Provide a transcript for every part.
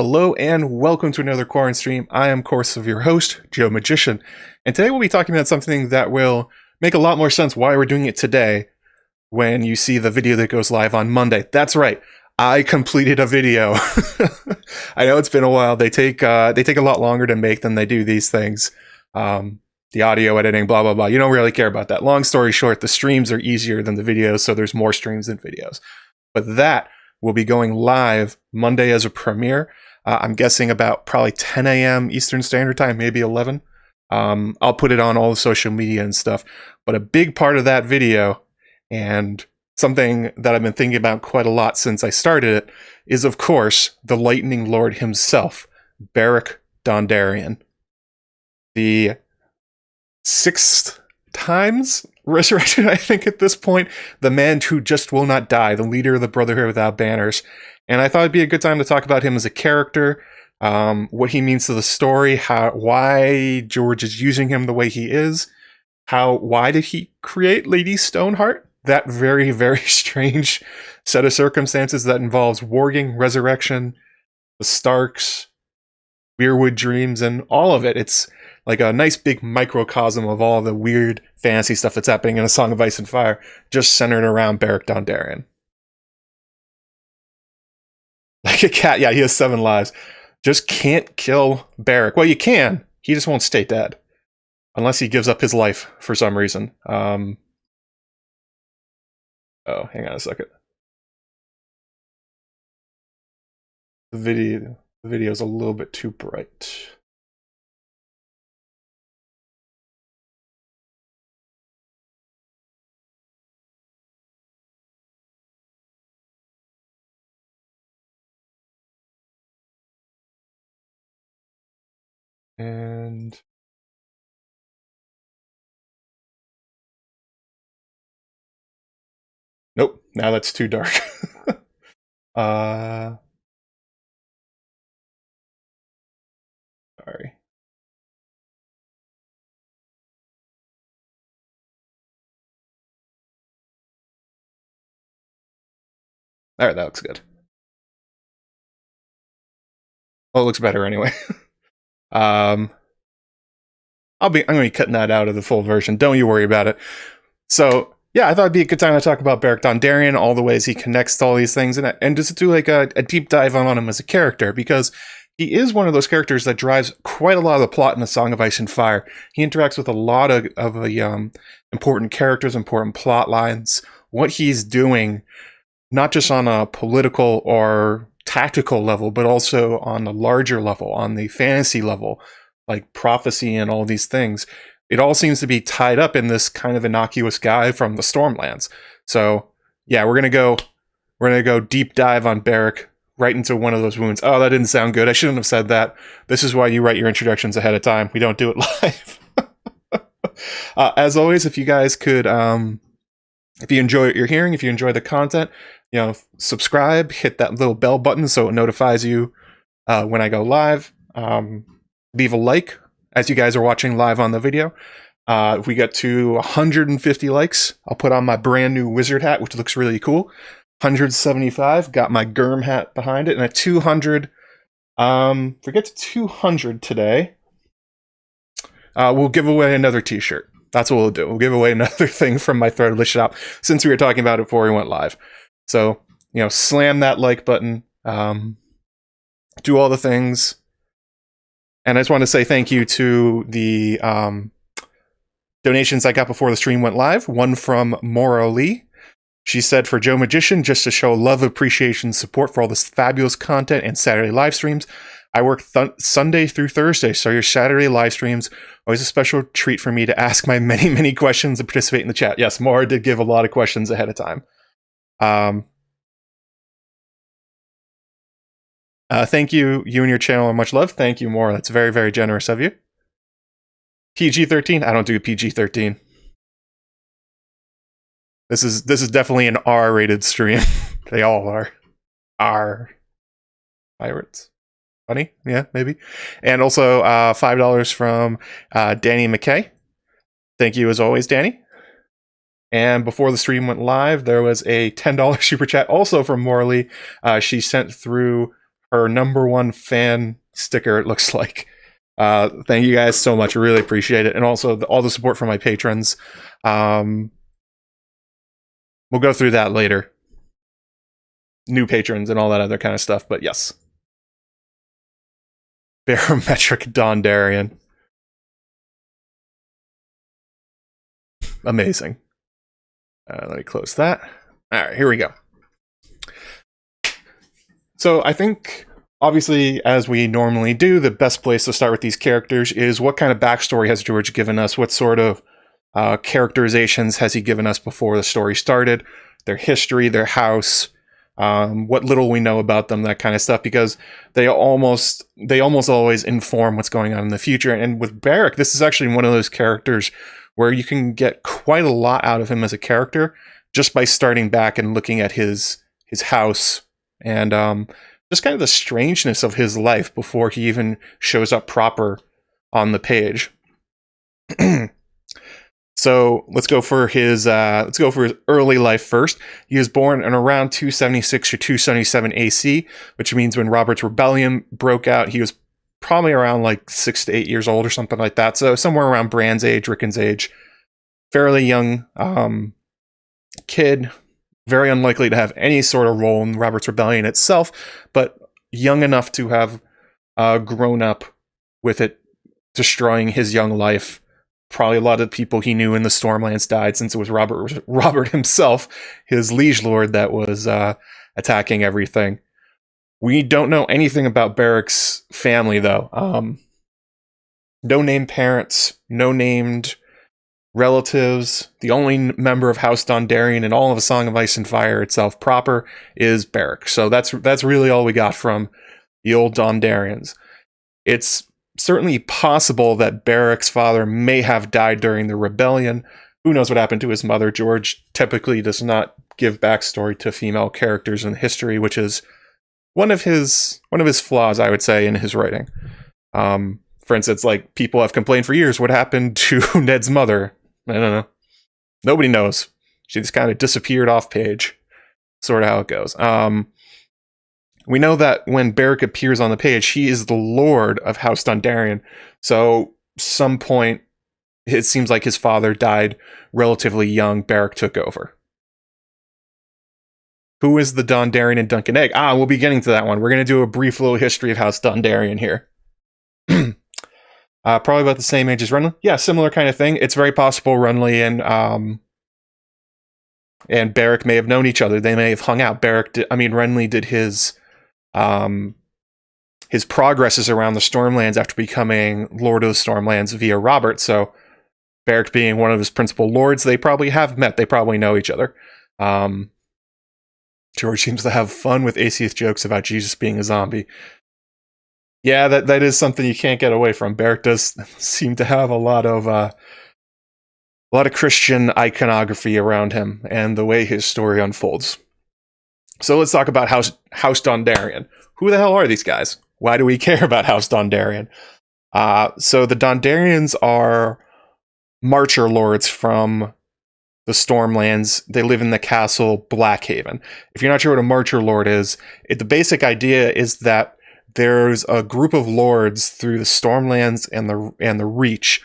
Hello and welcome to another Quaranstream. I am, of course, your host, JoeMagician, and today we'll be talking about something that will make a lot more sense why we're doing it today when you see the video that goes live on Monday. That's right, I completed a video. I know it's been a while. They take a lot longer to make than they do these things. The audio editing, blah, blah, blah. You don't really care about that. Long story short, the streams are easier than the videos, so there's more streams than videos. But that will be going live Monday as a premiere. I'm guessing about probably 10 a.m. Eastern Standard Time, maybe 11. I'll put it on all the social media and stuff. But a big part of that video, and something that I've been thinking about quite a lot since I started it, is, of course, the Lightning Lord himself, Beric Dondarrion. The 6th times resurrected, I think, at this point. The man who just will not die, the leader of the Brotherhood without banners. And I thought it'd be a good time to talk about him as a character, what he means to the story, why George is using him the way he is, why did he create Lady Stoneheart? That very, very strange set of circumstances that involves warging, resurrection, the Starks, Weirwood dreams, and all of it. It's like a nice big microcosm of all the weird fantasy stuff that's happening in A Song of Ice and Fire, just centered around Beric Dondarrion. Like a cat, yeah, he has 7 lives. Just can't kill Beric. Well, you can. He just won't stay dead. Unless he gives up his life for some reason. Oh, hang on a second. The video's a little bit too bright. And nope, now that's too dark. Sorry. All right, that looks good. Well, it looks better anyway. I'm going to be cutting that out of the full version. Don't you worry about it. So, yeah, I thought it'd be a good time to talk about Beric Dondarrion, all the ways he connects to all these things, and just do like a deep dive on him as a character, because he is one of those characters that drives quite a lot of the plot in A Song of Ice and Fire. He interacts with a lot of the important characters, important plot lines, what he's doing, not just on a political or tactical level, but also on a larger level, on the fantasy level, like prophecy and all these things. It all seems to be tied up in this kind of innocuous guy from the Stormlands. So yeah, we're gonna go deep dive on Beric, right into one of those wounds. Oh, that didn't sound good. I shouldn't have said that. This is why you write your introductions ahead of time. We don't do it live. As always, if you guys could, if you enjoy what you're hearing, if you enjoy the content, subscribe, hit that little bell button so it notifies you when I go live. Leave a like as you guys are watching live on the video. If we get to 150 likes, I'll put on my brand new wizard hat, which looks really cool. 175, got my Germ hat behind it, and at 200, if we get to 200 today, we'll give away another t-shirt. That's what we'll do. We'll give away another thing from my Threadless shop, since we were talking about it before we went live. So, slam that like button, do all the things. And I just want to say thank you to the donations I got before the stream went live. One from Maura Lee. She said, for JoeMagician, just to show love, appreciation, support for all this fabulous content and Saturday live streams. I work Sunday through Thursday, so your Saturday live streams always a special treat for me to ask my many, many questions and participate in the chat. Yes, Maura did give a lot of questions ahead of time. Thank you. You and your channel are much loved. Thank you, Maura. That's very, very generous of you. PG-13? I don't do PG-13. This is definitely an R-rated stream. They all are. R. Pirates. Funny? Yeah, maybe. And also $5 from Danny McKay. Thank you as always, Danny. And before the stream went live, there was a $10 super chat also from Morley. She sent through her #1 fan sticker, it looks like. Thank you guys so much. I really appreciate it. And also all the support from my patrons. We'll go through that later. New patrons and all that other kind of stuff. But yes. Barometric Dondarrion. Amazing. Let me close that. All right, here we go. So I think, obviously, as we normally do, the best place to start with these characters is what kind of backstory has George given us? What sort of characterizations has he given us before the story started? Their history, their house, what little we know about them, that kind of stuff, because they almost always inform what's going on in the future. And with Beric, this is actually one of those characters where you can get quite a lot out of him as a character just by starting back and looking at his house and just kind of the strangeness of his life before he even shows up proper on the page. So let's go for his early life first. He was born in around 276 or 277 AC, which means when Robert's Rebellion broke out, he was probably around like 6 to 8 years old or something like that. So somewhere around Bran's age, Rickon's age. Fairly young kid, very unlikely to have any sort of role in Robert's Rebellion itself, but young enough to have grown up with it destroying his young life. Probably a lot of the people he knew in the Stormlands died, since it was Robert himself, his liege lord, that was attacking everything. We don't know anything about Beric's family, though. No named parents, no named relatives. The only member of House Dondarrion in all of A Song of Ice and Fire itself proper is Beric. So that's really all we got from the old Dondarrions. It's certainly possible that Beric's father may have died during the rebellion. Who knows what happened to his mother? George typically does not give backstory to female characters in history, which is one of his flaws, I would say, in his writing. For instance, like, people have complained for years what happened to Ned's mother. I don't know. Nobody knows. She just kind of disappeared off page. Sort of how it goes. We know that when Beric appears on the page, he is the Lord of House Dondarrion. So, some point, it seems like his father died relatively young. Beric took over. Who is the Dondarrion and Duncan Egg? We'll be getting to that one. We're going to do a brief little history of House Dondarrion here. Probably about the same age as Renly. Yeah, similar kind of thing. It's very possible Renly and Beric may have known each other. They may have hung out. Renly did his progresses around the Stormlands after becoming Lord of the Stormlands via Robert. So Beric being one of his principal lords, they probably have met. They probably know each other. George seems to have fun with atheist jokes about Jesus being a zombie. Yeah, that is something you can't get away from. Beric does seem to have a lot of Christian iconography around him and the way his story unfolds. So let's talk about House Dondarrion. Who the hell are these guys? Why do we care about House Dondarrion? So the Dondarrions are Marcher lords from the Stormlands. They live in the castle Blackhaven. If you're not sure what a Marcher lord is, the basic idea is that there's a group of lords through the Stormlands and the Reach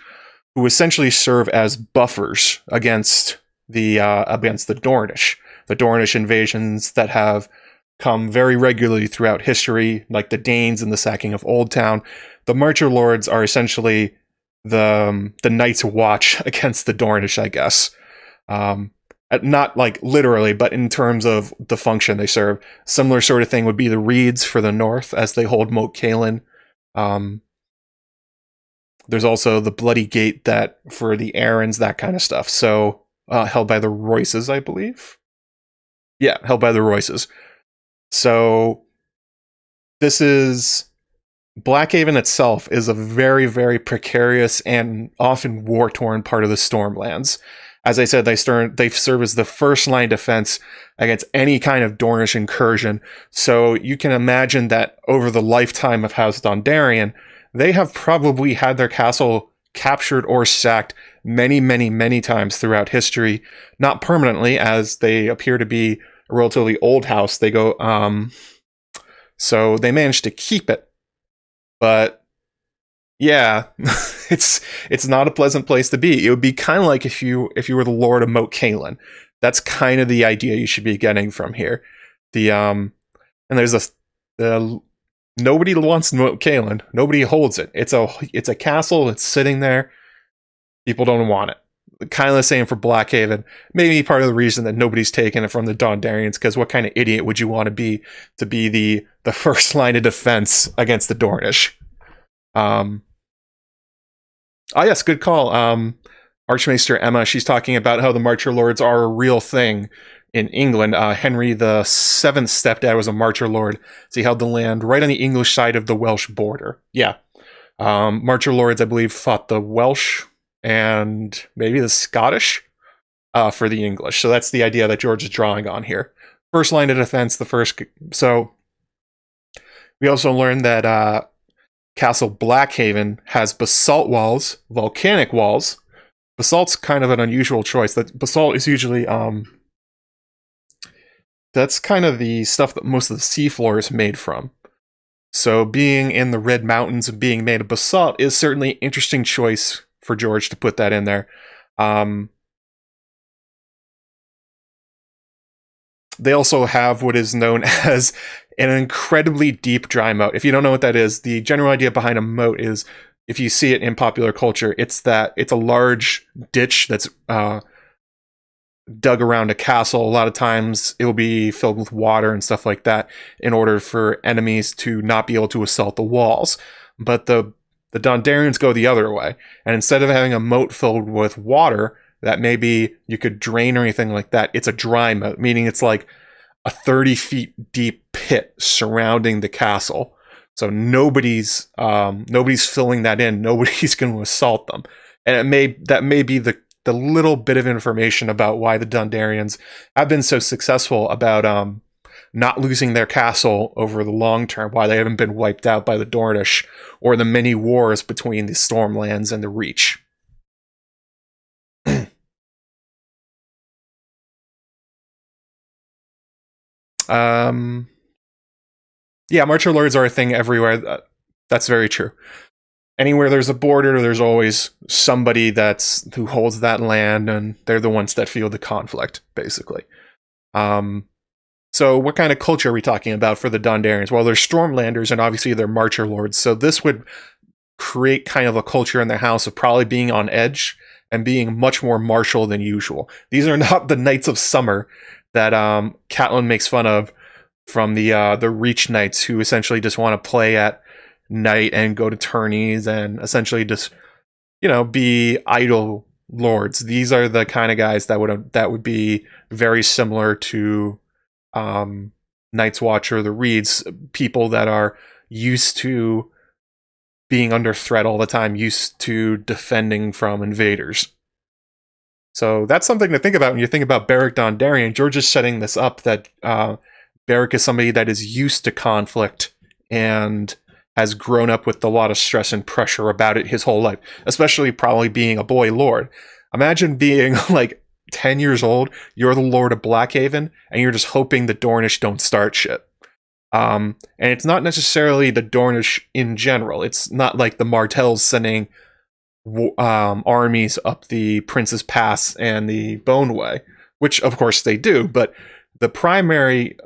who essentially serve as buffers against the Dornish. The Dornish invasions that have come very regularly throughout history, like the Danes and the sacking of Old Town. The Marcher lords are essentially the Night's Watch against the Dornish, I guess. Not like literally, but in terms of the function they serve. Similar sort of thing would be the Reeds for the North, as they hold Moat Cailin. There's also the Bloody Gate that for the Arryns, that kind of stuff. So held by the Royces, I believe. Yeah, held by the Royces. So this is Blackhaven itself is a very, very precarious and often war-torn part of the Stormlands. As I said, they serve as the first line defense against any kind of Dornish incursion. So you can imagine that over the lifetime of House Dondarrion, they have probably had their castle captured or sacked many, many, many times throughout history. Not permanently, as they appear to be a relatively old house. They go, So they managed to keep it. But yeah, it's not a pleasant place to be. It would be kind of like if you were the Lord of Moat Cailin. That's kind of the idea you should be getting from here. And there's nobody wants Moat Cailin. Nobody holds it. It's a castle. It's sitting there. People don't want it. Kind of the same for Blackhaven. Maybe part of the reason that nobody's taken it from the Dondarrions, because what kind of idiot would you want to be the first line of defense against the Dornish? Yes, good call. Archmaester Emma, she's talking about how the Marcher Lords are a real thing in England. Henry the Seventh's stepdad was a Marcher Lord, so he held the land right on the English side of the Welsh border. Yeah. Marcher Lords, I believe, fought the Welsh and maybe the Scottish for the English. So that's the idea that George is drawing on here. First line of defense, So we also learned that Castle Blackhaven has basalt walls, volcanic walls. Basalt's kind of an unusual choice. That basalt is usually that's kind of the stuff that most of the seafloor is made from. So being in the Red Mountains and being made of basalt is certainly an interesting choice for George to put that in there. They also have what is known as an incredibly deep dry moat. If you don't know what that is, the general idea behind a moat is, if you see it in popular culture, it's a large ditch that's dug around a castle. A lot of times it will be filled with water and stuff like that in order for enemies to not be able to assault the walls. But the Dondarrions go the other way. And instead of having a moat filled with water that maybe you could drain or anything like that, it's a dry moat, meaning it's like a 30 feet deep pit surrounding the castle. So nobody's filling that in. Nobody's going to assault them. And that may be the little bit of information about why the Dondarrions have been so successful about not losing their castle over the long term, why they haven't been wiped out by the Dornish or the many wars between the Stormlands and the Reach. Yeah, Marcher Lords are a thing everywhere. That's very true. Anywhere there's a border, there's always somebody who holds that land, and they're the ones that feel the conflict, basically. So what kind of culture are we talking about for the Dondarrions? Well, they're Stormlanders, and obviously they're Marcher Lords, so this would create kind of a culture in their house of probably being on edge and being much more martial than usual. These are not the Knights of Summer that Catelyn makes fun of from the Reach Knights, who essentially just want to play at night and go to tourneys and essentially just, be idle lords. These are the kind of guys that would be very similar to Night's Watch or the Reeds, people that are used to being under threat all the time, used to defending from invaders. So that's something to think about when you think about Beric Dondarrion. George is setting this up that Beric is somebody that is used to conflict and has grown up with a lot of stress and pressure about it his whole life, especially probably being a boy lord. Imagine being like 10 years old, you're the Lord of Blackhaven, and you're just hoping the Dornish don't start shit. And it's not necessarily the Dornish in general. It's not like the Martells sending armies up the Prince's Pass and the Boneway, which of course they do, but the primary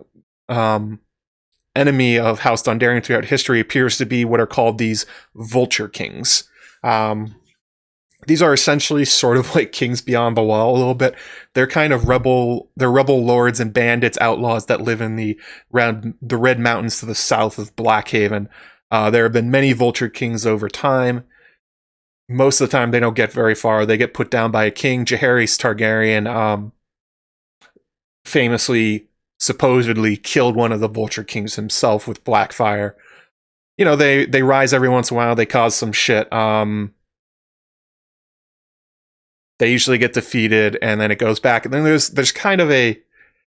enemy of House Dondarrion throughout history appears to be what are called these Vulture Kings. These are essentially sort of like Kings Beyond the Wall a little bit. They're kind of rebel lords and bandits, outlaws that live around the Red Mountains to the south of Blackhaven. There have been many Vulture Kings over time. Most of the time they don't get very far. They get put down by a king. Jaehaerys Targaryen famously, supposedly killed one of the Vulture Kings himself with Blackfire. They rise every once in a while. They cause some shit. They usually get defeated, and then it goes back. And then there's kind of a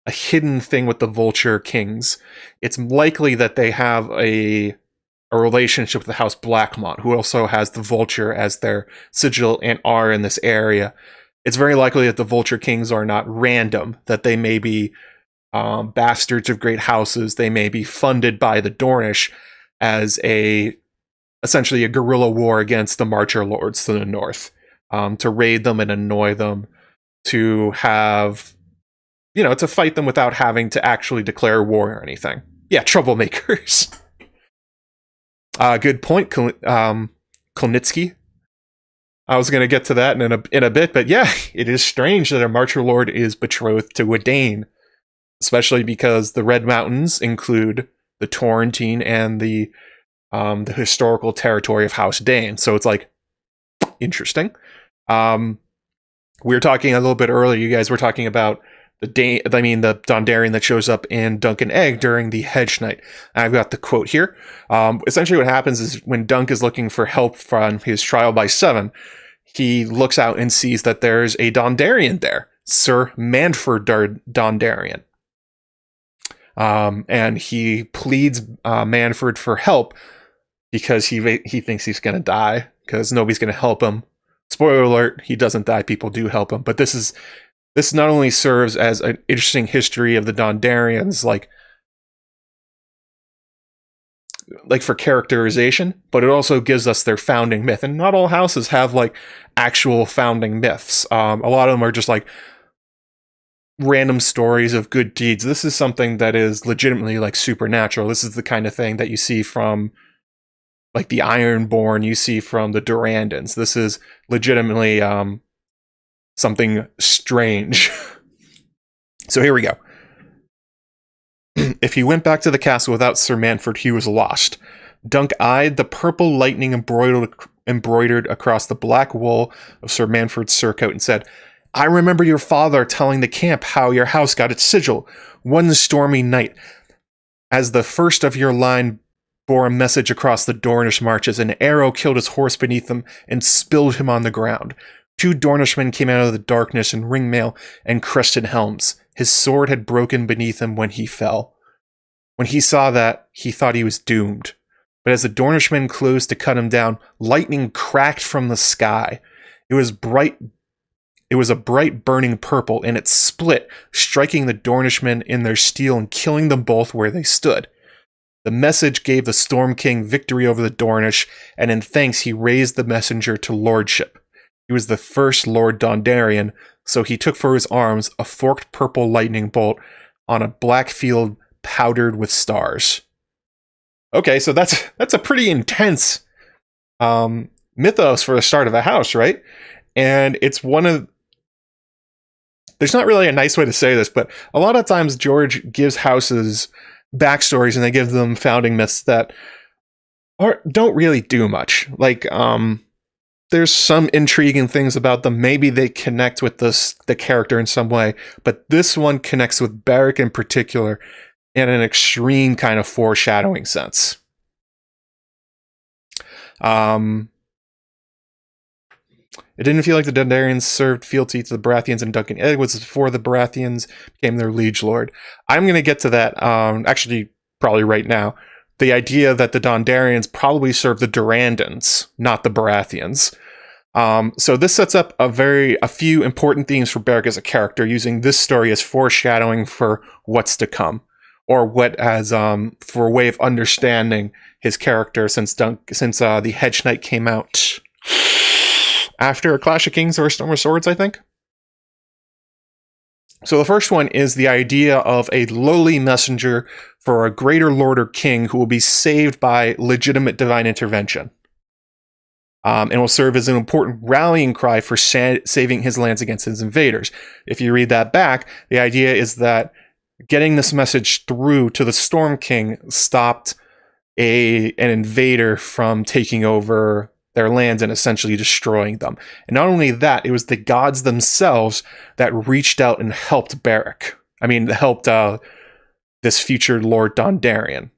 hidden thing with the Vulture Kings. It's likely that they have a relationship with the House Blackmont, who also has the Vulture as their sigil and are in this area. It's very likely that the Vulture Kings are not random, that they may be bastards of great houses. They may be funded by the Dornish as essentially a guerrilla war against the Marcher Lords to the north, to raid them and annoy them, to have, to fight them without having to actually declare war or anything. Yeah, troublemakers. Good point, Kolnitsky. I was going to get to that in a bit, but yeah, it is strange that a Marcher Lord is betrothed to a Dayne, especially because the Red Mountains include the Torrentine and the historical territory of House Dayne. So it's like, interesting. We were talking a little bit earlier, you guys were talking about the Dondarrion that shows up in Dunk and Egg during the Hedge Knight. I've got the quote here. Essentially what happens is when Dunk is looking for help from his trial by 7, he looks out and sees that there's a Dondarrion there, Sir Manfred Dondarrion. And he pleads Manfred for help because he thinks he's going to die because nobody's going to help him. Spoiler alert, he doesn't die, people do help him. But this not only serves as an interesting history of the Dondarrions, like for characterization, but it also gives us their founding myth. And not all houses have like actual founding myths. A lot of them are just like random stories of good deeds. This is something that is legitimately like supernatural. This is the kind of thing that you see from like the Ironborn, you see from the Durandons. This is legitimately something strange. So here we go. If he went back to the castle without Sir Manfred, he was lost. Dunk eyed the purple lightning embroidered across the black wool of Sir Manfred's surcoat and said, I remember your father telling the camp how your house got its sigil. One stormy night, as the first of your line bore a message across the Dornish marches, an arrow killed his horse beneath him and spilled him on the ground. 2 Dornishmen came out of the darkness in ringmail and crested helms. His sword had broken beneath him when he fell. When he saw that, he thought he was doomed. But as the Dornishmen closed to cut him down, lightning cracked from the sky. It was a bright burning purple, and it split, striking the Dornishmen in their steel and killing them both where they stood. The message gave the Storm King victory over the Dornish, and in thanks he raised the messenger to lordship. He was the first Lord Dondarrion, so he took for his arms a forked purple lightning bolt on a black field powdered with stars. Okay, so that's a pretty intense mythos for the start of a house, right? And it's there's not really a nice way to say this, but a lot of times George gives houses backstories and they give them founding myths that don't really do much. Like, there's some intriguing things about them. Maybe they connect with the character in some way, but this one connects with Beric in particular in an extreme kind of foreshadowing sense. It didn't feel like the Dondarrions served fealty to the Baratheons, and Duncan Egg was before the Baratheons became their liege lord. I'm going to get to that, actually, probably right now. The idea that the Dondarrions probably served the Durandons, not the Baratheons. So this sets up a few important themes for Beric as a character, using this story as foreshadowing for what's to come, or for a way of understanding his character since the Hedge Knight came out after A Clash of Kings or Storm of Swords, I think. So the first one is the idea of a lowly messenger for a greater lord or king who will be saved by legitimate divine intervention. And will serve as an important rallying cry for saving his lands against his invaders. If you read that back, the idea is that getting this message through to the Storm King stopped an invader from taking over their lands and essentially destroying them. And not only that, it was the gods themselves that reached out and helped Beric. Helped this future Lord Dondarrion.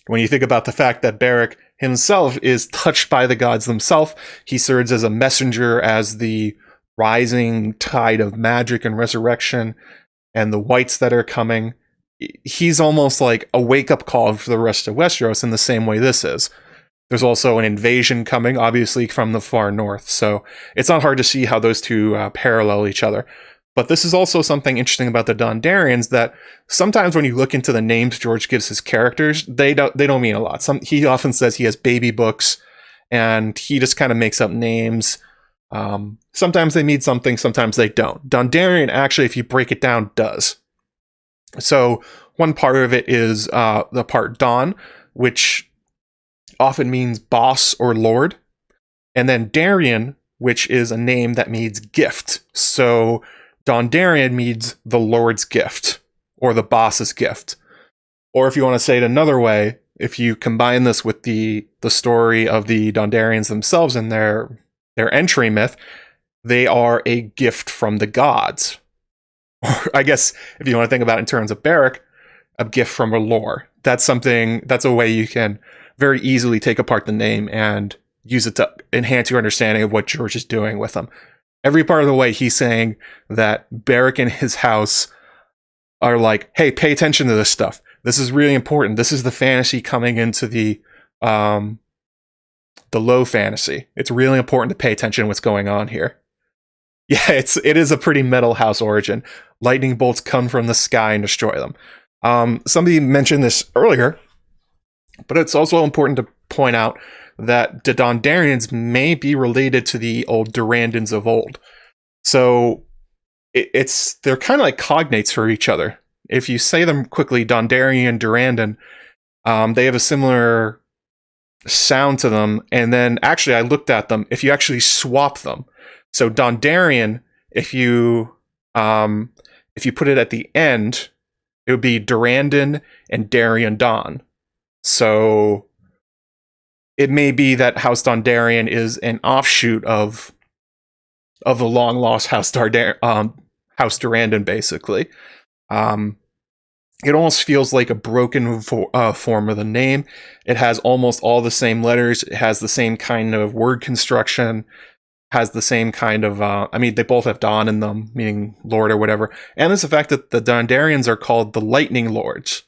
When you think about the fact that Beric himself is touched by the gods themselves, he serves as a messenger, as the rising tide of magic and resurrection, and the whites that are coming. He's almost like a wake-up call for the rest of Westeros in the same way this is. There's also an invasion coming, obviously, from the far north, so it's not hard to see how those two parallel each other. But this is also something interesting about the Dondarrions, that sometimes when you look into the names George gives his characters, they don't mean a lot. He often says he has baby books, and he just kind of makes up names. Sometimes they mean something, sometimes they don't. Dondarrion, actually, if you break it down, does. So one part of it is the part Don, which often means boss or lord. And then Darrion, which is a name that means gift. So Dondarrion means the Lord's gift, or the boss's gift. Or if you want to say it another way, if you combine this with the story of the Dondarrions themselves and their entry myth, they are a gift from the gods. Or I guess if you want to think about it in terms of Beric, a gift from a lore. That's a way you can very easily take apart the name and use it to enhance your understanding of what George is doing with them. Every part of the way, he's saying that Beric and his house are like, hey, pay attention to this stuff. This is really important. This is the fantasy coming into the low fantasy. It's really important to pay attention to what's going on here. Yeah, it is a pretty metal house origin. Lightning bolts come from the sky and destroy them. Somebody mentioned this earlier, but it's also important to point out that the Dondarrions may be related to the old Durrandons of old. So they're kind of like cognates for each other. If you say them quickly, Dondarrion, Durrandon, they have a similar sound to them. And then actually I looked at them. If you actually swap them, so Dondarrion, if you put it at the end, it would be Durrandon and Darrion Don. So it may be that House Dondarrion is an offshoot of the long lost House Durrandon, basically. It almost feels like a broken form of the name. It has almost all the same letters. It has the same kind of word construction. Has the same kind of, they both have Don in them, meaning Lord or whatever. And it's the fact that the Dondarrions are called the Lightning Lords.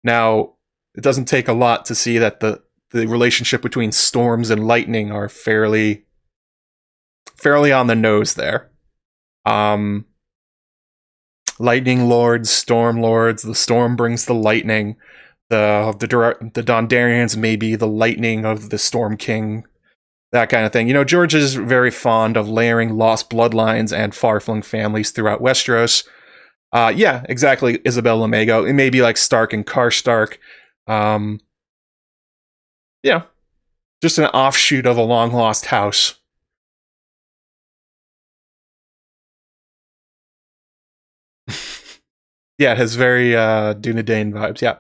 Now, it doesn't take a lot to see that the relationship between storms and lightning are fairly on the nose there. Lightning Lords, Storm Lords, the storm brings the lightning. The Dondarrions may be the lightning of the Storm King. That kind of thing. George is very fond of layering lost bloodlines and far-flung families throughout Westeros. Yeah, exactly, Isabel Lamego. It may be like Stark and Karstark. Yeah, just an offshoot of a long-lost house. Yeah, it has very Dunedain vibes, yeah.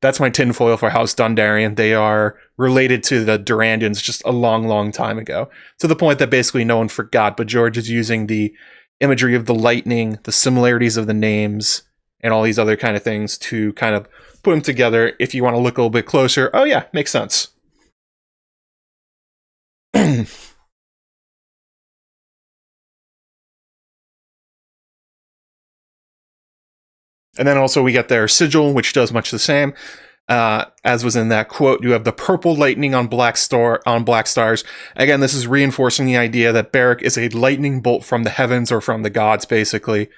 That's my tinfoil for House Dondarrion. They are related to the Durrandons just a long, long time ago. To the point that basically no one forgot, but George is using the imagery of the lightning, the similarities of the names, and all these other kind of things to kind of put them together. If you want to look a little bit closer, oh yeah, makes sense. And then also we get their sigil, which does much the same. As was in that quote, you have the purple lightning on black stars. Again, this is reinforcing the idea that Beric is a lightning bolt from the heavens or from the gods, basically.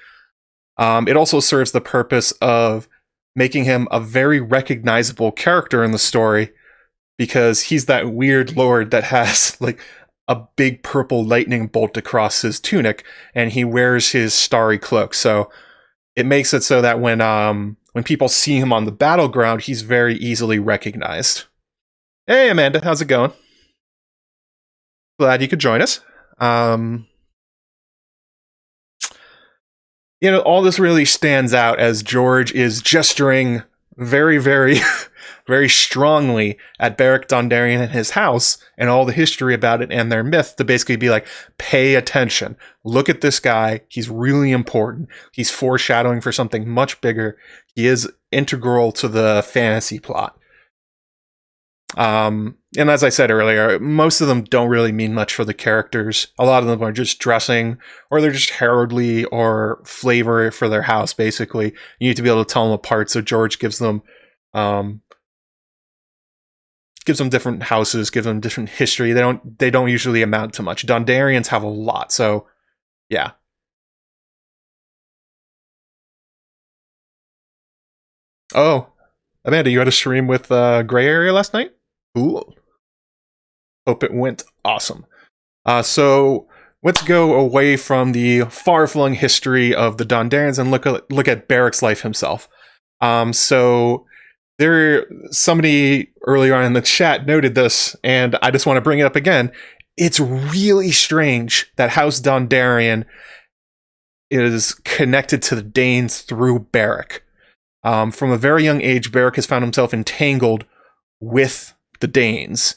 It also serves the purpose of making him a very recognizable character in the story, because he's that weird lord that has like a big purple lightning bolt across his tunic, and he wears his starry cloak. So it makes it so that when people see him on the battleground, he's very easily recognized. Hey, Amanda, how's it going? Glad you could join us. All this really stands out as George is gesturing very, very, very strongly at Beric Dondarrion and his house and all the history about it and their myth to basically be like, pay attention. Look at this guy. He's really important. He's foreshadowing for something much bigger. He is integral to the fantasy plot. And as I said earlier, most of them don't really mean much for the characters. A lot of them are just dressing, or they're just heraldry or flavor for their house, basically. You need to be able to tell them apart, so George gives them different houses, gives them different history. They don't usually amount to much. Dondarrions have a lot, so Yeah. Oh, Amanda, you had a stream with Gray Area last night? Cool. Hope it went awesome. So let's go away from the far-flung history of the Dondarrions and look at Beric's life himself. So somebody earlier on in the chat noted this, and I just want to bring it up again. It's really strange that House Dondarrion is connected to the Danes through Beric. From a very young age, Beric has found himself entangled with the Danes.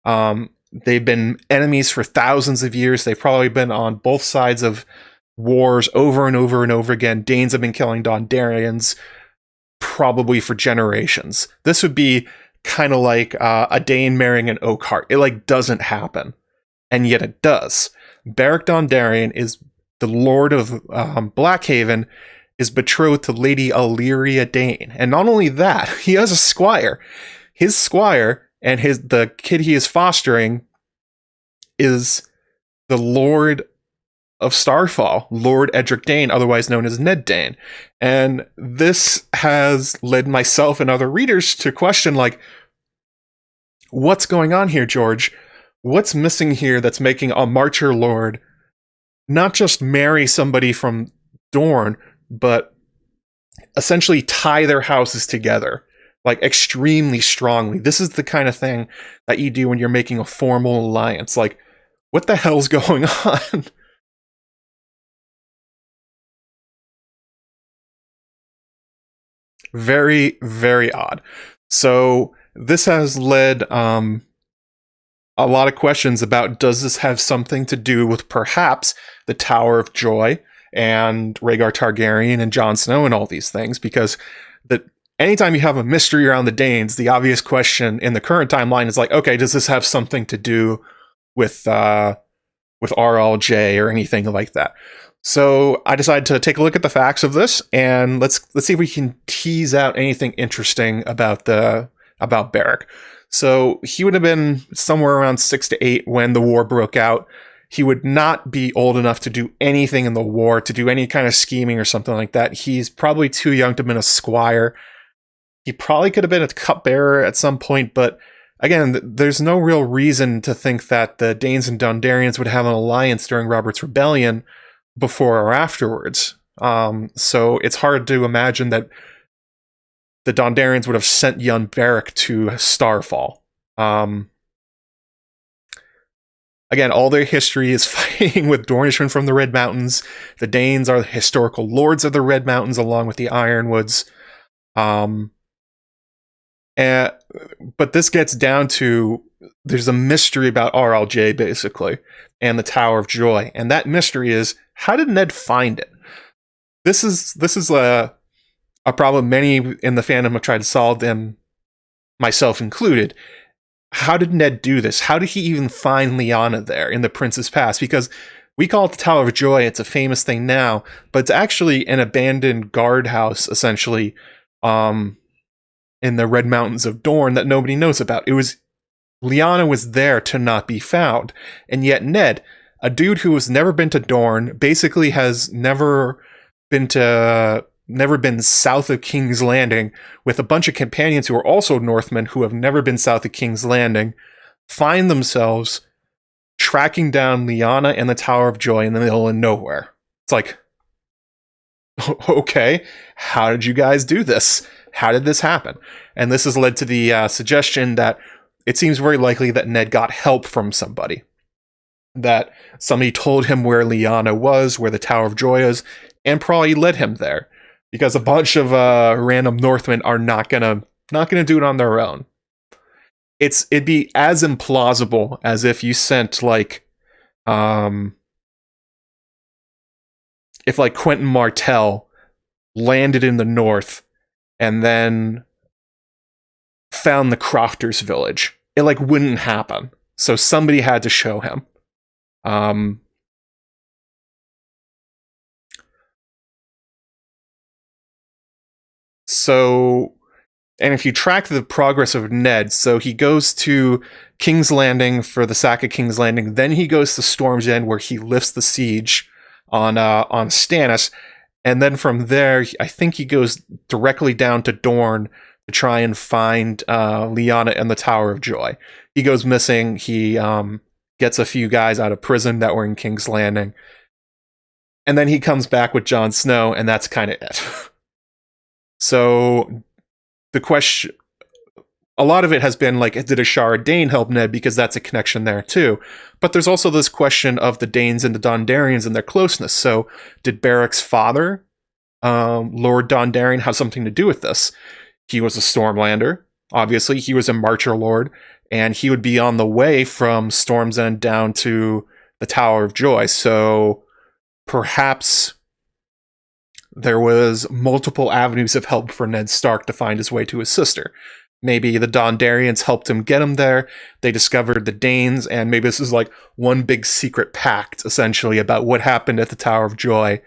They've been enemies for thousands of years. They've probably been on both sides of wars over and over and over again. Danes have been killing Dondarrions probably for generations. This would be kind of like a Dane marrying an Oakhart. It like doesn't happen, and yet it does. Beric Dondarrion is the Lord of Blackhaven, is betrothed to Lady Illyria Dayne, and not only that, he has a squire. His squire and the kid he is fostering is the Lord of Starfall, Lord Edric Dayne, otherwise known as Ned Dayne. And this has led myself and other readers to question, like, what's going on here, George? What's missing here that's making a Marcher Lord not just marry somebody from Dorne, but essentially tie their houses together, like, extremely strongly? This is the kind of thing that you do when you're making a formal alliance. Like, what the hell's going on? Very, very odd. So this has led a lot of questions about, does this have something to do with perhaps the Tower of Joy and Rhaegar Targaryen and Jon Snow and all these things? Because anytime you have a mystery around the Danes, the obvious question in the current timeline is like, okay, does this have something to do with RLJ or anything like that? So I decided to take a look at the facts of this, and let's see if we can tease out anything interesting about Beric. So he would have been somewhere around 6 to 8 when the war broke out. He would not be old enough to do anything in the war, to do any kind of scheming or something like that. He's probably too young to have been a squire. He probably could have been a cupbearer at some point, but again, there's no real reason to think that the Danes and Dondarrions would have an alliance during Robert's Rebellion before or afterwards. So it's hard to imagine that the Dondarrions would have sent young Beric to Starfall. Again, all their history is fighting with Dornishmen from the Red Mountains. The Danes are the historical lords of the Red Mountains, along with the Ironwoods. But this gets down to, there's a mystery about RLJ, basically, and the Tower of Joy. And that mystery is, how did Ned find it? This is a problem many in the fandom have tried to solve, and myself included. How did Ned do this? How did he even find Lyanna there in the Prince's Pass? Because we call it the Tower of Joy, it's a famous thing now, but it's actually an abandoned guardhouse, essentially, in the Red Mountains of Dorne that nobody knows about. Lyanna was there to not be found, and yet Ned, a dude who has never been to Dorne, basically has never been south of King's Landing, with a bunch of companions who are also Northmen who have never been south of King's Landing, find themselves tracking down Lyanna and the Tower of Joy in the middle of nowhere. It's like, okay, how did you guys do this? How did this happen? And this has led to the suggestion that it seems very likely that Ned got help from somebody. That somebody told him where Lyanna was, where the Tower of Joy is, and probably led him there. Because a bunch of random Northmen are not gonna do it on their own. It'd be as implausible as if you sent if Quentin Martell landed in the north and then found the Crofters village. It wouldn't happen. So somebody had to show him. And if you track the progress of Ned, so he goes to King's Landing for the sack of King's Landing, then he goes to Storm's End where he lifts the siege on Stannis, and then from there, I think he goes directly down to Dorne to try and find Lyanna and the Tower of Joy. He goes missing. He gets a few guys out of prison that were in King's Landing, and then he comes back with Jon Snow, and that's kind of it. So the question, a lot of it has been like, did Ashara Dayne help Ned? Because that's a connection there too. But there's also this question of the Danes and the Dondarrions and their closeness. So did Beric's father, Lord Dondarrion, have something to do with this? He was a Stormlander. Obviously, he was a Marcher Lord, and he would be on the way from Storm's End down to the Tower of Joy. So perhaps there was multiple avenues of help for Ned Stark to find his way to his sister. Maybe the Dondarrions helped him get him there. They discovered the Danes, and maybe this is like one big secret pact, essentially, about what happened at the Tower of Joy.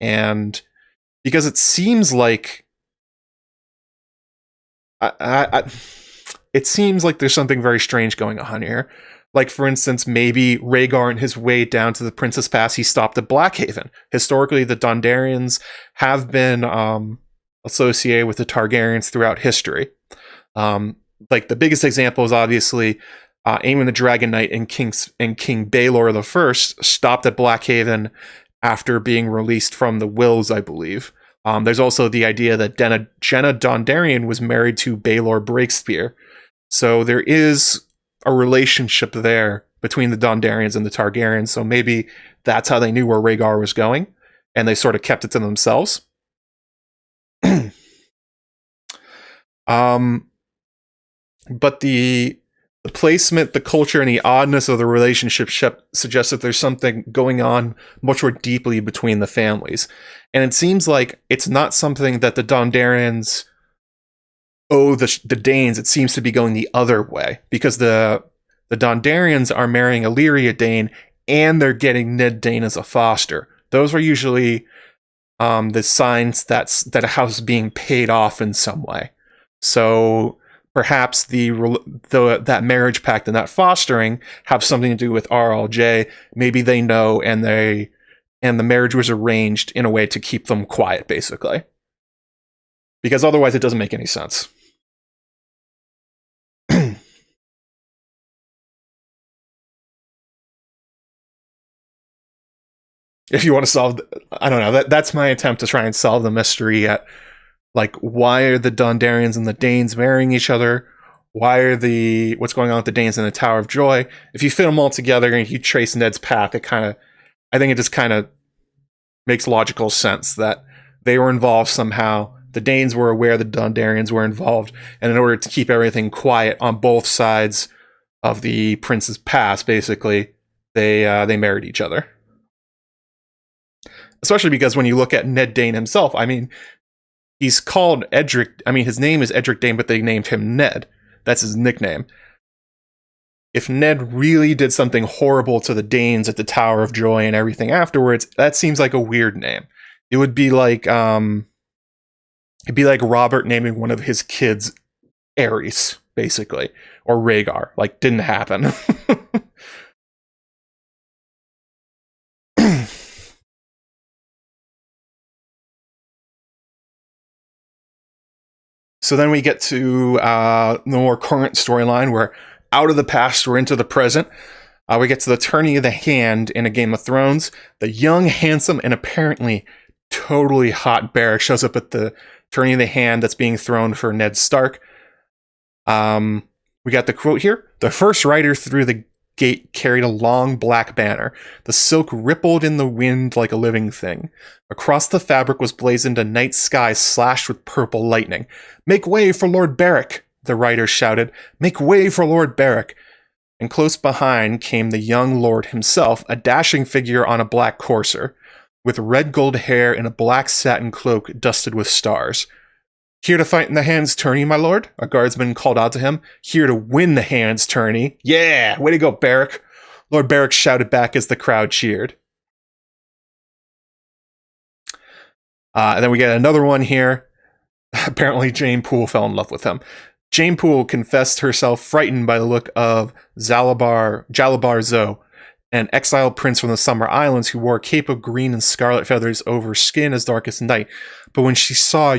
And because it seems like it seems like there's something very strange going on here. Like, for instance, maybe Rhaegar on his way down to the Princess Pass, he stopped at Blackhaven. Historically, the Dondarrions have been associated with the Targaryens throughout history. Like, the biggest example is obviously Aemon the Dragon Knight and King Baelor I stopped at Blackhaven after being released from the Wills, I believe. There's also the idea that Jenna Dondarrion was married to Baelor Breakspear. So there is a relationship there between the Dondarrions and the Targaryens. So maybe that's how they knew where Rhaegar was going, and they sort of kept it to themselves. But the placement, the culture, and the oddness of the relationship suggests that there's something going on much more deeply between the families. And it seems like it's not something that the Dondarrions owe the Danes. It seems to be going the other way, because the Dondarrions are marrying Illyria Dayne, and they're getting Ned Dayne as a foster. Those are usually the signs that a house is being paid off in some way. So perhaps that marriage pact and that fostering have something to do with RLJ. Maybe they know, and the marriage was arranged in a way to keep them quiet, basically. Because otherwise it doesn't make any sense. If you want to solve, I don't know, that's my attempt to try and solve the mystery at, like, why are the Dondarrions and the Danes marrying each other? What's going on with the Danes and the Tower of Joy? If you fit them all together and you trace Ned's path, I think it just kind of makes logical sense that they were involved somehow. The Danes were aware the Dondarrions were involved, and in order to keep everything quiet on both sides of the Prince's Pass, basically, they married each other. Especially because when you look at Ned Dayne himself, I mean, he's called Edric. I mean, his name is Edric Dayne, but they named him Ned. That's his nickname. If Ned really did something horrible to the Danes at the Tower of Joy and everything afterwards, that seems like a weird name. It would be like Robert naming one of his kids Aerys, basically, or Rhaegar. Like, didn't happen. So then we get to the more current storyline. We're out of the past, we're into the present. We get to the Tourney of the Hand in A Game of Thrones. The young, handsome, and apparently totally hot Beric shows up at the Tourney of the Hand that's being thrown for Ned Stark. We got the quote here. The first rider through the gate carried a long black banner. The silk rippled in the wind like a living thing. Across the fabric was blazoned a night sky slashed with purple lightning. "Make way for Lord Beric," the rider shouted. "Make way for Lord Beric." And close behind came the young lord himself, a dashing figure on a black courser, with red gold hair and a black satin cloak dusted with stars. "Here to fight in the Hand's Tourney, my lord?" a guardsman called out to him. "Here to win the Hand's Tourney." "Yeah, way to go, Beric," Lord Beric shouted back as the crowd cheered. And then we get another one here. Apparently Jane Poole fell in love with him. Jane Poole confessed herself frightened by the look of Jalabhar Zo, an exiled prince from the Summer Islands who wore a cape of green and scarlet feathers over skin as dark as night. But when she saw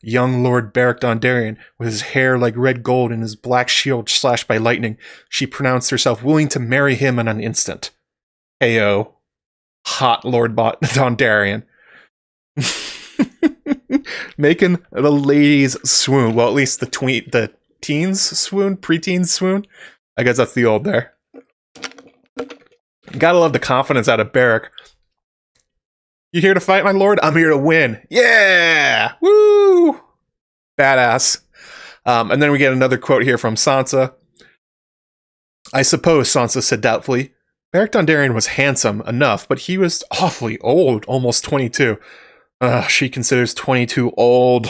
young Lord Beric Dondarrion with his hair like red gold and his black shield slashed by lightning, she pronounced herself willing to marry him in an instant. Heyo, hot Lord Dondarrion. Making the ladies swoon. Well, at least the teens swoon, preteens swoon. I guess that's the old there. Gotta love the confidence out of Beric. You here to fight, my lord? I'm here to win. Yeah! Woo! Badass. And then we get another quote here from Sansa. I suppose, Sansa said doubtfully, Beric Dondarrion was handsome enough, but he was awfully old, almost 22. She considers 22 old.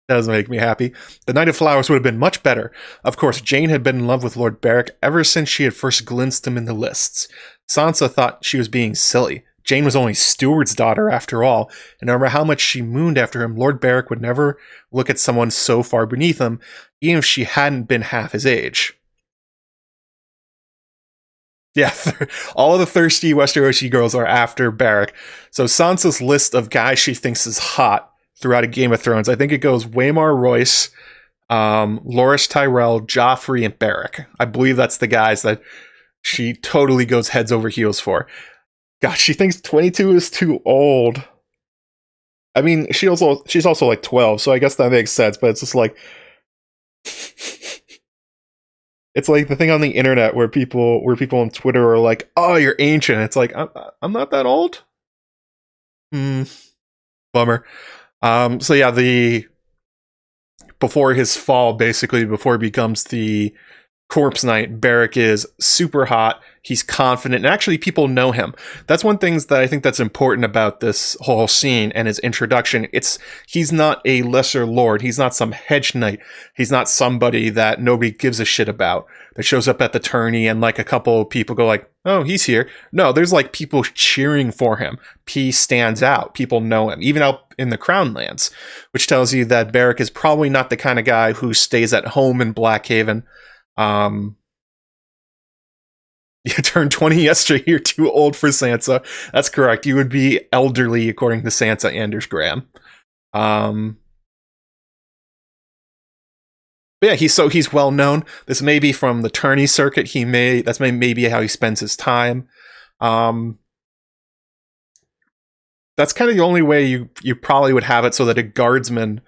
Doesn't make me happy. The Knight of Flowers would have been much better. Of course, Jane had been in love with Lord Beric ever since she had first glimpsed him in the lists. Sansa thought she was being silly. Jane was only Steward's daughter after all, and no matter how much she mooned after him, Lord Beric would never look at someone so far beneath him, even if she hadn't been half his age. Yeah, all of the thirsty Westerosi girls are after Beric. So Sansa's list of guys she thinks is hot throughout a Game of Thrones, I think it goes Waymar Royce, Loras Tyrell, Joffrey, and Beric. I believe that's the guys that she totally goes heads over heels for. God, she thinks 22 is too old. I mean, she's also like 12, so I guess that makes sense, but it's just like... It's like the thing on the internet where people on Twitter are like, "Oh, you're ancient." It's like I'm not that old. Bummer. So yeah, before his fall, basically before he becomes the Corpse Knight, Beric is super hot. He's confident, and actually people know him. That's one thing that I think that's important about this whole scene and his introduction. He's not a lesser lord. He's not some hedge knight. He's not somebody that nobody gives a shit about, that shows up at the tourney and like a couple of people go like, "Oh, he's here." No, there's like people cheering for him. He stands out. People know him, even out in the Crown Lands, which tells you that Beric is probably not the kind of guy who stays at home in Blackhaven. You turned 20 yesterday, you're too old for Sansa. That's correct. You would be elderly, according to Sansa Anders Graham. But yeah, he's well known. This may be from the tourney circuit. That's maybe how he spends his time. That's kind of the only way you probably would have it, so that a guardsman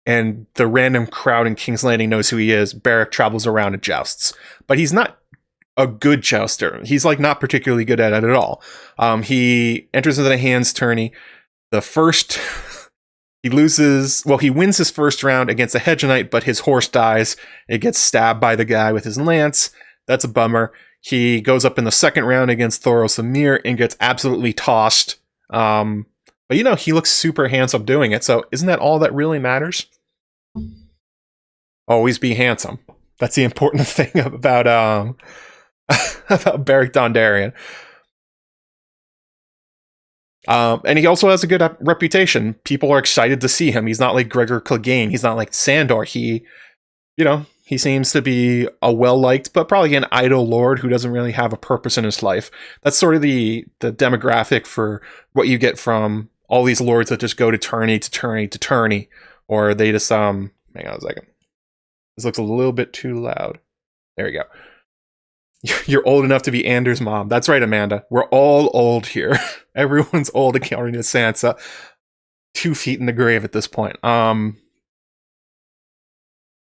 and the random crowd in King's Landing knows who he is. Beric travels around and jousts, but he's not a good jouster. He's like not particularly good at it at all. He enters into the hands tourney. He wins his first round against a hedge knight, but his horse dies. It gets stabbed by the guy with his lance. That's a bummer. He goes up in the second round against Thoros of Myr and gets absolutely tossed. But he looks super handsome doing it. So isn't that all that really matters? Always be handsome. That's the important thing about about Beric Dondarrion. And he also has a good reputation. People are excited to see him. He's not like Gregor Clegane. He's not like Sandor. He seems to be a well-liked, but probably an idle lord who doesn't really have a purpose in his life. That's sort of the demographic for what you get from all these lords that just go to tourney to tourney to tourney. Or they just, hang on a second. This looks a little bit too loud. There we go. You're old enough to be Anders' mom. That's right, Amanda. We're all old here. Everyone's old according to Sansa. 2 feet in the grave at this point.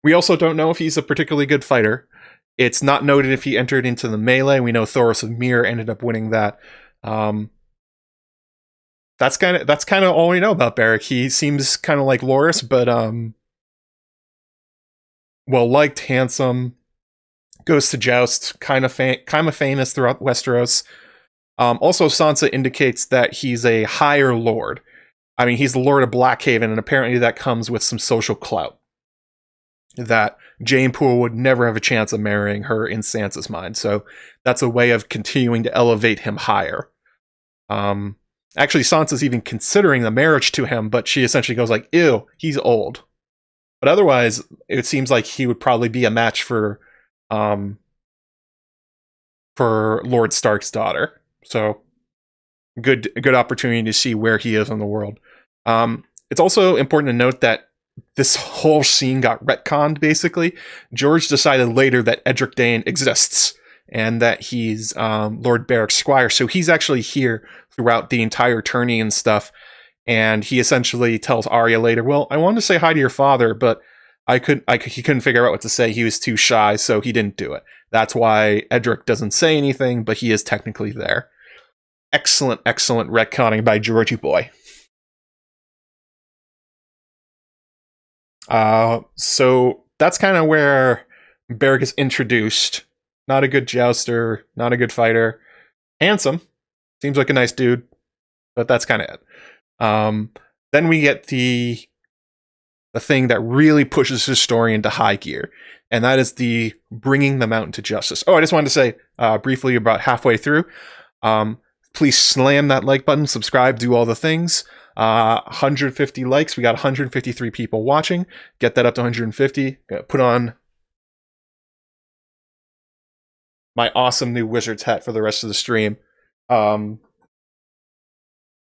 We also don't know if he's a particularly good fighter. It's not noted if he entered into the melee. We know Thoros of Myr ended up winning that. That's kind of all we know about Beric. He seems kind of like Loras, but well-liked, handsome, goes to joust, kind of famous throughout Westeros. Also, Sansa indicates that he's a higher lord. I mean, he's the Lord of Blackhaven, and apparently that comes with some social clout. That Jane Poole would never have a chance of marrying her in Sansa's mind. So that's a way of continuing to elevate him higher. Actually, Sansa's even considering the marriage to him, but she essentially goes like, "Ew, he's old." But otherwise, it seems like he would probably be a match for for Lord Stark's daughter. So good opportunity to see where he is in the world. It's also important to note that this whole scene got retconned, basically. George decided later that Edric Dayne exists, and that he's Lord Beric's squire. So he's actually here throughout the entire tourney and stuff. And he essentially tells Arya later, well, I wanted to say hi to your father, but he couldn't figure out what to say. He was too shy, so he didn't do it. That's why Edric doesn't say anything, but he is technically there. Excellent, excellent retconning by Georgie boy. So that's kind of where Beric is introduced. Not a good jouster, not a good fighter. Handsome. Seems like a nice dude, but that's kind of it. Then we get the thing that really pushes his story into high gear, and that is the bringing the mountain to justice. Oh, I just wanted to say briefly about halfway through, please slam that like button, subscribe, do all the things. 150 likes. We got 153 people watching. Get that up to 150. Put on my awesome new wizard's hat for the rest of the stream. You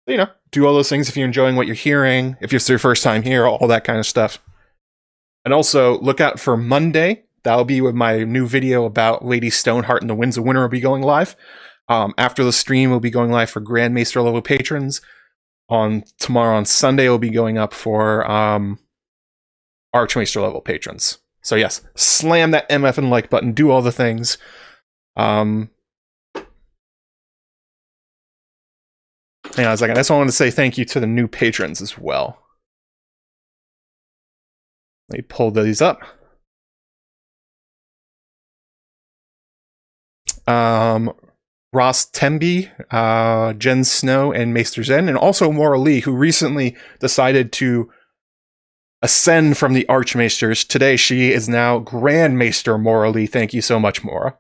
know, do all those things if you're enjoying what you're hearing, if it's your first time here, all that kind of stuff. And also, look out for Monday. That'll be with my new video about Lady Stoneheart and the Winds of Winter will be going live. After the stream, we'll be going live for Grandmaster level patrons. Tomorrow on Sunday, will be going up for Archmaester level patrons. So yes, slam that MF and like button, do all the things. Hang on a second. I just wanted to say thank you to the new patrons as well. Let me pull these up. Ross Temby, Jen Snow, and Maester Zen, and also Maura Lee, who recently decided to ascend from the Archmaesters. Today, she is now Grandmaester Maura Lee. Thank you so much, Maura.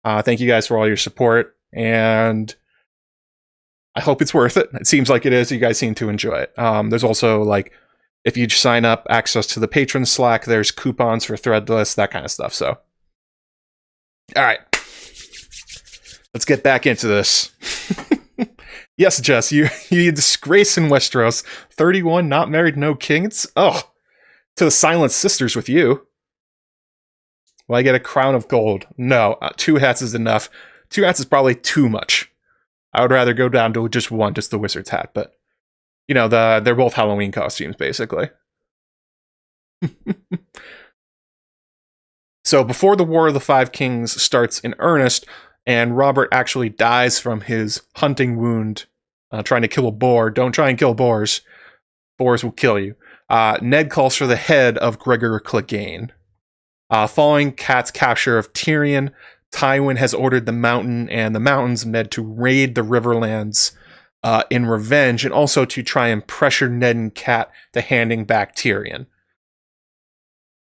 Thank you guys for all your support, and I hope it's worth it. It seems like it is. You guys seem to enjoy it. There's also, like, if you sign up, access to the patron Slack, there's coupons for Threadless, that kind of stuff, so. Alright. Let's get back into this. Yes, Jess, you disgrace in Westeros. 31, not married, no king. It's, to the Silent Sisters with you. Will I get a crown of gold? No, 2 hats is enough. 2 hats is probably too much. I would rather go down to just one, just the wizard's hat, but, you know, they're both Halloween costumes, basically. So before the War of the Five Kings starts in earnest, and Robert actually dies from his hunting wound, trying to kill a boar. Don't try and kill boars. Boars will kill you. Ned calls for the head of Gregor Clegane. Following Cat's capture of Tyrion, Tywin has ordered the Mountain and the Mountains Med to raid the Riverlands in revenge, and also to try and pressure Ned and Cat to handing back Tyrion.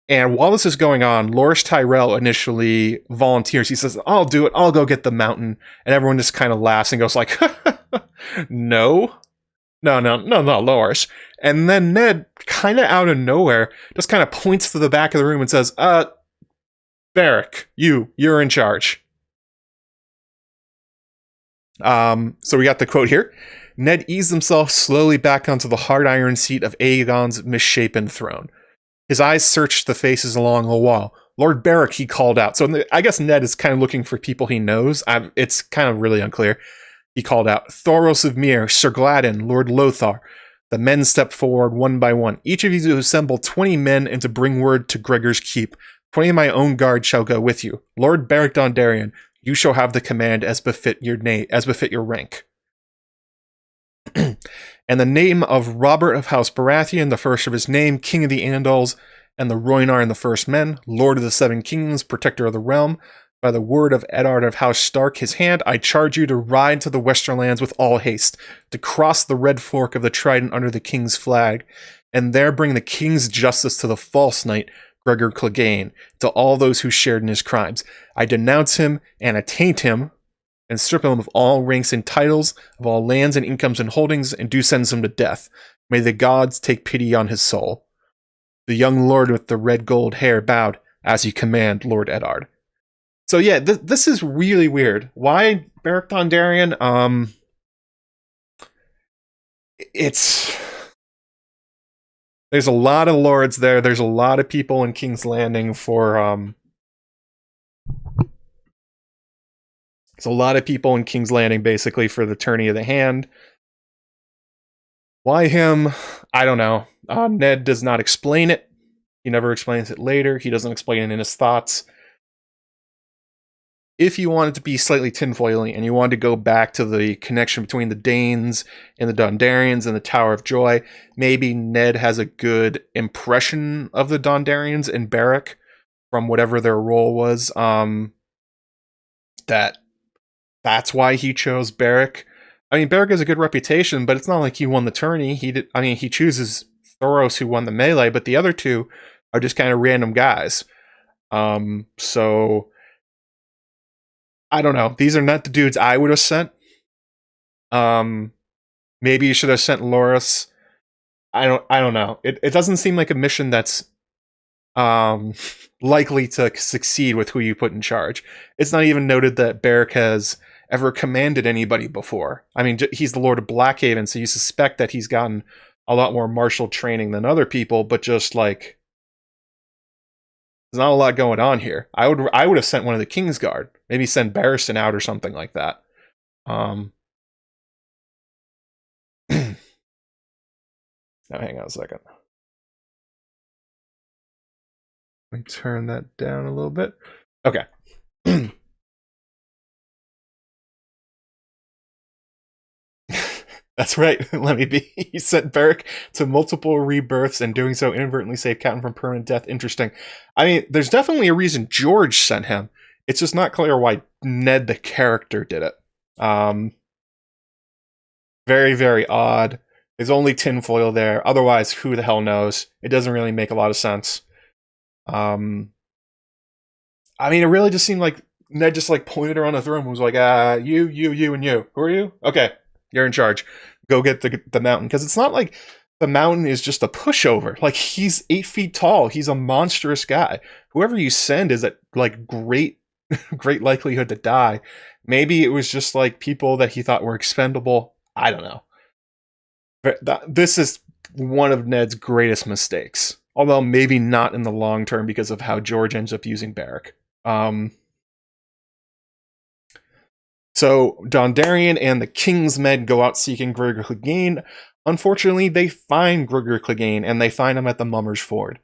And while this is going on, Loras Tyrell initially volunteers. He says, I'll do it. I'll go get the mountain. And everyone just kind of laughs and goes like, no, Loras. And then Ned, kind of out of nowhere, just kind of points to the back of the room and says, Beric, you're in charge. So we got the quote here. Ned eased himself slowly back onto the hard iron seat of Aegon's misshapen throne. His eyes searched the faces along the wall. Lord Beric, he called out. So I guess Ned is kind of looking for people he knows. It's kind of really unclear. He called out, Thoros of Myr, Sir Gladden, Lord Lothar. The men stepped forward one by one. Each of you to assemble 20 men and to bring word to Gregor's Keep. 20 of my own guard shall go with you. Lord Beric Dondarrion, you shall have the command as befit your rank. And the name of Robert of House Baratheon, the first of his name, King of the Andals, and the Rhoynar and the First Men, Lord of the Seven Kingdoms, Protector of the Realm, by the word of Eddard of House Stark, his hand, I charge you to ride to the Western Lands with all haste, to cross the red fork of the Trident under the King's flag, and there bring the King's justice to the false knight, Gregor Clegane, to all those who shared in his crimes. I denounce him and attaint him, and strip him of all ranks and titles, of all lands and incomes and holdings, and do sentence him to death. May the gods take pity on his soul. The young lord with the red gold hair bowed, as you command, Lord Eddard. So yeah, this is really weird. Why Beric Dondarrion? There's a lot of lords there. There's a lot of people in King's Landing for there's a lot of people in King's Landing basically for the tourney of the hand. Why him? I don't know. Ned does not explain it. He never explains it later. He doesn't explain it in his thoughts. If you wanted to be slightly tinfoily and you wanted to go back to the connection between the Danes and the Dondarrions and the Tower of Joy, maybe Ned has a good impression of the Dondarrions and Beric from whatever their role was. That's why he chose Beric. I mean, Beric has a good reputation, but it's not like he won the tourney. He chooses Thoros, who won the melee, but the other two are just kind of random guys. So I don't know. These are not the dudes I would have sent. Maybe you should have sent Loras. I don't know. It doesn't seem like a mission that's likely to succeed with who you put in charge. It's not even noted that Beric has ever commanded anybody before. I mean, he's the Lord of Blackhaven, so you suspect that he's gotten a lot more martial training than other people, but just like there's not a lot going on here. I would have sent one of the Kingsguard. Maybe send Barristan out or something like that. Now hang on a second. Let me turn that down a little bit. Okay. That's right. Let me be. He sent Beric to multiple rebirths and doing so inadvertently saved Catelyn from permanent death. Interesting. I mean, there's definitely a reason George sent him. It's just not clear why Ned the character did it. Very, very odd. There's only tinfoil there. Otherwise, who the hell knows? It doesn't really make a lot of sense. I mean, it really just seemed like Ned just like pointed around the throne and was like, you, and you. Who are you? Okay, you're in charge. Go get the mountain. Because it's not like the mountain is just a pushover. Like, he's 8 feet tall. He's a monstrous guy. Whoever you send is at like great likelihood to die. Maybe it was just like people that he thought were expendable. I don't know. But this is one of Ned's greatest mistakes. Although maybe not in the long term because of how George ends up using Beric. So Dondarrion and the King's Men go out seeking Gregor Clegane. Unfortunately, they find Gregor Clegane and they find him at the Mummer's Ford.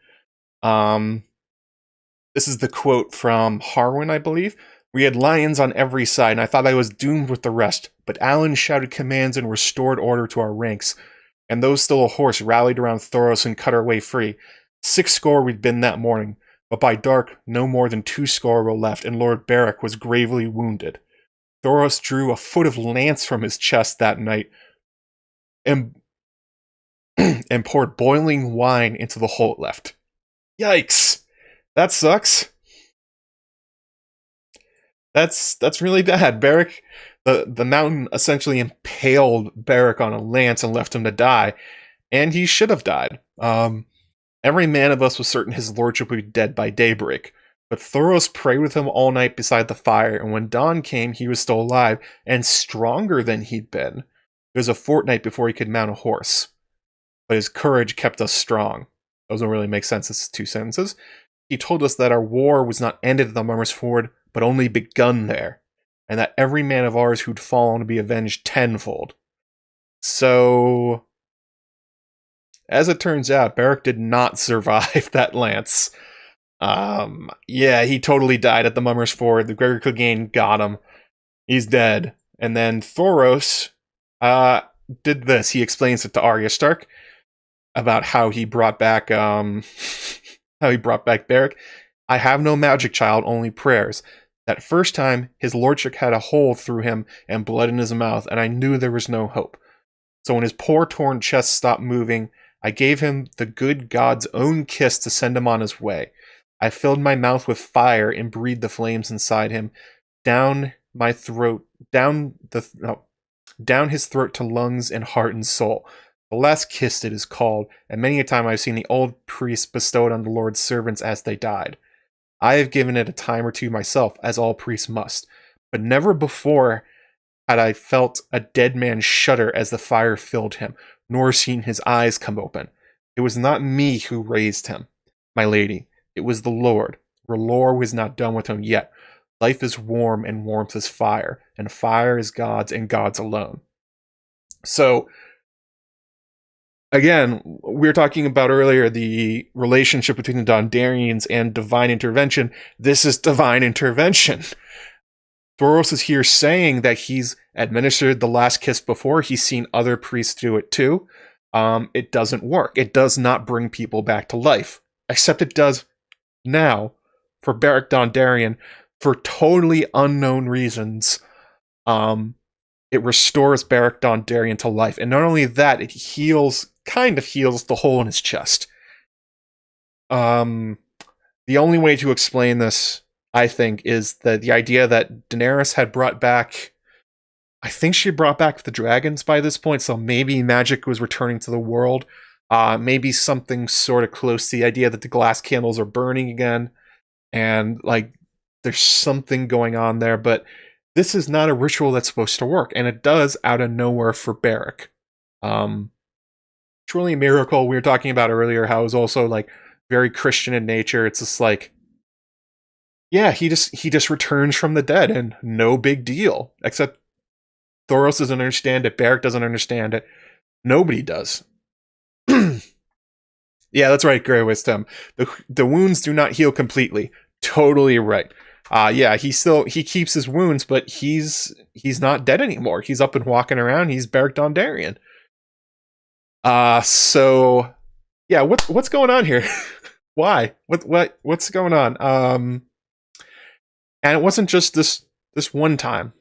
This is the quote from Harwin, I believe. We had lions on every side, and I thought I was doomed with the rest. But Alan shouted commands and restored order to our ranks. And those still a horse rallied around Thoros and cut our way free. 60 we'd been that morning, but by dark no more than 20 were left, and Lord Beric was gravely wounded. Thoros drew a foot of lance from his chest that night, and poured boiling wine into the hole it left. Yikes! That sucks. That's really bad. Beric, the mountain essentially impaled Beric on a lance and left him to die, and he should have died. Every man of us was certain his lordship would be dead by daybreak, but Thoros prayed with him all night beside the fire, and when dawn came, he was still alive, and stronger than he'd been. It was a fortnight before he could mount a horse. But his courage kept us strong. Doesn't really make sense, it's 2 sentences. He told us that our war was not ended at the Mummer's Ford, but only begun there, and that every man of ours who'd fallen would be avenged tenfold. So, as it turns out, Beric did not survive that lance. Yeah, he totally died at the Mummer's Ford. The Gregor Clegane got him. He's dead. And then Thoros did this. He explains it to Arya Stark about how he brought back Beric. I have no magic, child, only prayers. That first time, his lordship had a hole through him and blood in his mouth, and I knew there was no hope. So when his poor torn chest stopped moving, I gave him the good God's own kiss to send him on his way. I filled my mouth with fire and breathed the flames inside him, down his throat to lungs and heart and soul. The last kiss it is called, and many a time I've seen the old priest bestow it on the Lord's servants as they died. I have given it a time or two myself, as all priests must, but never before had I felt a dead man shudder as the fire filled him, nor seen his eyes come open. It was not me who raised him, my lady. It was the Lord. R'hllor was not done with him yet. Life is warm, and warmth is fire, and fire is God's and God's alone. So, again, we were talking about earlier the relationship between the Dondarrions and divine intervention. This is divine intervention. Thoros is here saying that he's administered the last kiss before. He's seen other priests do it too. It doesn't work. It does not bring people back to life. Except it does now for Beric Dondarrion for totally unknown reasons. It restores Beric Dondarrion to life. And not only that, it kind of heals the hole in his chest. The only way to explain this, I think, is the idea that Daenerys had brought back... I think she brought back the dragons by this point, so maybe magic was returning to the world. Maybe something sort of close to the idea that the glass candles are burning again. And, like, there's something going on there, but this is not a ritual that's supposed to work, and it does out of nowhere for Beric. Truly a miracle. We were talking about earlier how it was also, like, very Christian in nature. It's just like, yeah, he just returns from the dead, and no big deal. Except Thoros doesn't understand it, Beric doesn't understand it. Nobody does. Yeah, that's right, Grey Wisdom. The wounds do not heal completely. Totally right. Yeah, he keeps his wounds, but he's not dead anymore. He's up and walking around. He's Beric Dondarrion. So yeah, what's going on here? Why? What's going on? And it wasn't just this one time.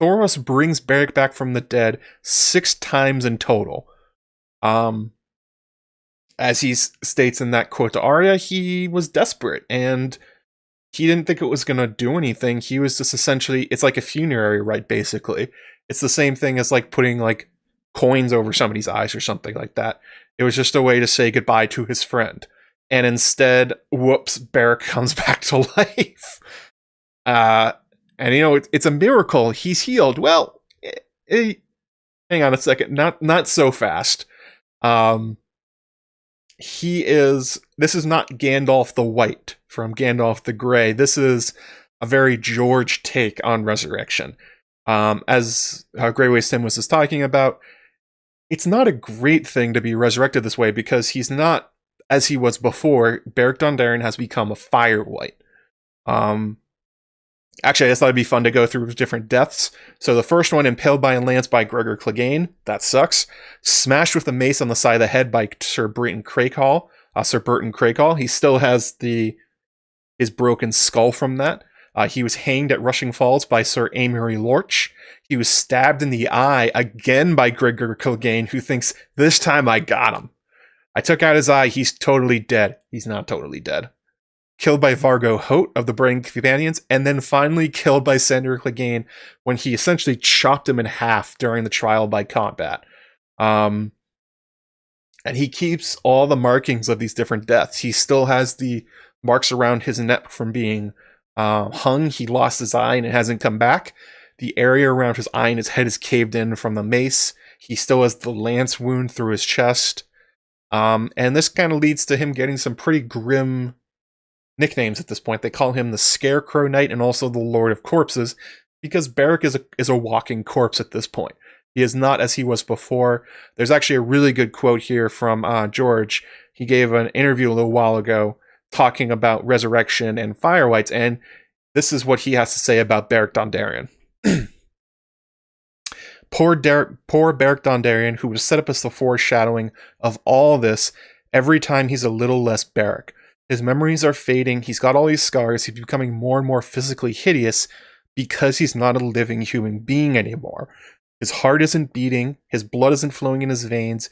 Thoros brings Beric back from the dead 6 times in total. As he states in that quote to Arya, he was desperate and he didn't think it was going to do anything. He was just essentially, it's like a funerary rite, basically. It's the same thing as like putting like coins over somebody's eyes or something like that. It was just a way to say goodbye to his friend. And instead, whoops, Beric comes back to life. And you know, it's a miracle. He's healed. Well, hang on a second. Not so fast. This is not Gandalf the White from Gandalf the Grey. This is a very George take on resurrection. As Grey Waste Tim was just talking about, it's not a great thing to be resurrected this way because he's not, as he was before. Beric Dondarrion has become a fire white. Actually, I just thought it'd be fun to go through different deaths. So the first one, impaled by a lance by Gregor Clegane. That sucks. Smashed with a mace on the side of the head by Sir Burton Craighall. He still has his broken skull from that. He was hanged at Rushing Falls by Sir Amory Lorch. He was stabbed in the eye again by Gregor Clegane, who thinks, this time I got him. I took out his eye. He's totally dead. He's not totally dead. Killed by Vargo Hoat of the Braying Companions, and then finally killed by Sandor Clegane when he essentially chopped him in half during the trial by combat. And he keeps all the markings of these different deaths. He still has the marks around his neck from being hung. He lost his eye and it hasn't come back. The area around his eye and his head is caved in from the mace. He still has the lance wound through his chest. And this kind of leads to him getting some pretty grim nicknames at this point. They call him the Scarecrow Knight and also the Lord of Corpses because Beric is a walking corpse at this point. He is not as he was before. There's actually a really good quote here from George. He gave an interview a little while ago talking about resurrection and fire whites, and this is what he has to say about Beric Dondarrion. Poor Beric Dondarrion, who was set up as the foreshadowing of all this, every time he's a little less Beric. His memories are fading, he's got all these scars, he's becoming more and more physically hideous because he's not a living human being anymore. His heart isn't beating, his blood isn't flowing in his veins.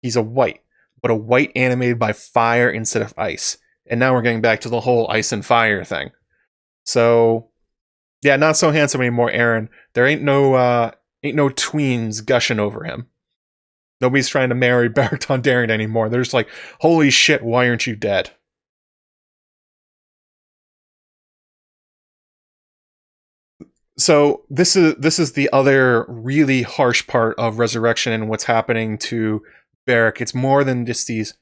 He's a white, but a white animated by fire instead of ice. And now we're getting back to the whole ice and fire thing. So, yeah, not so handsome anymore, Aaron. There ain't no tweens gushing over him. Nobody's trying to marry Beric Dondarrion anymore. They're just like, holy shit, why aren't you dead? So this is the other really harsh part of Resurrection and what's happening to Beric. It's more than just these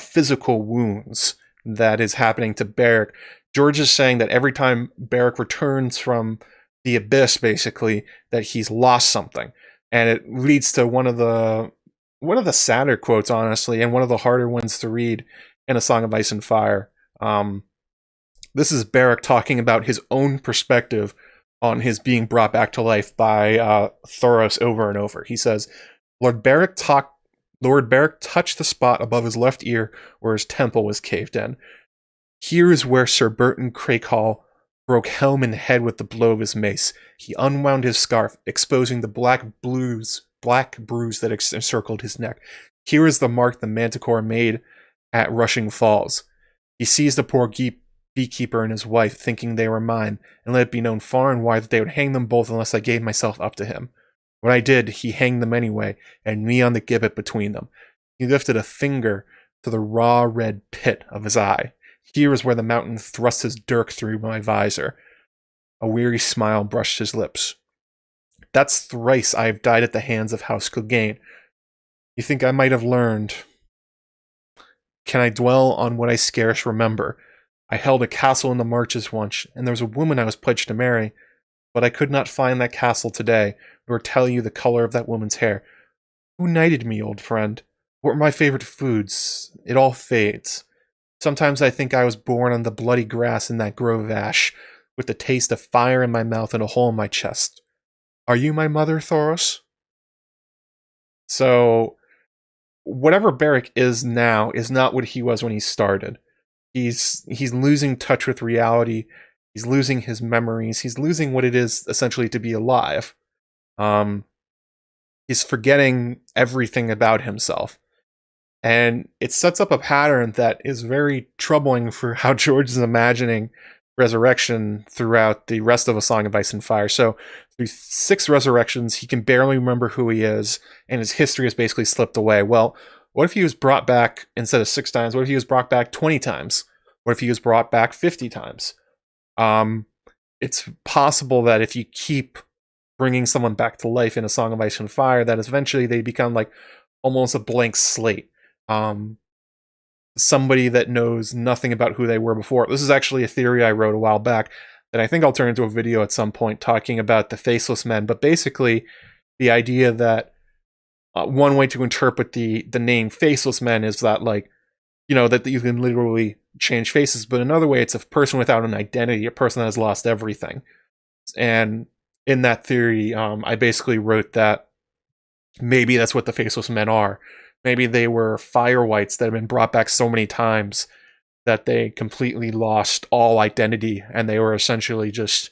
physical wounds that is happening to Beric. George is saying that every time Beric returns from the abyss, basically, that he's lost something, and it leads to one of the sadder quotes, honestly, and one of the harder ones to read in A Song of Ice and Fire. This is Beric talking about his own perspective on his being brought back to life by Thoros over and over. He says, Lord Beric touched the spot above his left ear where his temple was caved in. Here is where Sir Burton Crakehall broke helm and head with the blow of his mace. He unwound his scarf, exposing the black bruise that encircled his neck. Here is the mark the Manticore made at Rushing Falls. He seized the poor beekeeper and his wife, thinking they were mine, and let it be known far and wide that they would hang them both unless I gave myself up to him. When I did, he hanged them anyway, and me on the gibbet between them. He lifted a finger to the raw red pit of his eye. Here is where the mountain thrust his dirk through my visor. A weary smile brushed his lips. That's thrice I have died at the hands of House Clegane. You think I might have learned? Can I dwell on what I scarce remember? I held a castle in the marches once, and there was a woman I was pledged to marry, but I could not find that castle today, nor tell you the color of that woman's hair. Who knighted me, old friend? What were my favorite foods? It all fades. Sometimes I think I was born on the bloody grass in that grove of ash, with the taste of fire in my mouth and a hole in my chest. Are you my mother, Thoros? So, whatever Beric is now is not what he was when he started. He's losing touch with reality. He's losing his memories. He's losing what it is essentially to be alive. He's forgetting everything about himself. And it sets up a pattern that is very troubling for how George is imagining resurrection throughout the rest of A Song of Ice and Fire. So through 6 resurrections, he can barely remember who he is, and his history has basically slipped away. Well, what if he was brought back instead of 6 times? What if he was brought back 20 times? What if he was brought back 50 times? It's possible that if you keep bringing someone back to life in A Song of Ice and Fire, that eventually they become like almost a blank slate. Somebody that knows nothing about who they were before. This is actually a theory I wrote a while back that I think I'll turn into a video at some point talking about the Faceless Men, but basically the idea that one way to interpret the name Faceless Men is that, like, you know, that you can literally change faces, but another way it's a person without an identity, a person that has lost everything. And in that theory, I basically wrote that maybe that's what the Faceless Men are. Maybe they were fire whites that have been brought back so many times that they completely lost all identity, and they were essentially just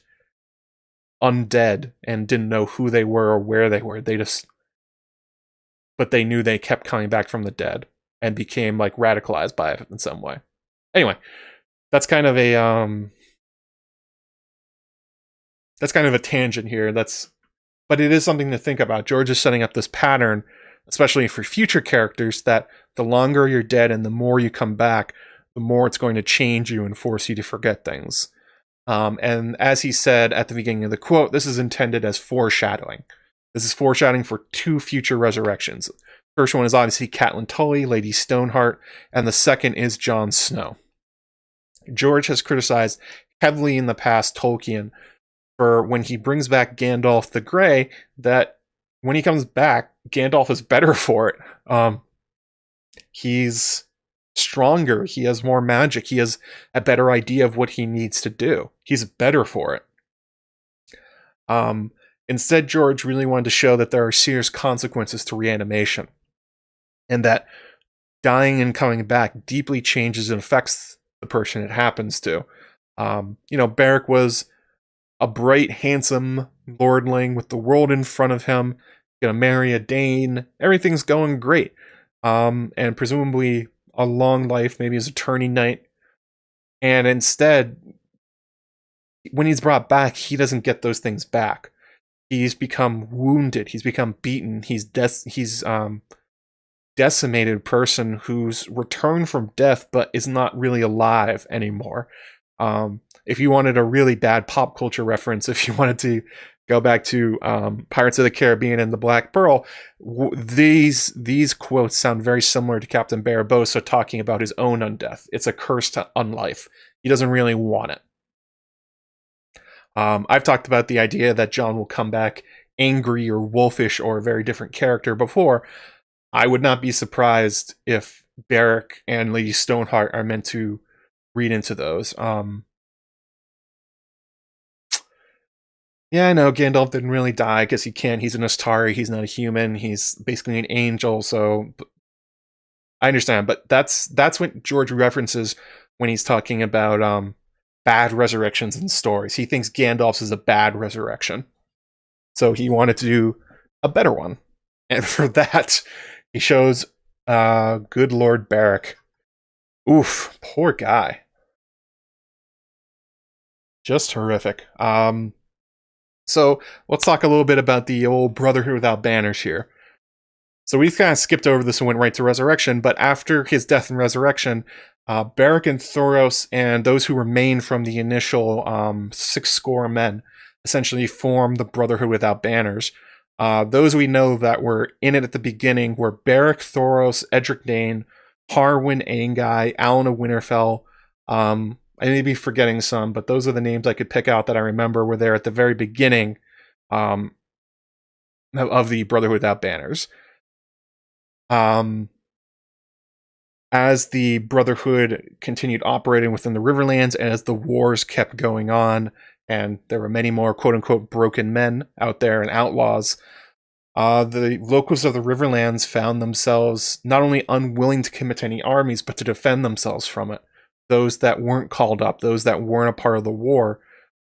undead and didn't know who they were or where they were. But they knew they kept coming back from the dead and became like radicalized by it in some way. Anyway, that's kind of a tangent here. But it is something to think about. George is setting up this pattern, especially for future characters, that the longer you're dead and the more you come back, the more it's going to change you and force you to forget things. And as he said at the beginning of the quote, this is intended as foreshadowing. This is foreshadowing for 2 future resurrections. First one is obviously Catelyn Tully, Lady Stoneheart, and the second is Jon Snow. George has criticized heavily in the past Tolkien for when he brings back Gandalf the Grey, that when he comes back, Gandalf is better for it. He's stronger. He has more magic. He has a better idea of what he needs to do. He's better for it. Instead, George really wanted to show that there are serious consequences to reanimation, and that dying and coming back deeply changes and affects the person it happens to. Beric was a bright, handsome lordling with the world in front of him, gonna marry a Dane, everything's going great. And presumably a long life, maybe as a tourney knight. And instead, when he's brought back, he doesn't get those things back. He's become wounded, he's become beaten, he's decimated person who's returned from death but is not really alive anymore. If you wanted a really bad pop culture reference, if you wanted to go back to Pirates of the Caribbean and the Black Pearl, these quotes sound very similar to Captain Barbossa talking about his own undeath. It's a curse to unlife. He doesn't really want it. I've talked about the idea that Jon will come back angry or wolfish or a very different character before. I would not be surprised if Beric and Lady Stoneheart are meant to read into those. Yeah, I know Gandalf didn't really die because he can't. He's an Astari. He's not a human. He's basically an angel. So I understand, but that's what George references when he's talking about bad resurrections in stories. He thinks Gandalf's is a bad resurrection, so he wanted to do a better one, and for that, he shows good Lord Beric. Oof, poor guy. Just horrific. So let's talk a little bit about the old Brotherhood without banners here. So we've kind of skipped over this and went right to Resurrection, but after his death and resurrection, Beric and Thoros and those who remain from the initial 6 score men essentially form the Brotherhood without banners. Those we know that were in it at the beginning were Beric, Thoros, Edric Dayne, Harwin, Aengai, Alan of Winterfell. I may be forgetting some, but those are the names I could pick out that I remember were there at the very beginning of the Brotherhood without banners. As the Brotherhood continued operating within the Riverlands and as the wars kept going on, and there were many more quote-unquote broken men out there and outlaws, the locals of the Riverlands found themselves not only unwilling to commit to any armies, but to defend themselves from it. Those that weren't called up, those that weren't a part of the war,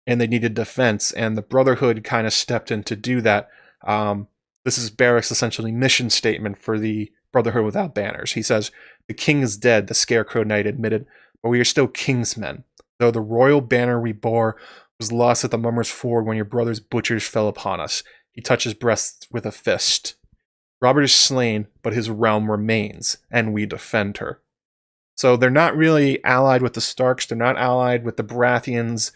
and they needed defense, and the Brotherhood kind of stepped in to do that. This is Beric's essentially mission statement for the Brotherhood without banners. He says, "The king is dead," the Scarecrow Knight admitted, "but we are still kingsmen. Though the royal banner we bore was lost at the Mummer's Ford when your brother's butchers fell upon us." He touched his breast with a fist. "Robert is slain, but his realm remains, and we defend her." So they're not really allied with the Starks. They're not allied with the Baratheons.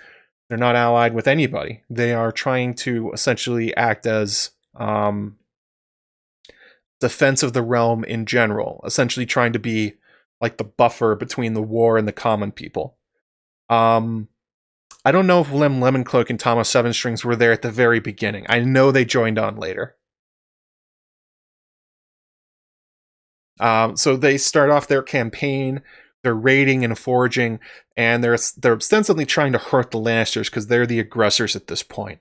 They're not allied with anybody. They are trying to essentially act as defense of the realm in general, essentially trying to be like the buffer between the war and the common people. I don't know if Lem Lemoncloak and Thomas Seven Strings were there at the very beginning. I know they joined on later. So they start off their campaign, they're raiding and foraging, and they're ostensibly trying to hurt the Lannisters because they're the aggressors at this point.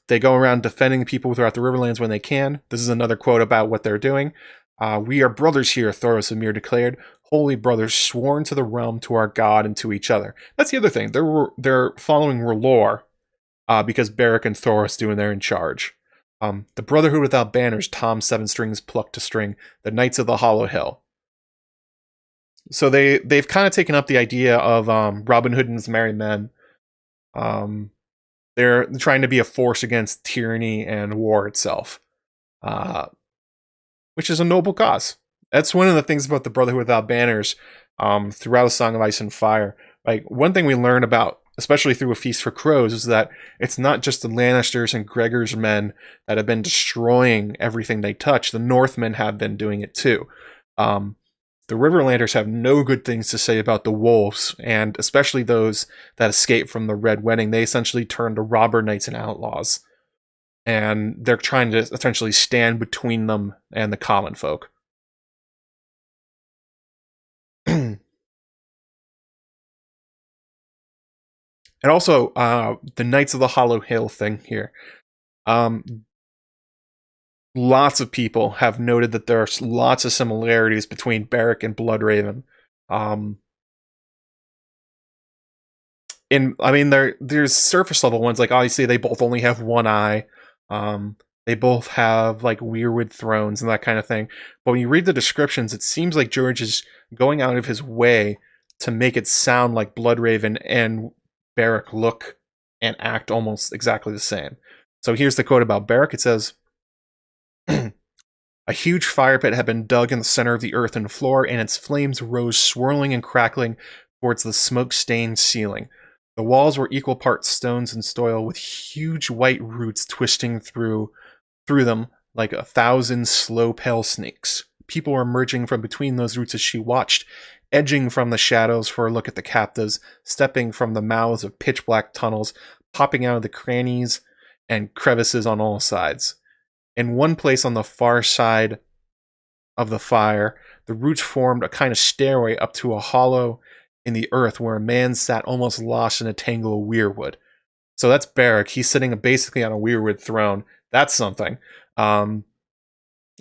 They go around defending people throughout the Riverlands when they can. This is another quote about what they're doing. "We are brothers here," Thoros of Myr declared. "Holy brothers sworn to the realm, to our god, and to each other." That's the other thing. They're following lore because Beric and Thoros do, and they're in charge. "The Brotherhood without banners," Tom Seven Strings plucked a string. "The Knights of the Hollow Hill." So they've kind of taken up the idea of Robin Hood and his merry men. They're trying to be a force against tyranny and war itself, which is a noble cause. That's one of the things about the Brotherhood without banners throughout A Song of Ice and Fire. Like, one thing we learn about, especially through A Feast for Crows, is that it's not just the Lannisters and Gregor's men that have been destroying everything they touch. The Northmen have been doing it too. The Riverlanders have no good things to say about the wolves, and especially those that escape from the Red Wedding. They essentially turn to robber knights and outlaws, and they're trying to essentially stand between them and the common folk. And also, the Knights of the Hollow Hill thing here. Lots of people have noted that there's lots of similarities between Beric and Bloodraven. There's surface level ones, like obviously they both only have one eye. They both have like Weirwood thrones and that kind of thing. But when you read the descriptions, it seems like George is going out of his way to make it sound like Bloodraven and Beric look and act almost exactly the same. So here's the quote about Beric. It says, "A huge fire pit had been dug in the center of the earthen floor, and its flames rose swirling and crackling towards the smoke-stained ceiling. The walls were equal parts stones and soil, with huge white roots twisting through them like 1,000 slow pale snakes. People were emerging from between those roots as she watched, edging from the shadows for a look at the captives, stepping from the mouths of pitch-black tunnels, popping out of the crannies and crevices on all sides. In one place on the far side of the fire, the roots formed a kind of stairway up to a hollow in the earth where a man sat almost lost in a tangle of weirwood. So that's Beric. He's sitting basically on a weirwood throne. That's something. And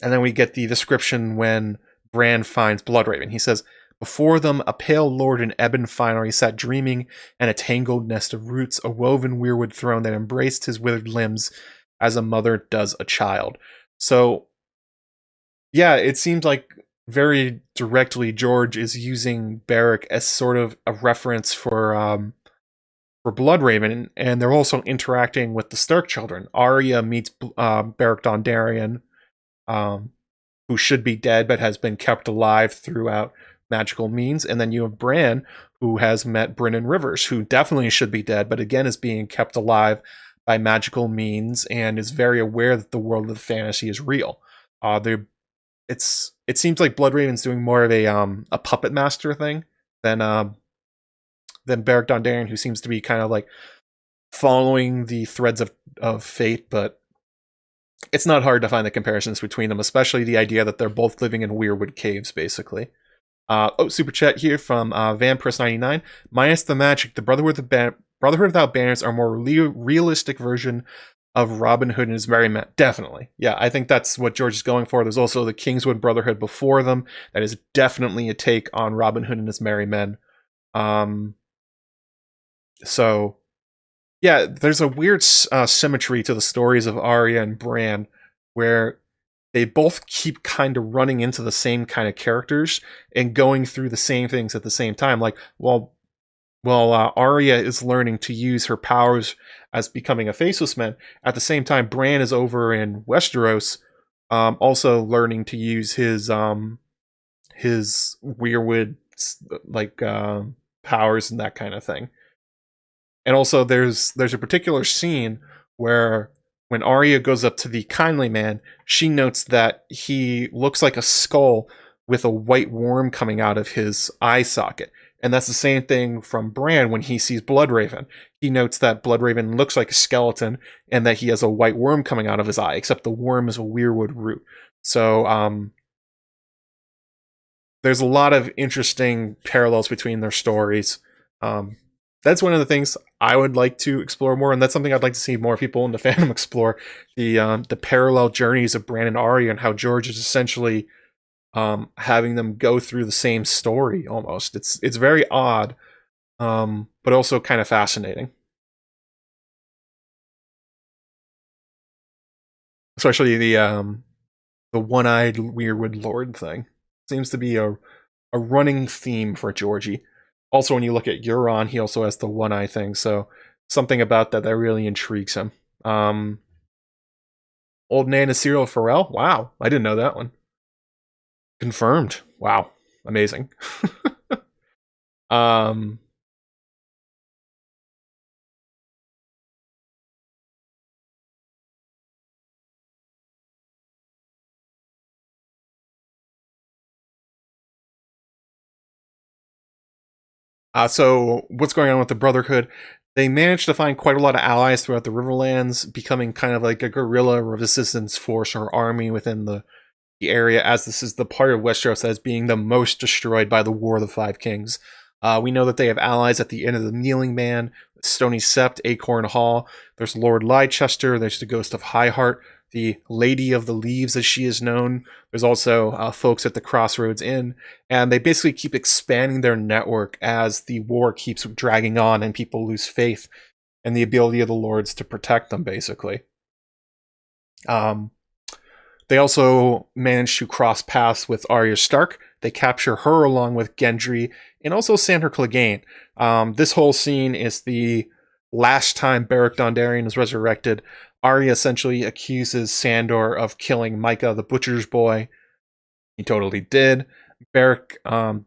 then we get the description when Bran finds Bloodraven. He says, before them, a pale lord in ebon finery sat dreaming in a tangled nest of roots, a woven weirwood throne that embraced his withered limbs as a mother does a child. So, yeah, it seems like very directly George is using Beric as sort of a reference for Bloodraven, and they're also interacting with the Stark children. Arya meets Beric Dondarrion, who should be dead but has been kept alive throughout magical means, and then you have Bran, who has met Brynnen Rivers, who definitely should be dead but again is being kept alive by magical means and is very aware that the world of fantasy is real. It seems like Bloodraven's doing more of a puppet master thing than Beric Dondarrion, who seems to be kind of like following the threads of fate, but it's not hard to find the comparisons between them, especially the idea that they're both living in Weirwood caves, basically. Super chat here from Vampirus99. Minus the magic, the Brotherhood Without Banners are a more realistic version of Robin Hood and his merry men. Definitely. Yeah, I think that's what George is going for. There's also the Kingswood Brotherhood before them. That is definitely a take on Robin Hood and his merry men. So, yeah, there's a weird symmetry to the stories of Arya and Bran, where they both keep kind of running into the same kind of characters and going through the same things at the same time. Like, while Arya is learning to use her powers as becoming a faceless man, at the same time, Bran is over in Westeros, also learning to use his Weirwood powers and that kind of thing. And also, there's a particular scene where when Arya goes up to the kindly man, she notes that he looks like a skull with a white worm coming out of his eye socket. And that's the same thing from Bran when he sees Bloodraven. He notes that Bloodraven looks like a skeleton and that he has a white worm coming out of his eye, except the worm is a weirwood root. So there's a lot of interesting parallels between their stories. That's one of the things I would like to explore more, and that's something I'd like to see more people in the fandom explore, the parallel journeys of Bran and Arya and how George is essentially having them go through the same story almost. It's very odd, but also kind of fascinating. Especially the one-eyed Weirwood Lord thing. Seems to be a running theme for Georgie. Also, when you look at Euron, he also has the one-eye thing, so something about that really intrigues him. Old Nana Cyril Farrell? Wow, I didn't know that one. Confirmed. Wow, amazing. So what's going on with the Brotherhood? They managed to find quite a lot of allies throughout the Riverlands, becoming kind of like a guerrilla resistance force or army within the area, as this is the part of Westeros that is being the most destroyed by the War of the Five Kings. We know that they have allies at the end of the Kneeling Man, Stony Sept, Acorn Hall. There's Lord Leicester. There's the Ghost of Highheart, the Lady of the Leaves, as she is known. There's also folks at the Crossroads Inn, and they basically keep expanding their network as the war keeps dragging on and people lose faith in the ability of the lords to protect them, basically. They also manage to cross paths with Arya Stark. They capture her along with Gendry and also Sandor Clegane. This whole scene is the last time Beric Dondarrion is resurrected. Arya essentially accuses Sandor of killing Micah, the butcher's boy. He totally did. Beric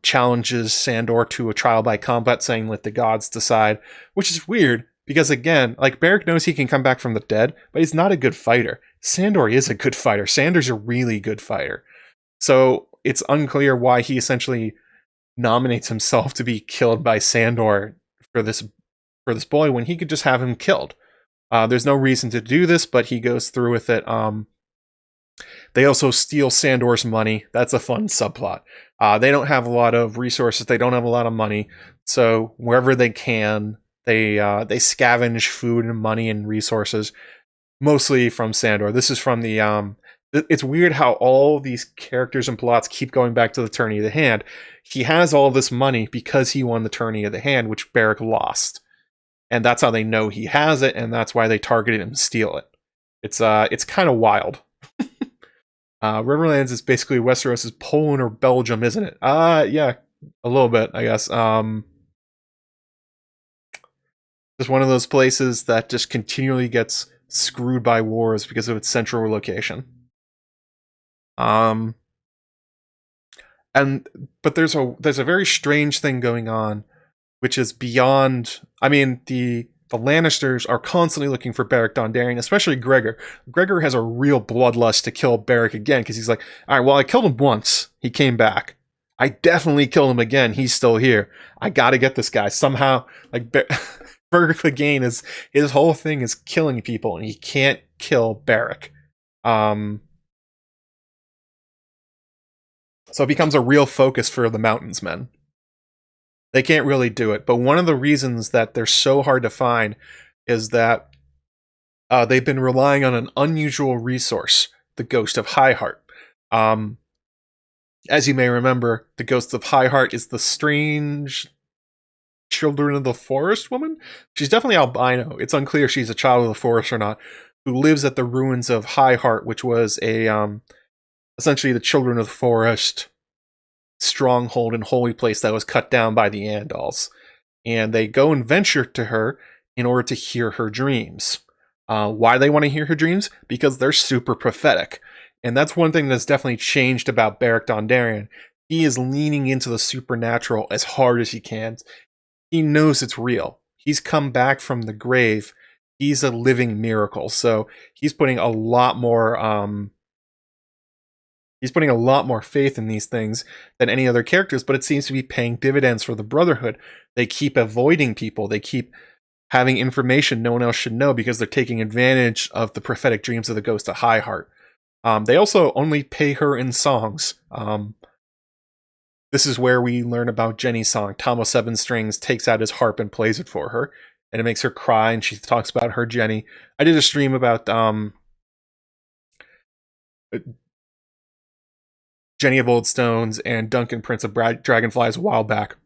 challenges Sandor to a trial by combat, saying let the gods decide, which is weird because, again, like, Beric knows he can come back from the dead, but he's not a good fighter. Sandor is a good fighter. Sandor's a really good fighter. So it's unclear why he essentially nominates himself to be killed by Sandor for this boy when he could just have him killed. There's no reason to do this, but he goes through with it. They also steal Sandor's money. That's a fun subplot. They don't have a lot of resources. They don't have a lot of money. So wherever they can, they scavenge food and money and resources, mostly from Sandor. This is from the... It's weird how all these characters and plots keep going back to the Tourney of the Hand. He has all this money because he won the Tourney of the Hand, which Beric lost. And that's how they know he has it, and that's why they targeted him to steal it. It's kind of wild. Riverlands is basically Westeros' Poland or Belgium, isn't it? Yeah, a little bit, I guess. Just one of those places that just continually gets screwed by wars because of its central location. But there's a very strange thing going on, which is beyond. I mean, the Lannisters are constantly looking for Beric Dondarrion, especially Gregor. Gregor has a real bloodlust to kill Beric again because he's like, all right, well, I killed him once. He came back. I definitely killed him again. He's still here. I got to get this guy somehow. Like Beric Clegane is his whole thing is killing people, and he can't kill Beric. So it becomes a real focus for the Mountains Men. They can't really do it, but one of the reasons that they're so hard to find is that they've been relying on an unusual resource, the Ghost of Highheart. As you may remember, the Ghost of Highheart is the strange Children of the Forest woman. She's definitely albino. It's unclear if she's a child of the forest or not, who lives at the ruins of Highheart, which was a essentially the Children of the Forest stronghold and holy place that was cut down by the Andals. And they go and venture to her in order to hear her dreams. Why they want to hear her dreams? Because they're super prophetic. And that's one thing that's definitely changed about Beric Dondarrion. He is leaning into the supernatural as hard as he can. He knows it's real. He's come back from the grave. He's a living miracle. So he's putting a lot more faith in these things than any other characters, but it seems to be paying dividends for the Brotherhood. They keep avoiding people. They keep having information no one else should know because they're taking advantage of the prophetic dreams of the Ghost of Highheart. They also only pay her in songs. This is where we learn about Jenny's song. Tom of Seven Strings takes out his harp and plays it for her, and it makes her cry, and she talks about her Jenny. I did a stream about Jenny of Old Stones and Duncan, Prince of Dragonflies a while back.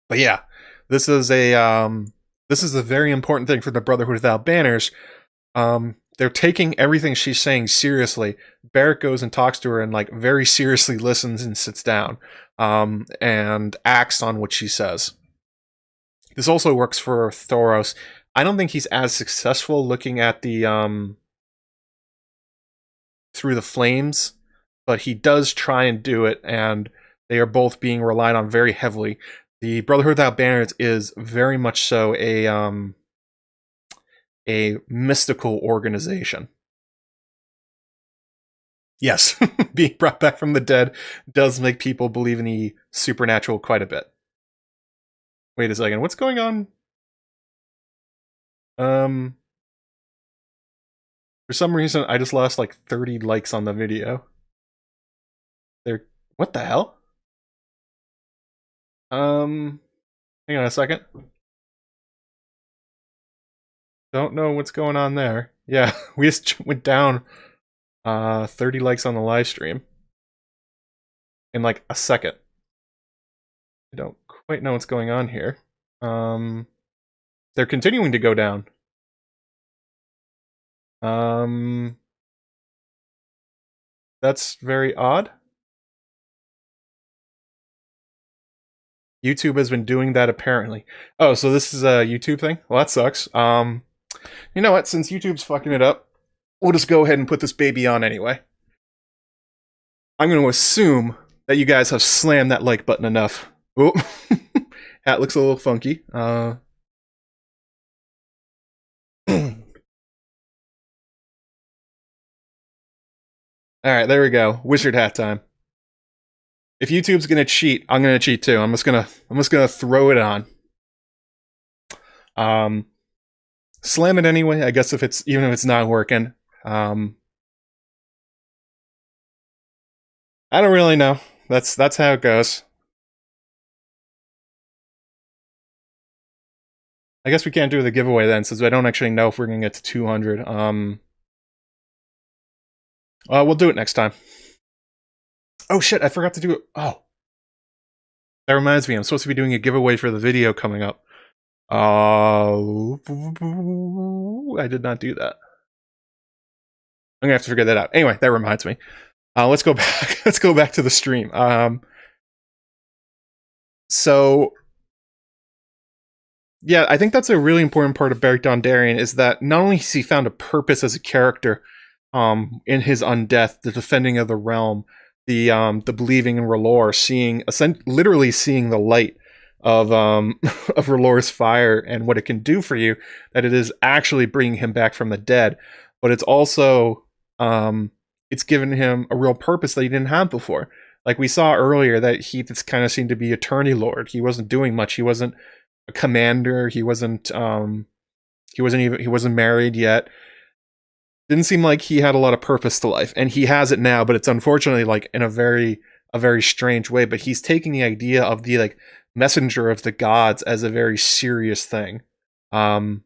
But yeah, this is a very important thing for the Brotherhood Without Banners. They're taking everything she's saying seriously. Beric goes and talks to her and like very seriously listens and sits down and acts on what she says. This also works for Thoros. I don't think he's as successful looking at the through the flames, but he does try and do it, and they are both being relied on very heavily. The Brotherhood Without Banners is very much so a mystical organization. Yes, being brought back from the dead does make people believe in the supernatural quite a bit. Wait a second, what's going on? For some reason, I just lost like 30 likes on the video. What the hell? Hang on a second. Don't know what's going on there. Yeah, we just went down 30 likes on the live stream in like a second. I don't quite know what's going on here. They're continuing to go down. That's very odd. YouTube has been doing that apparently. Oh, so this is a YouTube thing? Well, that sucks. You know what? Since YouTube's fucking it up, we'll just go ahead and put this baby on anyway. I'm going to assume that you guys have slammed that like button enough. Oh, hat looks a little funky. All right, there we go. Wizard hat time. If YouTube's gonna cheat, I'm gonna cheat too. I'm just gonna throw it on. Slam it anyway. I guess even if it's not working. I don't really know. That's how it goes. I guess we can't do the giveaway then, since I don't actually know if we're gonna get to 200. We'll do it next time. Oh shit, I forgot to do it. Oh. That reminds me, I'm supposed to be doing a giveaway for the video coming up. I did not do that. I'm gonna have to figure that out. Anyway, that reminds me. Let's go back. Let's go back to the stream. So yeah, I think that's a really important part of Beric Dondarrion, is that not only has he found a purpose as a character, in his undeath, the defending of the realm, the believing in R'hllor, literally seeing the light of of R'hllor's fire and what it can do for you, that it is actually bringing him back from the dead, but it's also it's given him a real purpose that he didn't have before. Like we saw earlier, that he just kind of seemed to be a tourney lord. He wasn't doing much. He wasn't a commander. He wasn't married yet. Didn't seem like he had a lot of purpose to life, and he has it now, but it's unfortunately like in a very strange way. But he's taking the idea of the like messenger of the gods as a very serious thing. Oh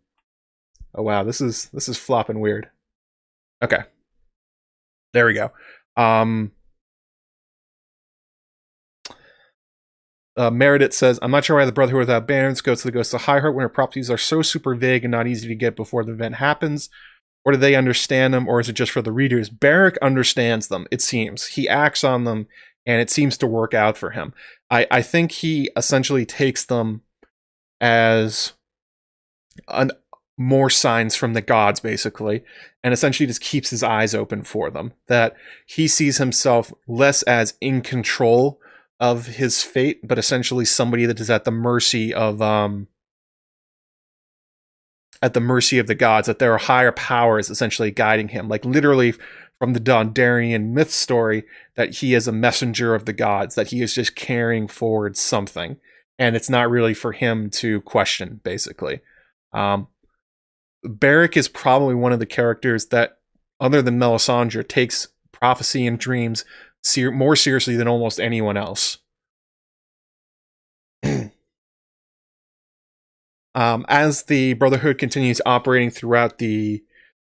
wow, this is flopping weird. Okay, there we go. Meredith says, I'm not sure why the Brotherhood without banners goes to the Ghost of Highheart when her properties are so super vague and not easy to get before the event happens. Or do they understand them, or is it just for the readers? Beric understands them, it seems. He acts on them, and it seems to work out for him. I think he essentially takes them as more signs from the gods, basically, and essentially just keeps his eyes open for them. That he sees himself less as in control of his fate, but essentially somebody that is at the mercy of the gods, that there are higher powers essentially guiding him. Like literally from the Dondarrion myth story, that he is a messenger of the gods, that he is just carrying forward something. And it's not really for him to question, basically. Beric is probably one of the characters that, other than Melisandre, takes prophecy and dreams more seriously than almost anyone else. As the Brotherhood continues operating throughout the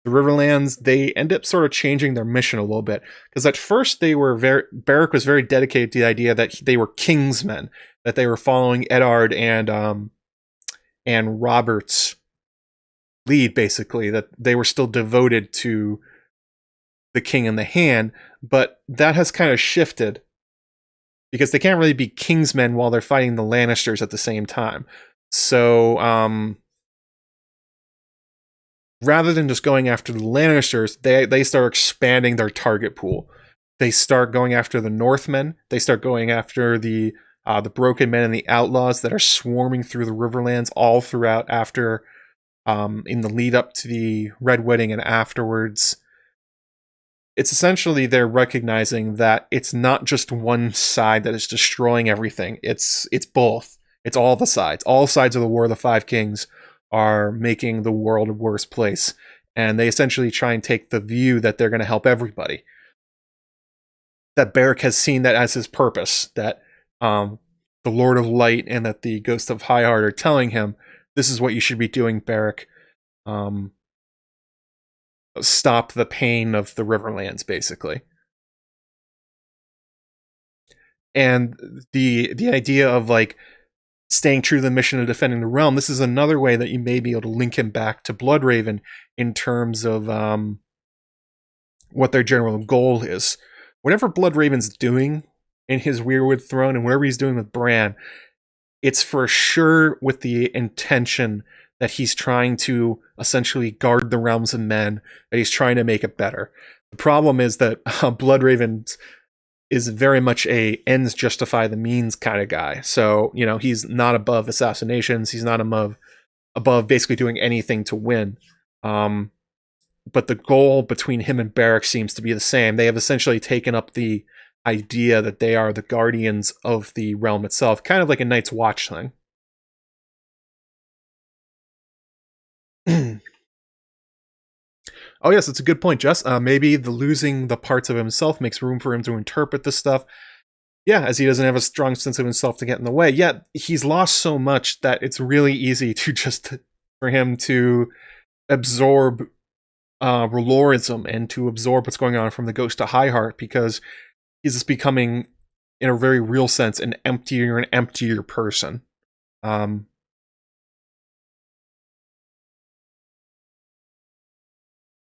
Riverlands, they end up sort of changing their mission a little bit. Because at first Beric was very dedicated to the idea that they were kingsmen, that they were following Eddard and Robert's lead, basically, that they were still devoted to the king in the hand, but that has kind of shifted, because they can't really be kingsmen while they're fighting the Lannisters at the same time. So, rather than just going after the Lannisters, they start expanding their target pool. They start going after the Northmen. They start going after the Broken Men and the Outlaws that are swarming through the Riverlands all throughout after, in the lead up to the Red Wedding and afterwards. It's essentially they're recognizing that it's not just one side that is destroying everything. It's both. It's all the sides. All sides of the War of the Five Kings are making the world a worse place. And they essentially try and take the view that they're going to help everybody. That Beric has seen that as his purpose. That the Lord of Light and that the Ghost of Highheart are telling him, this is what you should be doing, Beric. Stop the pain of the Riverlands, basically. And the idea of like staying true to the mission of defending the realm, this is another way that you may be able to link him back to Bloodraven in terms of what their general goal is. Whatever Bloodraven's doing in his Weirwood throne and whatever he's doing with Bran, it's for sure with the intention that he's trying to essentially guard the realms of men, that he's trying to make it better. The problem is that Bloodraven is very much a ends justify the means kind of guy. So, you know, he's not above assassinations. He's not above basically doing anything to win. But the goal between him and Beric seems to be the same. They have essentially taken up the idea that they are the guardians of the realm itself, kind of like a Night's Watch thing. Oh yes, it's a good point, Jess. Maybe the losing the parts of himself makes room for him to interpret this stuff. Yeah, as he doesn't have a strong sense of himself to get in the way. Yet he's lost so much that it's really easy to just for him to absorb Relorism and to absorb what's going on from the Ghost of Highheart, because he's just becoming, in a very real sense, an emptier and emptier person.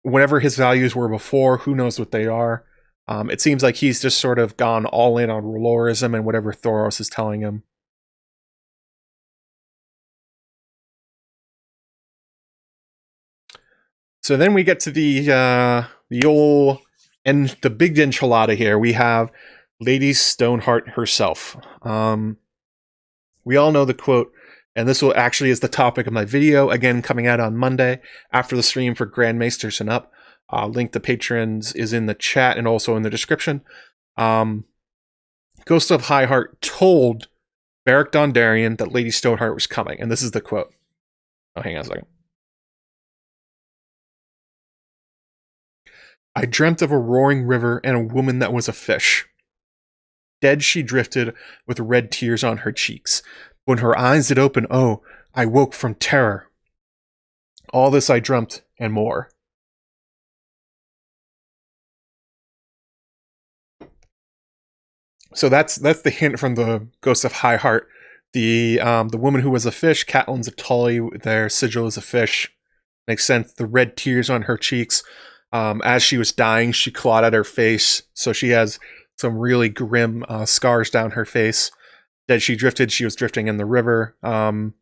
Whatever his values were before, who knows what they are. It seems like he's just sort of gone all in on Relorism and whatever Thoros is telling him. So then we get to the old and the big enchilada here. We have Lady Stoneheart herself. We all know the quote, and this will actually is the topic of my video, again coming out on Monday after the stream for Grandmaesters and up. Link to patrons is in the chat and also in the description. Ghost of Highheart told Beric Dondarrion that Lady Stoneheart was coming, and this is the quote. Oh, hang on a second. I dreamt of a roaring river and a woman that was a fish. Dead she drifted with red tears on her cheeks. When her eyes did open, oh, I woke from terror. All this I dreamt and more. So that's the hint from the Ghost of Highheart. The woman who was a fish, Catelyn's a Tully, their sigil is a fish. Makes sense. The red tears on her cheeks. As she was dying, she clawed at her face, so she has some really grim scars down her face. Dead she drifted, she was drifting in the river. When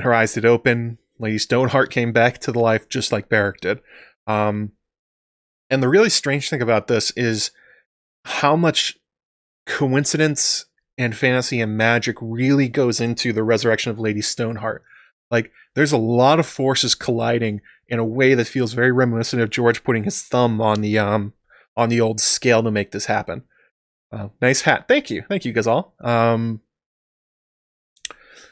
her eyes did open, Lady Stoneheart came back to the life just like Beric did. And the really strange thing about this is how much coincidence and fantasy and magic really goes into the resurrection of Lady Stoneheart. Like, there's a lot of forces colliding in a way that feels very reminiscent of George putting his thumb on the old scale to make this happen. Nice hat. Thank you, Gazal.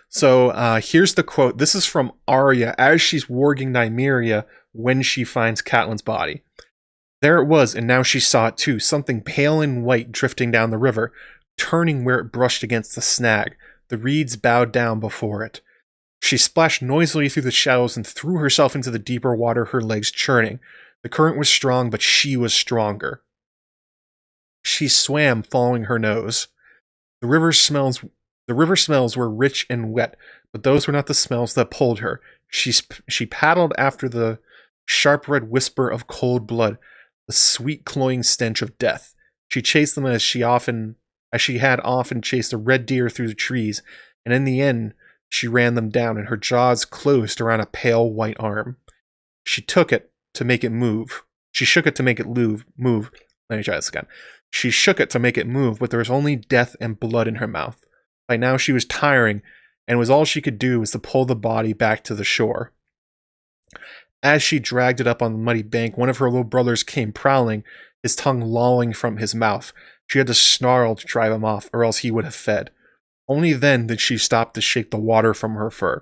So here's the quote. This is from Arya as she's warging Nymeria when she finds Catelyn's body. There it was, and now she saw it too, something pale and white drifting down the river, turning where it brushed against the snag. The reeds bowed down before it. She splashed noisily through the shallows and threw herself into the deeper water, her legs churning. The current was strong, but she was stronger. She swam, following her nose. The river smells were rich and wet, but those were not the smells that pulled her. She paddled after the sharp red whisper of cold blood, the sweet cloying stench of death. She chased them as she had often chased a red deer through the trees, and in the end she ran them down, and her jaws closed around a pale white arm. She took it to make it move. She shook it to make it move. Let me try this again. She shook it to make it move, but there was only death and blood in her mouth. By now she was tiring, and all she could do was to pull the body back to the shore. As she dragged it up on the muddy bank, one of her little brothers came prowling, his tongue lolling from his mouth. She had to snarl to drive him off, or else he would have fed. Only then did she stop to shake the water from her fur.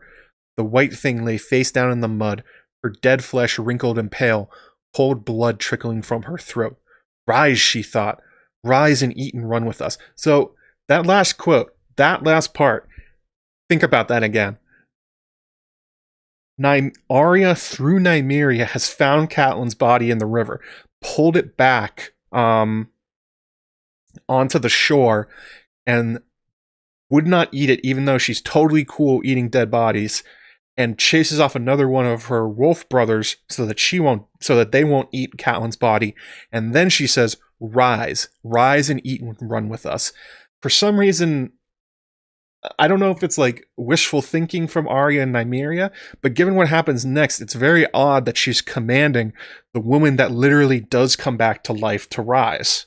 The white thing lay face down in the mud, her dead flesh wrinkled and pale, cold blood trickling from her throat. Rise, she thought. Rise and eat and run with us. So that last quote, that last part, think about that again. Arya, through Nymeria, has found Catelyn's body in the river, pulled it back onto the shore, and would not eat it, even though she's totally cool eating dead bodies, and chases off another one of her wolf brothers so that they won't eat Catelyn's body. And then she says, rise and eat and run with us. For some reason, I don't know if it's like wishful thinking from Arya and Nymeria, but given what happens next, it's very odd that she's commanding the woman that literally does come back to life to rise.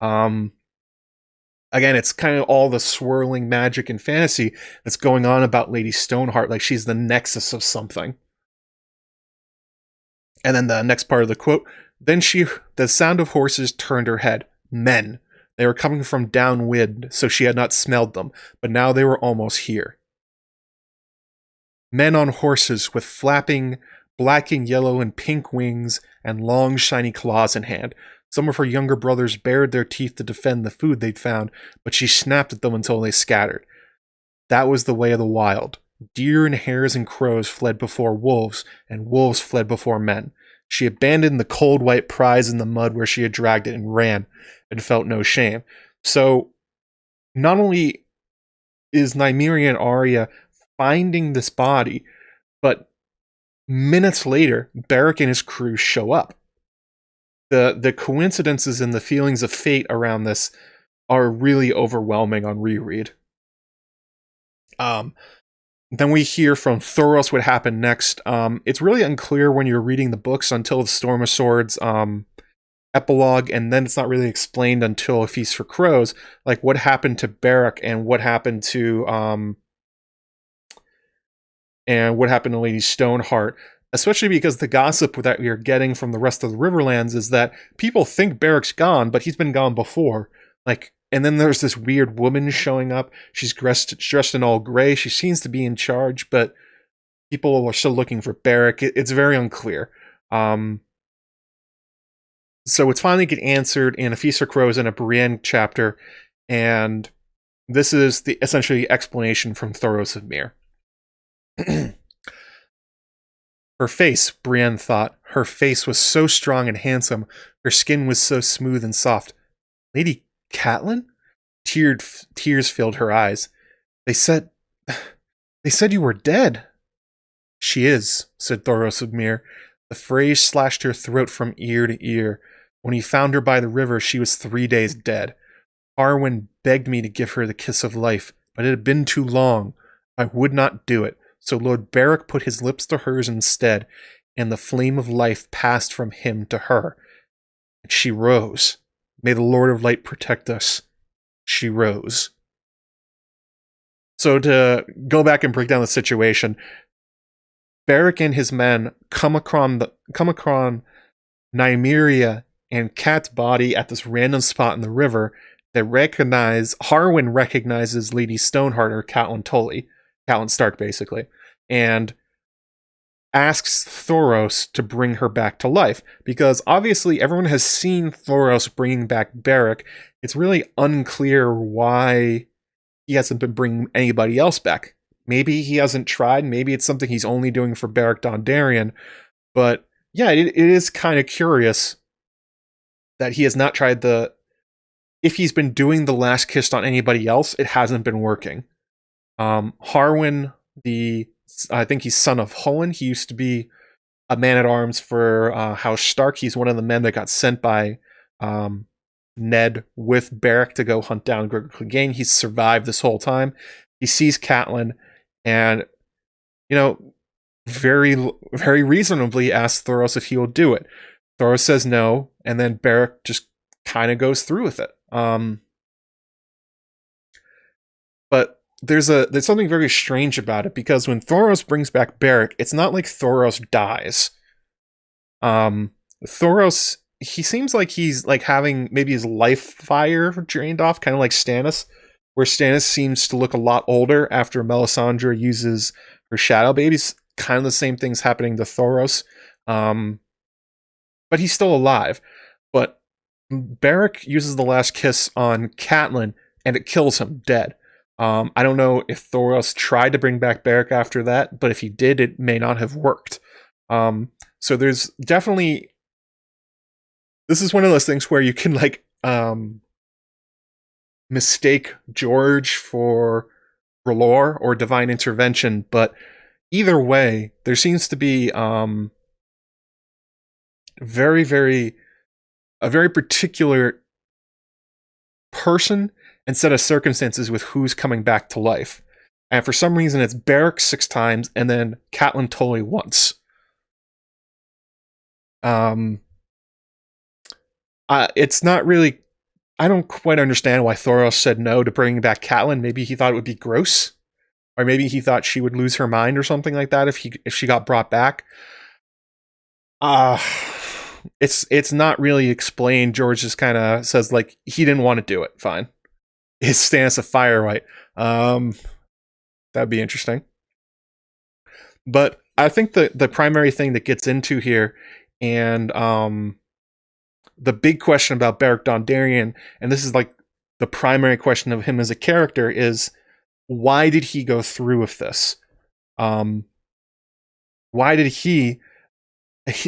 Again, it's kind of all the swirling magic and fantasy that's going on about Lady Stoneheart, like she's the nexus of something. And then the next part of the quote, then the sound of horses turned her head. Men. They were coming from downwind, so she had not smelled them, but now they were almost here. Men on horses with flapping black and yellow and pink wings and long shiny claws in hand. Some of her younger brothers bared their teeth to defend the food they'd found, but she snapped at them until they scattered. That was the way of the wild. Deer and hares and crows fled before wolves, and wolves fled before men. She abandoned the cold white prize in the mud where she had dragged it and ran, and felt no shame. So, not only is Nymeria and Arya finding this body, but minutes later, Beric and his crew show up. The coincidences and the feelings of fate around this are really overwhelming on reread. Then we hear from Thoros what happened next. It's really unclear when you're reading the books until the Storm of Swords epilogue, and then it's not really explained until A Feast for Crows, like what happened to Beric and what happened to Lady Stoneheart. Especially because the gossip that we are getting from the rest of the Riverlands is that people think Beric's gone, but he's been gone before. Like, and then there's this weird woman showing up. She's dressed in all gray. She seems to be in charge, but people are still looking for Beric. It's very unclear. So it's finally get answered in A Feast for Crows in a Brienne chapter, and this is the essentially explanation from Thoros of Myr. Her face, Brienne thought, her face was so strong and handsome, her skin was so smooth and soft. Lady Catelyn? Tears filled her eyes. They said you were dead. She is, said Thoros of Myr. The phrase slashed her throat from ear to ear. When he found her by the river, she was 3 days dead. Harwin begged me to give her the kiss of life, but it had been too long. I would not do it. So Lord Beric put his lips to hers instead, and the flame of life passed from him to her. And she rose. May the Lord of Light protect us. She rose. So to go back and break down the situation, Beric and his men come across Nymeria and Kat's body at this random spot in the river. Harwin recognizes Lady Stoneheart, or Catelyn Stark, basically, and asks Thoros to bring her back to life, because obviously everyone has seen Thoros bringing back Beric. It's really unclear why he hasn't been bringing anybody else back. Maybe he hasn't tried, maybe it's something he's only doing for Beric Dondarrion, but yeah, it is kind of curious that he has not tried if he's been doing the last kiss on anybody else, it hasn't been working. Harwin, I think he's son of Hohen. He used to be a man-at-arms for House Stark. He's one of the men that got sent by Ned with Beric to go hunt down Gregor Clegane. He's survived this whole time. He sees Catelyn and, very, very reasonably asks Thoros if he will do it. Thoros says no, and then Beric just kind of goes through with it. But there's something very strange about it, because when Thoros brings back Beric, it's not like Thoros dies. Thoros, he seems like he's like having maybe his life fire drained off, kind of like Stannis, where Stannis seems to look a lot older after Melisandre uses her shadow babies. Kind of the same thing's happening to Thoros. But he's still alive. But Beric uses the last kiss on Catelyn, and it kills him dead. I don't know if Thoros tried to bring back Beric after that, but if he did, it may not have worked. So there's definitely... This is one of those things where you can, mistake George for R'hllor or divine intervention, but either way, there seems to be a very particular person and set of circumstances with who's coming back to life. And for some reason, it's Beric 6 times and then Catelyn Tully once. It's not really... I don't quite understand why Thoros said no to bringing back Catelyn. Maybe he thought it would be gross. Or maybe he thought she would lose her mind or something like that if she got brought back. It's not really explained. George just kind of says, like, he didn't want to do it. Fine. His stance of Firewhite. That'd be interesting. But I think the primary thing that gets into here, and the big question about Beric Dondarrion, and this is like the primary question of him as a character, is why did he go through with this? Why did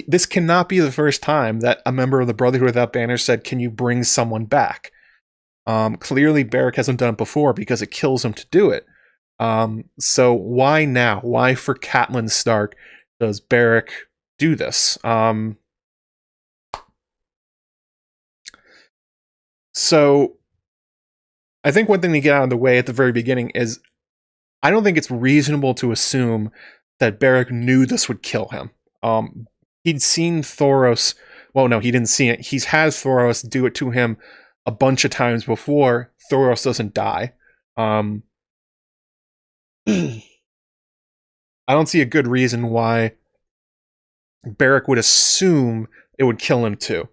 this cannot be the first time that a member of the Brotherhood without Banners said, can you bring someone back? Clearly Beric hasn't done it before because it kills him to do it. So why now? Why for Catelyn Stark does Beric do this? So I think one thing to get out of the way at the very beginning is I don't think it's reasonable to assume that Beric knew this would kill him. He'd seen Thoros... Well, no, he didn't see it. He's had Thoros do it to him a bunch of times before. Thoros doesn't die. I don't see a good reason why Beric would assume it would kill him too.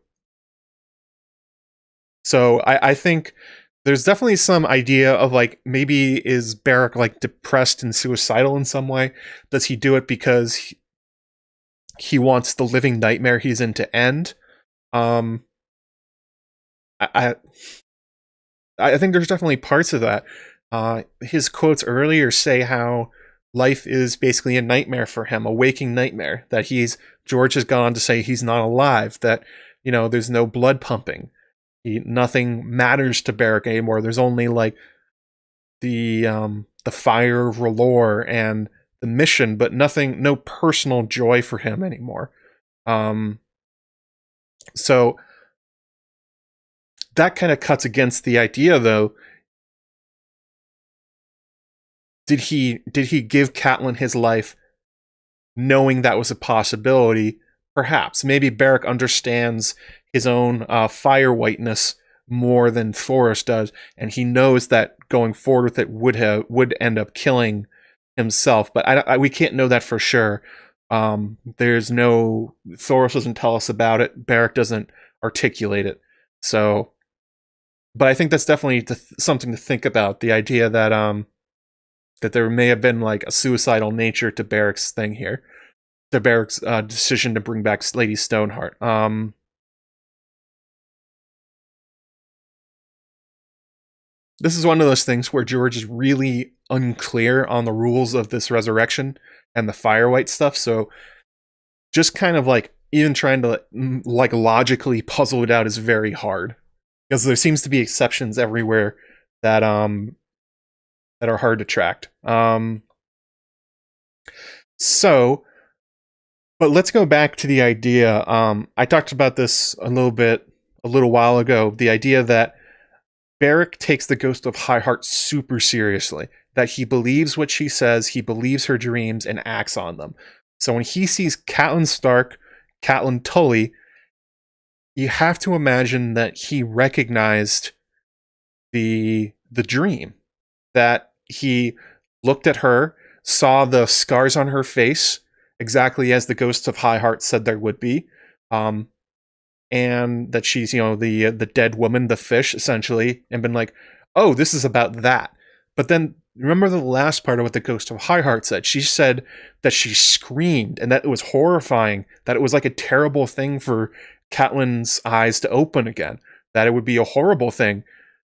So I think there's definitely some idea of, like, maybe is Beric, like, depressed and suicidal in some way? Does he do it because he wants the living nightmare he's in to end? I think there's definitely parts of that. His quotes earlier say how life is basically a nightmare for him, a waking nightmare. That George has gone on to say he's not alive, that, you know, there's no blood pumping. Nothing matters to Beric anymore. There's only, like, the fire of R'hllor and the mission, but no personal joy for him anymore. So that kind of cuts against the idea, though. Did he give Catelyn his life knowing that was a possibility? Perhaps. Maybe Beric understands his own fire whiteness more than Thoros does, and he knows that going forward with it would end up killing himself. But we can't know that for sure. There's no... Thoros doesn't tell us about it. Beric doesn't articulate it. So, but I think that's definitely something to think about. The idea that that there may have been, like, a suicidal nature to Beric's thing here, to Beric's decision to bring back Lady Stoneheart. This is one of those things where George is really unclear on the rules of this resurrection and the Firewhite stuff, so just kind of, like, even trying to, like, logically puzzle it out is very hard. Because there seems to be exceptions everywhere that are hard to track. So, but let's go back to the idea. I talked about this a little while ago. The idea that Beric takes the ghost of Highheart super seriously. That he believes what she says, he believes her dreams, and acts on them. So when he sees Catelyn Stark, Catelyn Tully, you have to imagine that he recognized the dream. That he looked at her, saw the scars on her face, exactly as the ghosts of Highheart said there would be, and that she's, you know, the dead woman, the fish, essentially, and been like, oh, this is about that. But then remember the last part of what the ghost of Highheart said. She said that she screamed and that it was horrifying, that it was like a terrible thing for Catelyn's eyes to open again, that it would be a horrible thing.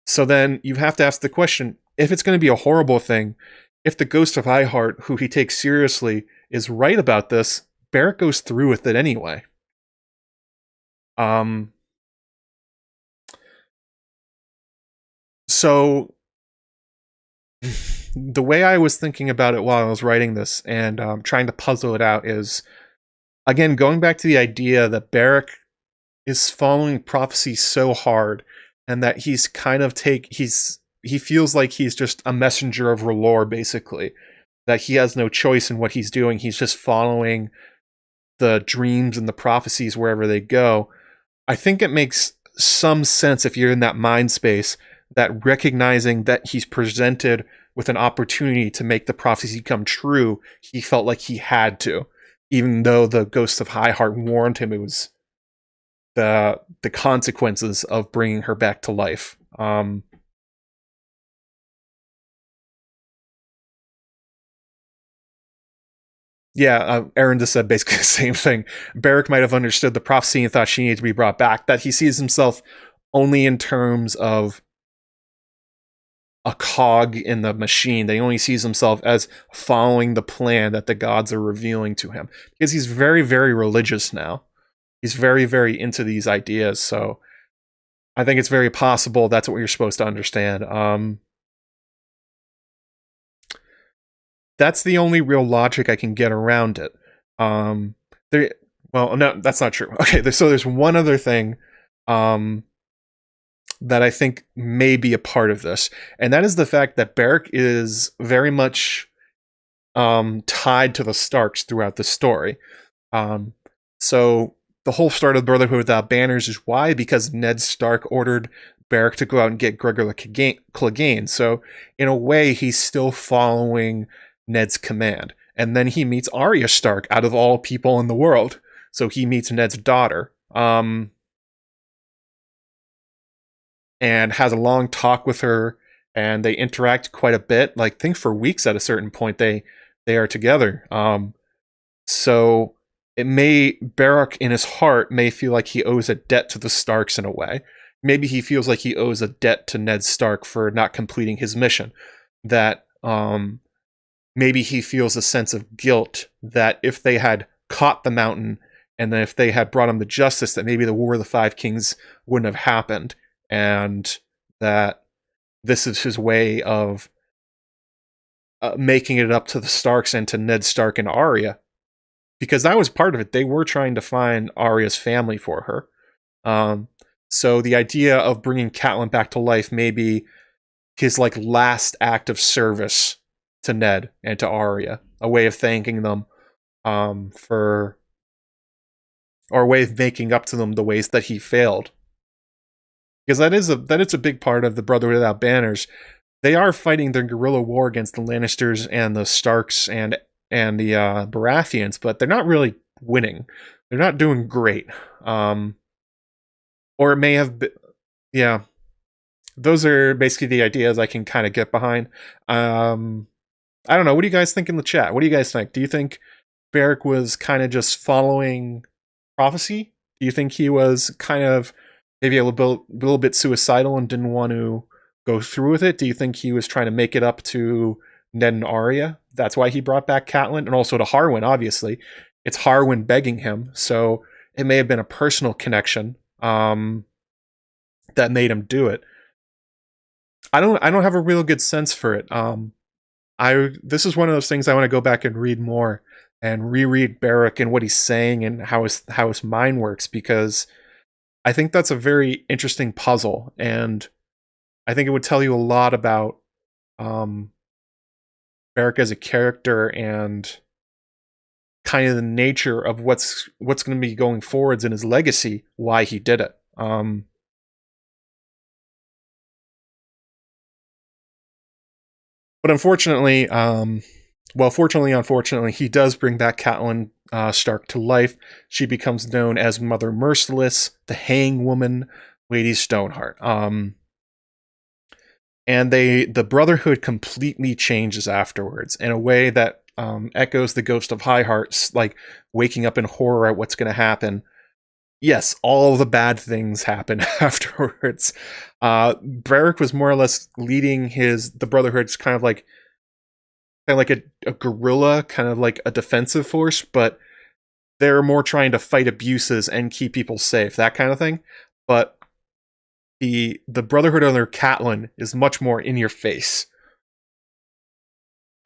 So then you have to ask the question, if it's going to be a horrible thing, if the ghost of Highheart, who he takes seriously, is right about this, Beric goes through with it anyway. So the way I was thinking about it while I was writing this and trying to puzzle it out is, again, going back to the idea that Beric is following prophecy so hard, and that he's kind of he's he feels like he's just a messenger of R'hllor, basically. That he has no choice in what he's doing. He's just following the dreams and the prophecies wherever they go. I think it makes some sense if you're in that mind space, that recognizing that he's presented with an opportunity to make the prophecy come true, he felt like he had to, even though the Ghost of Highheart warned him it was the consequences of bringing her back to life. Aaron just said basically the same thing. Beric might have understood the prophecy and thought she needed to be brought back, that he sees himself only in terms of a cog in the machine. That he only sees himself as following the plan that the gods are revealing to him. Because he's very, very religious now. He's very, very into these ideas, so I think it's very possible that's what you're supposed to understand. That's the only real logic I can get around it. Well, no, that's not true. Okay, so there's one other thing that I think may be a part of this, and that is the fact that Beric is very much tied to the Starks throughout the story. So the whole start of the Brotherhood Without Banners is why? Because Ned Stark ordered Beric to go out and get Gregor Clegane. So in a way, he's still following Ned's command. And then he meets Arya Stark, out of all people in the world. So he meets Ned's daughter. And has a long talk with her, and they interact quite a bit. Like, I think for weeks at a certain point they are together. So Beric in his heart may feel like he owes a debt to the Starks in a way. Maybe he feels like he owes a debt to Ned Stark for not completing his mission. That maybe he feels a sense of guilt that if they had caught the Mountain, and then if they had brought him to justice, that maybe the War of the Five Kings wouldn't have happened. And that this is his way of making it up to the Starks and to Ned Stark and Arya. Because that was part of it. They were trying to find Arya's family for her. So the idea of bringing Catelyn back to life may be his last act of service to Ned and to Arya. A way of thanking them or a way of making up to them the ways that he failed. Because that is a big part of the Brotherhood Without Banners. They are fighting their guerrilla war against the Lannisters and the Starks and the Baratheons, but they're not really winning. They're not doing great. Or it may have been... Yeah. Those are basically the ideas I can kind of get behind. I don't know. What do you guys think in the chat? What do you guys think? Do you think Beric was kind of just following prophecy? Do you think he was kind of maybe a little bit suicidal and didn't want to go through with it? Do you think he was trying to make it up to Ned and Arya? That's why he brought back Catelyn, and also to Harwin, obviously. It's Harwin begging him, so it may have been a personal connection that made him do it. I don't have a real good sense for it. This is one of those things I want to go back and read more and reread Beric and what he's saying and how his mind works, because I think that's a very interesting puzzle, and I think it would tell you a lot about Beric as a character and kind of the nature of what's going to be going forwards in his legacy, why he did it. But unfortunately, unfortunately, he does bring back Catelyn Stark to life. She becomes known as Mother Merciless, the Hang Woman, Lady Stoneheart. And the Brotherhood completely changes afterwards in a way that echoes the Ghost of Highheart, waking up in horror at what's going to happen. Yes, all the bad things happen afterwards. Beric was more or less leading the Brotherhood's kind of like a guerrilla, kind of like a defensive force, but they're more trying to fight abuses and keep people safe, that kind of thing. But the Brotherhood under Catelyn is much more in your face.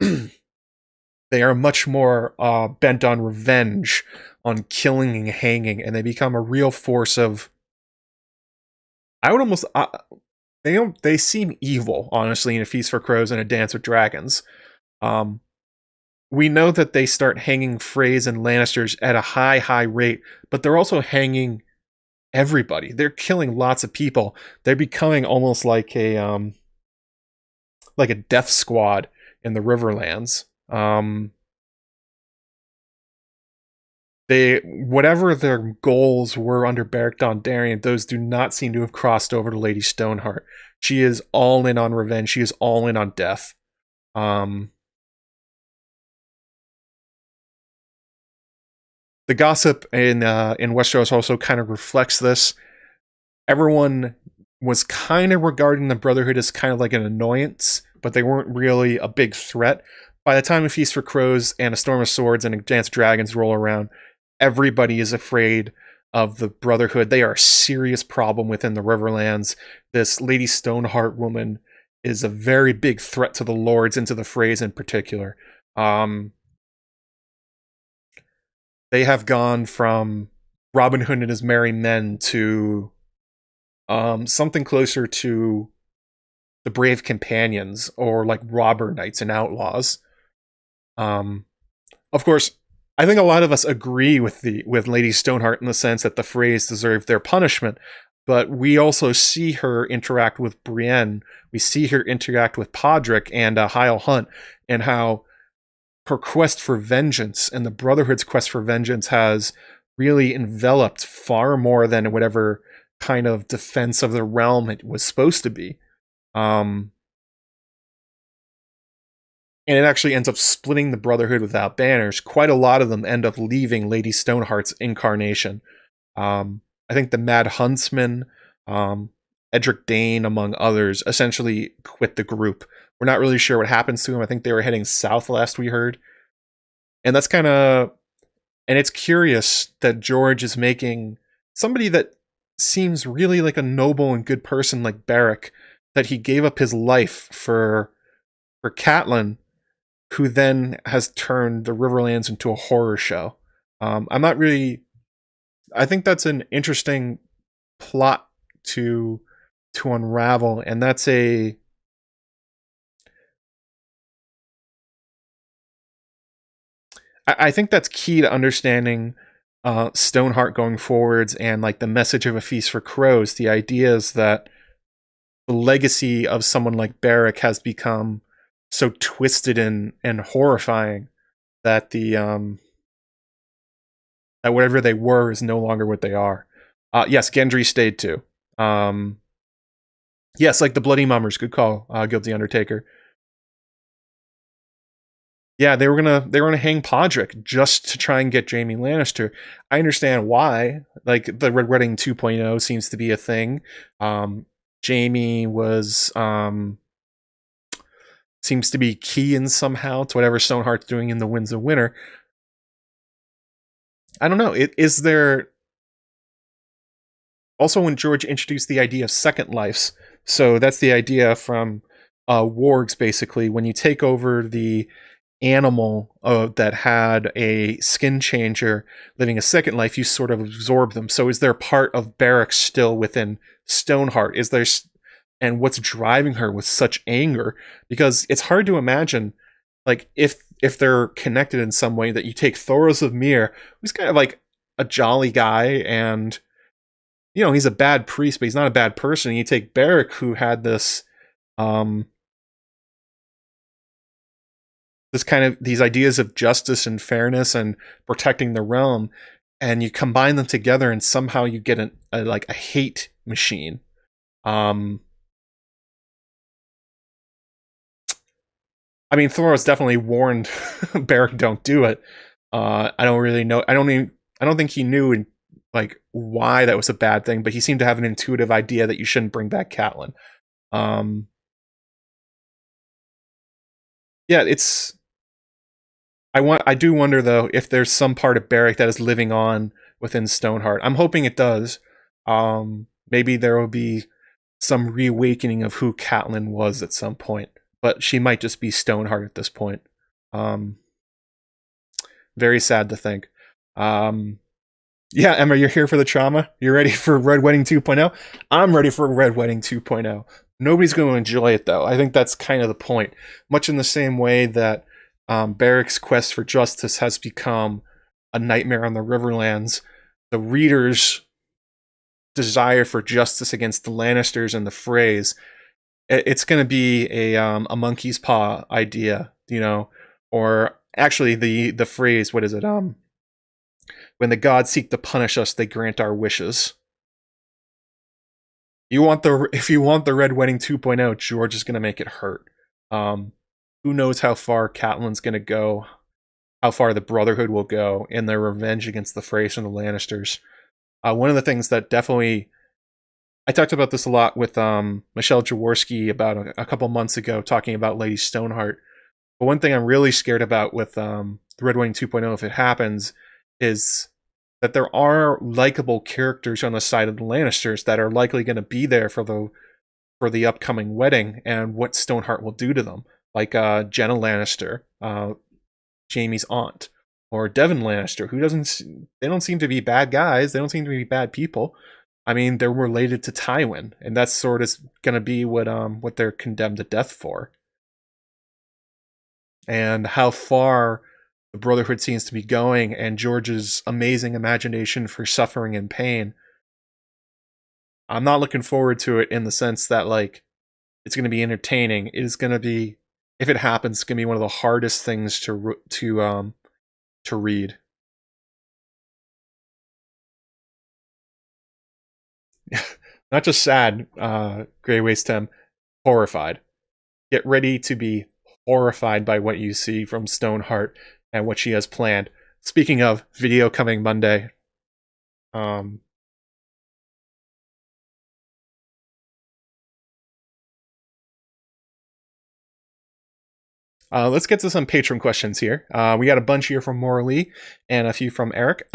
They are much more bent on revenge, on killing and hanging, and they become a real force of... I would almost... they seem evil, honestly, in A Feast for Crows and A Dance with Dragons. We know that they start hanging Freys and Lannisters at a high rate, but they're also hanging everybody. They're killing lots of people. They're becoming almost like a death squad in the Riverlands. Whatever their goals were under Beric Dondarrion, those do not seem to have crossed over to Lady Stoneheart. She is all in on revenge. She is all in on death. The gossip in Westeros also kind of reflects this. Everyone was kind of regarding the Brotherhood as kind of like an annoyance, but they weren't really a big threat. By the time A Feast for Crows and A Storm of Swords and A Dance of Dragons roll around, everybody is afraid of the Brotherhood. They are a serious problem within the Riverlands. This Lady Stoneheart woman is a very big threat to the Lords and to the Freys in particular. They have gone from Robin Hood and his merry men to something closer to the Brave Companions, or like robber knights and outlaws. Of course, I think a lot of us agree with Lady Stoneheart in the sense that the Freys deserve their punishment, but we also see her interact with Brienne. We see her interact with Podrick and Hyle Hunt, and how her quest for vengeance and the Brotherhood's quest for vengeance has really enveloped far more than whatever kind of defense of the realm it was supposed to be. And it actually ends up splitting the Brotherhood without banners. Quite a lot of them end up leaving Lady Stoneheart's incarnation. I think the Mad Huntsman, Edric Dayne, among others, essentially quit the group. We're not really sure what happens to them. I think they were heading south last we heard. And that's kind of... And it's curious that George is making somebody that seems really like a noble and good person like Beric, that he gave up his life for Catelyn, who then has turned the Riverlands into a horror show. I'm not really... I think that's an interesting plot to unravel, and that's a... I think that's key to understanding Stoneheart going forwards, and like the message of A Feast for Crows. The idea is that the legacy of someone like Beric has become so twisted and horrifying that that whatever they were is no longer what they are. Yes, Gendry stayed too. Yes, like the Bloody Mummers. Good call, Guilty Undertaker. Yeah, they were gonna hang Podrick just to try and get Jaime Lannister. I understand why. Like, the Red Wedding 2.0 seems to be a thing. Jaime was seems to be key in somehow to whatever Stoneheart's doing in the Winds of Winter. I don't know. Is there also, when George introduced the idea of second lives? So that's the idea from wargs, basically. When you take over the animal that had a skin changer living a second life, you sort of absorb them. So is there part of Beric still within Stoneheart? Is there... And what's driving her with such anger? Because it's hard to imagine, like, if they're connected in some way, that you take Thoros of Myr, who's kind of like a jolly guy, and you know, he's a bad priest, but he's not a bad person. And you take Beric, who had this this kind of these ideas of justice and fairness and protecting the realm, and you combine them together, and somehow you get a hate machine. I mean, Thoros definitely warned Beric, don't do it. I don't really know. I don't think he knew like why that was a bad thing, but he seemed to have an intuitive idea that you shouldn't bring back Catelyn. Yeah, it's... I do wonder, though, if there's some part of Beric that is living on within Stoneheart. I'm hoping it does. Maybe there will be some reawakening of who Catelyn was at some point, but she might just be Stoneheart at this point. Very sad to think. Yeah, Emma, you're here for the trauma? You're ready for Red Wedding 2.0? I'm ready for Red Wedding 2.0. Nobody's going to enjoy it, though. I think that's kind of the point. Much in the same way that Beric's quest for justice has become a nightmare on the Riverlands, the reader's desire for justice against the Lannisters and the Freys, it's going to be a monkey's paw idea, you know, or actually the phrase, what is it? When the gods seek to punish us, they grant our wishes. If you want the Red Wedding 2.0, George is going to make it hurt. Who knows how far Catelyn's going to go, how far the Brotherhood will go in their revenge against the Freys and the Lannisters. One of the things that definitely, I talked about this a lot with Michelle Jaworski about a couple months ago, talking about Lady Stoneheart. But one thing I'm really scared about with the Red Wedding 2.0, if it happens, is that there are likable characters on the side of the Lannisters that are likely going to be there for the upcoming wedding, and what Stoneheart will do to them, like Jenna Lannister, Jaime's aunt, or Devon Lannister, they don't seem to be bad guys. They don't seem to be bad people. I mean, they're related to Tywin, and that's sort of going to be what they're condemned to death for. And how far the Brotherhood seems to be going, and George's amazing imagination for suffering and pain. I'm not looking forward to it in the sense that, like, it's going to be entertaining. It is going to be, if it happens, it's going to be one of the hardest things to read. Not just sad, Grey Waste Tem, horrified. Get ready to be horrified by what you see from Stoneheart and what she has planned. Speaking of, video coming Monday. Let's get to some Patreon questions here. We got a bunch here from Maura Lee and a few from Eric.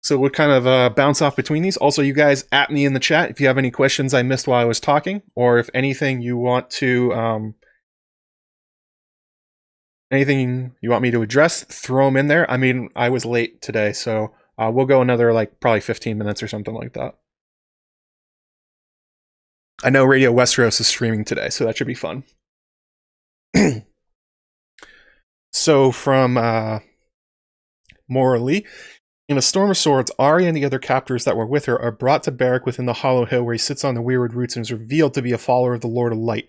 So we'll kind of bounce off between these. Also, you guys at me in the chat if you have any questions I missed while I was talking, or if anything you want to anything you want me to address, throw them in there. I mean, I was late today, so we'll go another probably 15 minutes or something like that. I know Radio Westeros is streaming today, so that should be fun. So from Maura Lee, in A Storm of Swords, Arya and the other captors that were with her are brought to Beric within the Hollow Hill, where he sits on the Weirwood roots and is revealed to be a follower of the Lord of Light.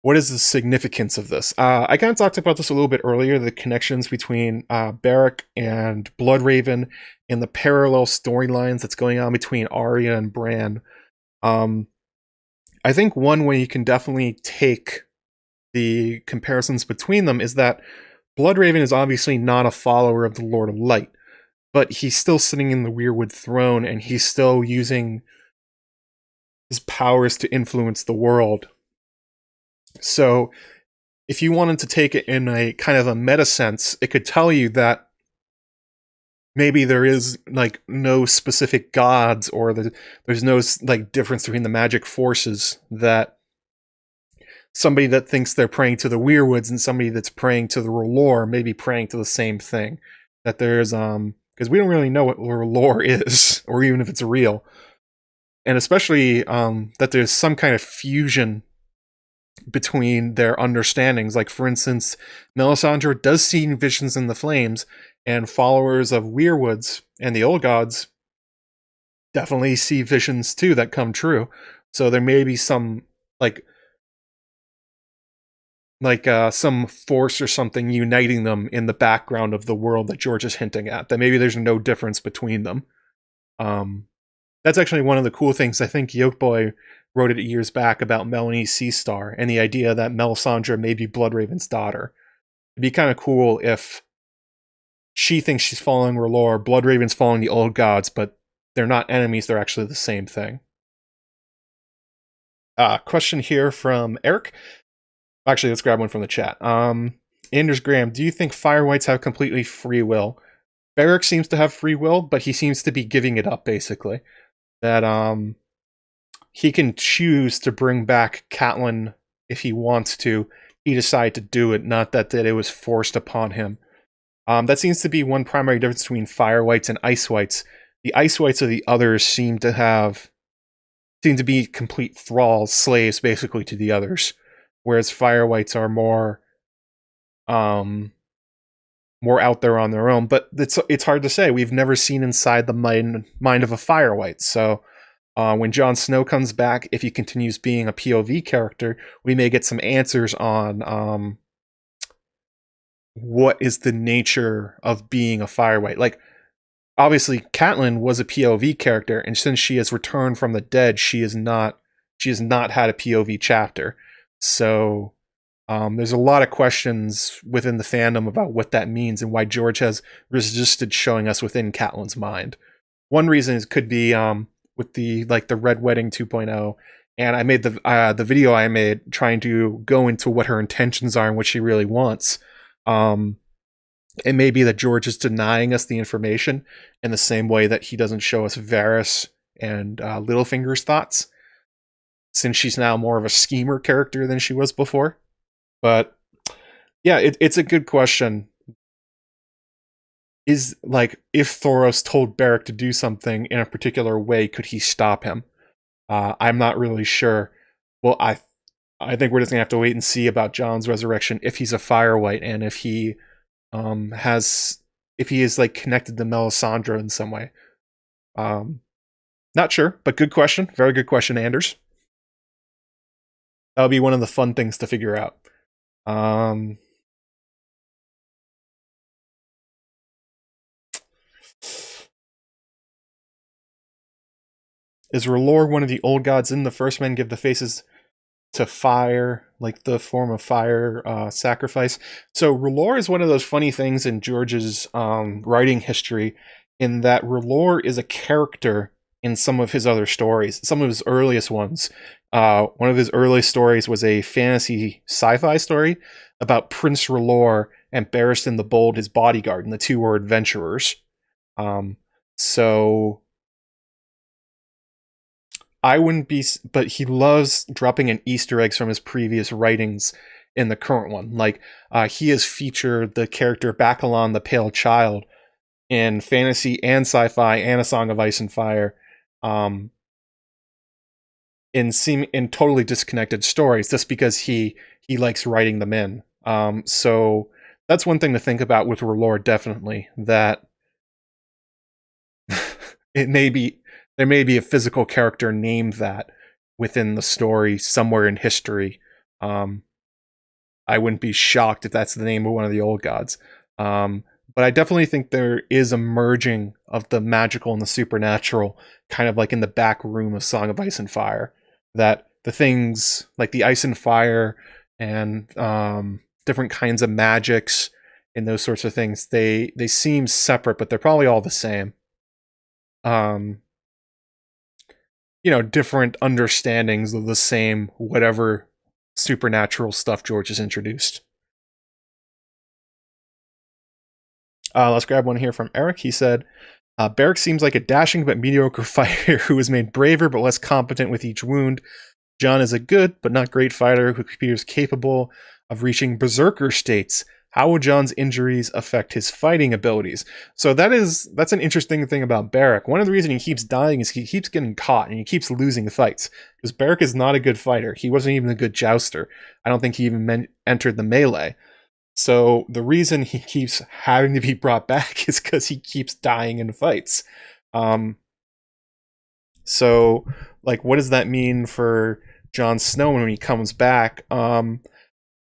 What is the significance of this? I kind of talked about this a little bit earlier, the connections between Beric and Bloodraven and the parallel storylines that's going on between Arya and Bran. I think one way you can definitely take the comparisons between them is that Bloodraven is obviously not a follower of the Lord of Light, but he's still sitting in the Weirwood throne, and he's still using his powers to influence the world. So if you wanted to take it in a kind of a meta sense, it could tell you that maybe there is no specific gods, or there's no difference between the magic forces, that somebody that thinks they're praying to the Weirwoods and somebody that's praying to the R'hllor may be praying to the same thing. That there's because we don't really know what R'hllor is, or even if it's real. And especially that there's some kind of fusion between their understandings. Like, for instance, Melisandre does see visions in the flames, and followers of Weirwoods and the old gods definitely see visions too that come true. So there may be some some force or something uniting them in the background of the world that George is hinting at, that maybe there's no difference between them. That's actually one of the cool things. I think Yolkboy wrote it years back about Melanie Seastar and the idea that Melisandre may be Bloodraven's daughter. It'd be kind of cool if she thinks she's following R'hllor, Bloodraven's following the old gods, but they're not enemies, they're actually the same thing. Question here from Eric. Actually, let's grab one from the chat. Anders Graham, do you think Firewhites have completely free will? Beric seems to have free will, but he seems to be giving it up, basically. That he can choose to bring back Catelyn if he wants to. He decided to do it, not that it was forced upon him. That seems to be one primary difference between Firewhites and Icewhites. The Icewhites of the others seem to have seem to be complete thralls, slaves, basically, to the others, whereas Firewights are more out there on their own. But it's hard to say. We've never seen inside the mind of a Firewight. So when Jon Snow comes back, if he continues being a POV character, we may get some answers on what is the nature of being a Firewight. Like, obviously, Catelyn was a POV character, and since she has returned from the dead, she has not had a POV chapter. So there's a lot of questions within the fandom about what that means and why George has resisted showing us within Catelyn's mind. One reason could be with the Red Wedding 2.0, and I made the video I made trying to go into what her intentions are and what she really wants. It may be that George is denying us the information in the same way that he doesn't show us Varys and Littlefinger's thoughts, since she's now more of a schemer character than she was before. But yeah, it's a good question. Is if Thoros told Beric to do something in a particular way, could he stop him? I'm not really sure. Well, I think we're just gonna have to wait and see about Jon's resurrection, if he's a Firewight, and if he is connected to Melisandre in some way. Not sure, but good question. Very good question, Anders. That'll be one of the fun things to figure out. Is R'hllor one of the old gods? In the First Men give the faces to fire, like the form of fire sacrifice. So R'hllor is one of those funny things in George's writing history, in that R'hllor is a character in some of his other stories, some of his earliest ones. One of his earliest stories was a fantasy sci-fi story about Prince R'hllor and Barristan the Bold, his bodyguard, and the two were adventurers. So I wouldn't be, but he loves dropping in Easter eggs from his previous writings in the current one. Like, he has featured the character Bacalon the Pale Child in fantasy and sci-fi and A Song of Ice and Fire, in totally disconnected stories, just because he likes writing them in. So that's one thing to think about with R'hllor, definitely, that there may be a physical character named that within the story somewhere in history. I wouldn't be shocked if that's the name of one of the old gods. But I definitely think there is a merging of the magical and the supernatural, kind of like in the back room of Song of Ice and Fire. That the things like the ice and fire and different kinds of magics and those sorts of things, they seem separate, but they're probably all the same. Different understandings of the same whatever supernatural stuff George has introduced. Let's grab one here from Eric. He said, Beric seems like a dashing but mediocre fighter who is made braver but less competent with each wound. Jon is a good but not great fighter who appears capable of reaching berserker states. How will Jon's injuries affect his fighting abilities? So that's an interesting thing about Beric. One of the reasons he keeps dying is he keeps getting caught and he keeps losing fights. Because Beric is not a good fighter. He wasn't even a good jouster. I don't think he even entered the melee. So the reason he keeps having to be brought back is because he keeps dying in fights. So, what does that mean for Jon Snow when he comes back?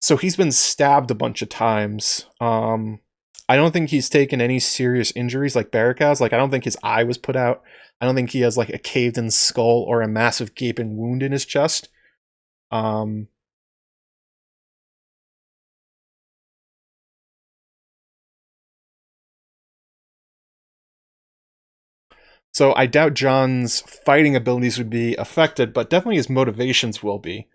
So he's been stabbed a bunch of times. I don't think he's taken any serious injuries like Beric has. I don't think his eye was put out. I don't think he has a caved-in skull or a massive gaping wound in his chest. So I doubt Jon's fighting abilities would be affected, but definitely his motivations will be.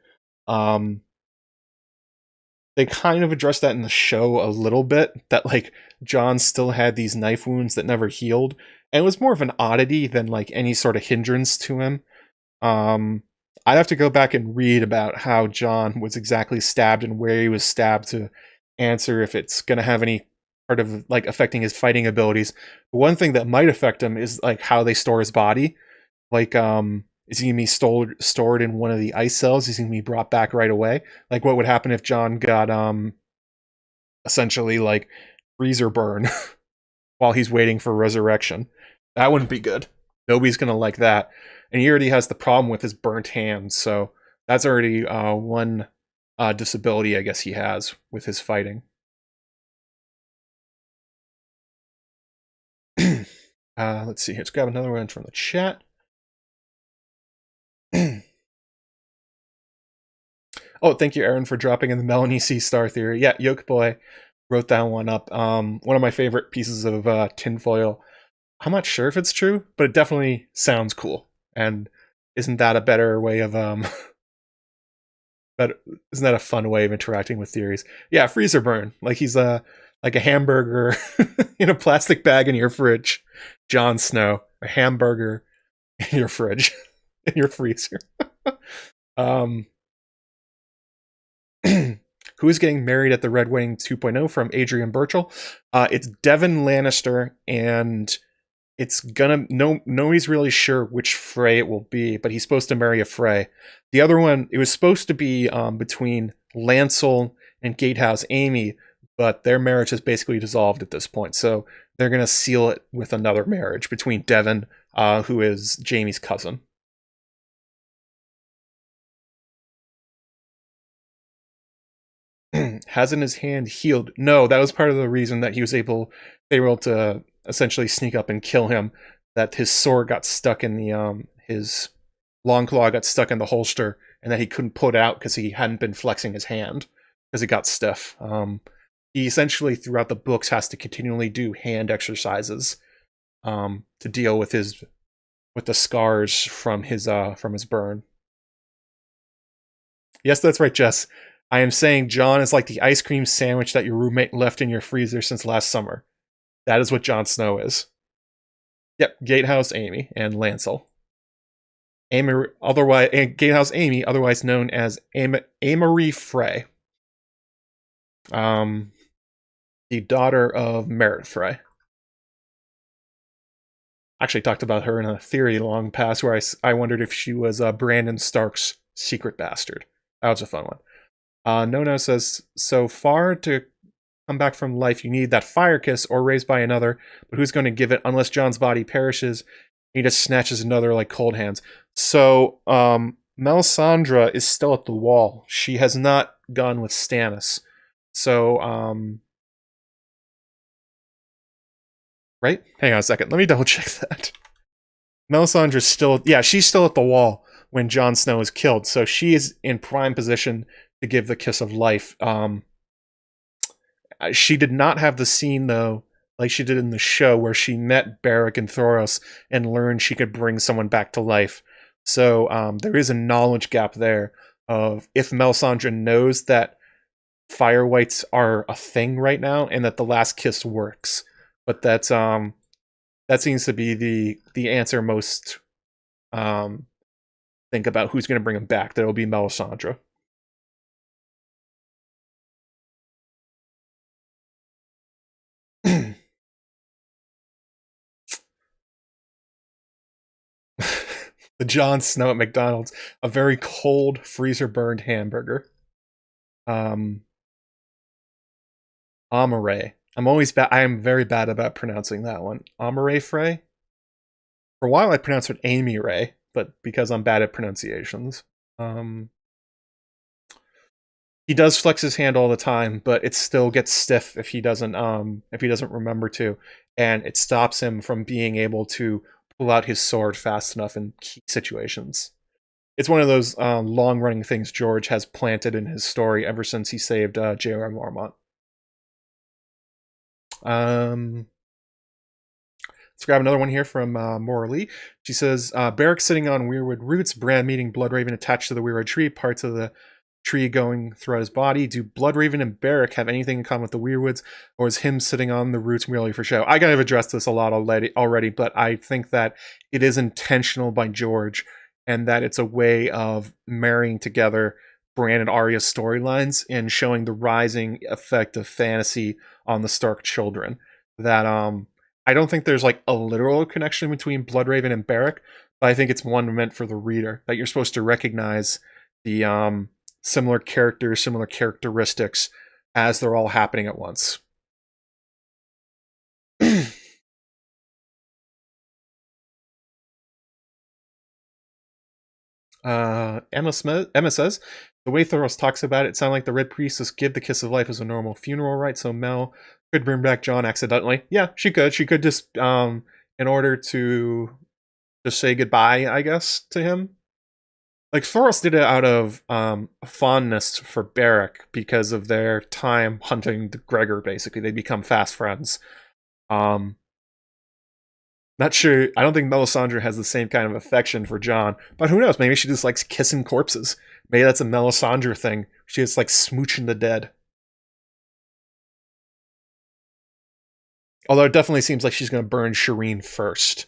They kind of addressed that in the show a little bit, that Jon still had these knife wounds that never healed, and it was more of an oddity than any sort of hindrance to him. I'd have to go back and read about how Jon was exactly stabbed and where he was stabbed to answer if it's going to have any part of affecting his fighting abilities. One thing that might affect him is how they store his body. Is he going to be stored in one of the ice cells? Is he going to be brought back right away? Like, what would happen if Jon got essentially like freezer burn while he's waiting for resurrection? That wouldn't be good. Nobody's going to like that. And he already has the problem with his burnt hands, so that's already one disability I guess he has with his fighting. Let's see here. Let's grab another one from the chat. Oh, thank you, Aaron, for dropping in the Melanie C. Star theory. Yeah, Yoke Boy wrote that one up. One of my favorite pieces of tinfoil. I'm not sure if it's true, but it definitely sounds cool. And isn't that a better way of but isn't that a fun way of interacting with theories? Yeah, freezer burn. Like he's like a hamburger in a plastic bag in your fridge. Jon Snow, a hamburger in your fridge, in your freezer. Who's getting married at the Red Wedding 2.0 from Adrian Burchell? It's Devin Lannister, and it's gonna nobody's really sure which Frey it will be, but he's supposed to marry a Frey. The other one, it was supposed to be between Lancel and Gatehouse Amy, but their marriage is basically dissolved at this point. So they're gonna seal it with another marriage between Devin, who is Jaime's cousin. Hasn't his hand healed? No, that was part of the reason that they were able to essentially sneak up and kill him. That his sword got stuck in the his long claw got stuck in the holster, and that he couldn't pull it out because he hadn't been flexing his hand because it got stiff. He essentially throughout the books has to continually do hand exercises to deal with the scars from his burn. Yes, that's right, Jess. I am saying Jon is like the ice cream sandwich that your roommate left in your freezer since last summer. That is what Jon Snow is. Yep, Gatehouse Amy and Lancel. Gatehouse Amy, otherwise known as Amory Frey. The daughter of Merritt Frey. Actually talked about her in a theory long past where I wondered if she was Brandon Stark's secret bastard. That was a fun one. No says, so far to come back from life, you need that fire kiss or raised by another, but who's going to give it unless Jon's body perishes? He just snatches another like cold hands. So, Melisandre is still at the wall. She has not gone with Stannis. So, right? Hang on a second. Let me double check that. Melisandre's still, yeah, she's still at the wall when Jon Snow is killed. So she is in prime position to give the kiss of life. She did not have the scene, though, like she did in the show, where she met Beric and Thoros and learned she could bring someone back to life. So there is a knowledge gap there of if Melisandre knows that fire whites are a thing right now and that the last kiss works. But that seems to be the answer most think about who's going to bring him back. That'll be Melisandre. The Jon Snow at McDonald's, a very cold, freezer-burned hamburger. Amare. I am very bad about pronouncing that one. Amare Frey? For a while I pronounced it Amy Ray, but because I'm bad at pronunciations. He does flex his hand all the time, but it still gets stiff if he doesn't remember to, and it stops him from being able to pull out his sword fast enough in key situations. It's one of those long-running things George has planted in his story ever since he saved J.R. Marmont. Let's grab another one here from Maura Lee. She says, Beric sitting on Weirwood roots, Bran meeting Bloodraven attached to the Weirwood tree, parts of the tree going throughout his body. Do Bloodraven and Beric have anything in common with the Weirwoods, or is him sitting on the roots merely for show? I kind of addressed this a lot already, but I think that it is intentional by George, and that it's a way of marrying together Bran and Arya's storylines and showing the rising effect of fantasy on the Stark children. That I don't think there's like a literal connection between Bloodraven and Beric, But I think it's one meant for the reader, that you're supposed to recognize the similar characters, similar characteristics as they're all happening at once. Emma says, the way Thoros talks about it sounds like the Red Priestess give the kiss of life as a normal funeral rite, so Mel could bring back Jon accidentally. Yeah, she could. She could just, in order to just say goodbye, I guess, to him. Like, Thoros did it out of fondness for Beric because of their time hunting the Gregor, basically. They become fast friends. Not sure. I don't think Melisandre has the same kind of affection for Jon, but who knows? Maybe she just likes kissing corpses. Maybe that's a Melisandre thing. She just likes smooching the dead. Although it definitely seems like she's going to burn Shireen first,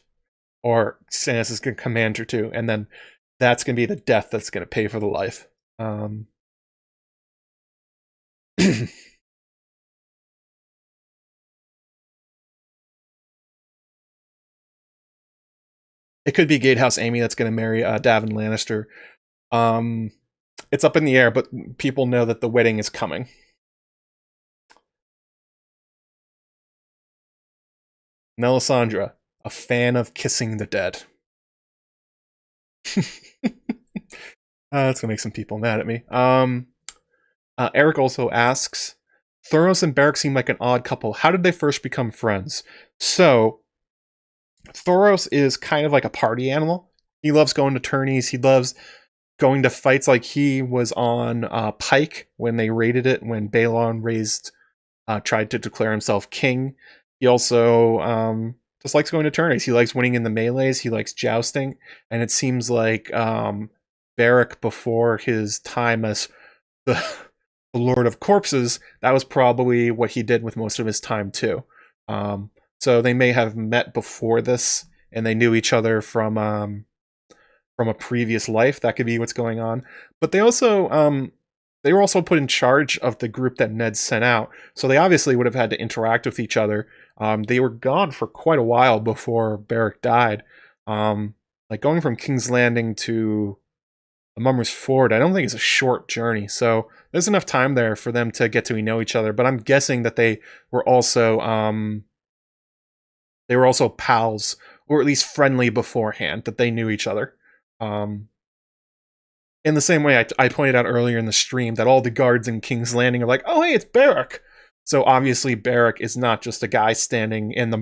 or Stannis is going to command her to, and then that's going to be the death that's going to pay for the life. It could be Gatehouse Amy that's going to marry Davin Lannister. It's up in the air, but people know that the wedding is coming. Melisandre, a fan of kissing the dead. That's going to make some people mad at me. Eric also asks, Thoros and Beric seem like an odd couple. How did they first become friends? So, Thoros is kind of like a party animal. He loves going to tourneys. He loves going to fights. Like, he was on Pike when they raided it, when Balon tried to declare himself king. He also just likes going to tourneys. He likes winning in the melees. He likes jousting. And it seems like Beric, before his time as the Lord of Corpses, that was probably what he did with most of his time too. So they may have met before this, and they knew each other from a previous life. That could be what's going on. But they were also put in charge of the group that Ned sent out, so they obviously would have had to interact with each other. They were gone for quite a while before Beric died. Like, going from King's Landing to Mummer's Ford, I don't think it's a short journey, so there's enough time there for them to get to know each other. But I'm guessing that they were also pals, or at least friendly beforehand, that they knew each other. In the same way I pointed out earlier in the stream that all the guards in King's Landing are like, oh hey, it's Beric. So obviously Beric is not just a guy standing in the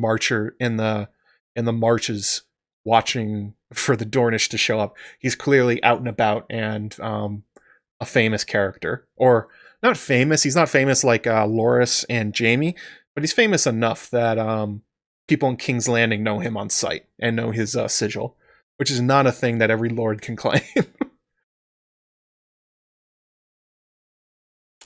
marches watching for the Dornish to show up. He's clearly out and about, and a famous character. Or not famous, he's not famous like Loras and Jaime, but he's famous enough that people in King's Landing know him on sight and know his sigil, which is not a thing that every lord can claim.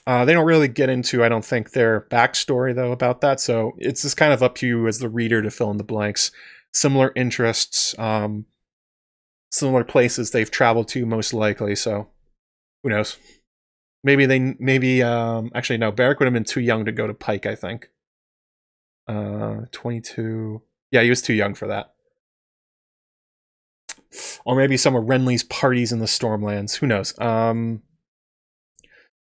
They don't really get into, I don't think, their backstory, though, about that, so it's just kind of up to you as the reader to fill in the blanks. Similar interests, similar places they've traveled to, most likely, so who knows? Actually, no, Beric would have been too young to go to Pike, I think. 22. Yeah, he was too young for that. Or maybe some of Renly's parties in the Stormlands. Who knows?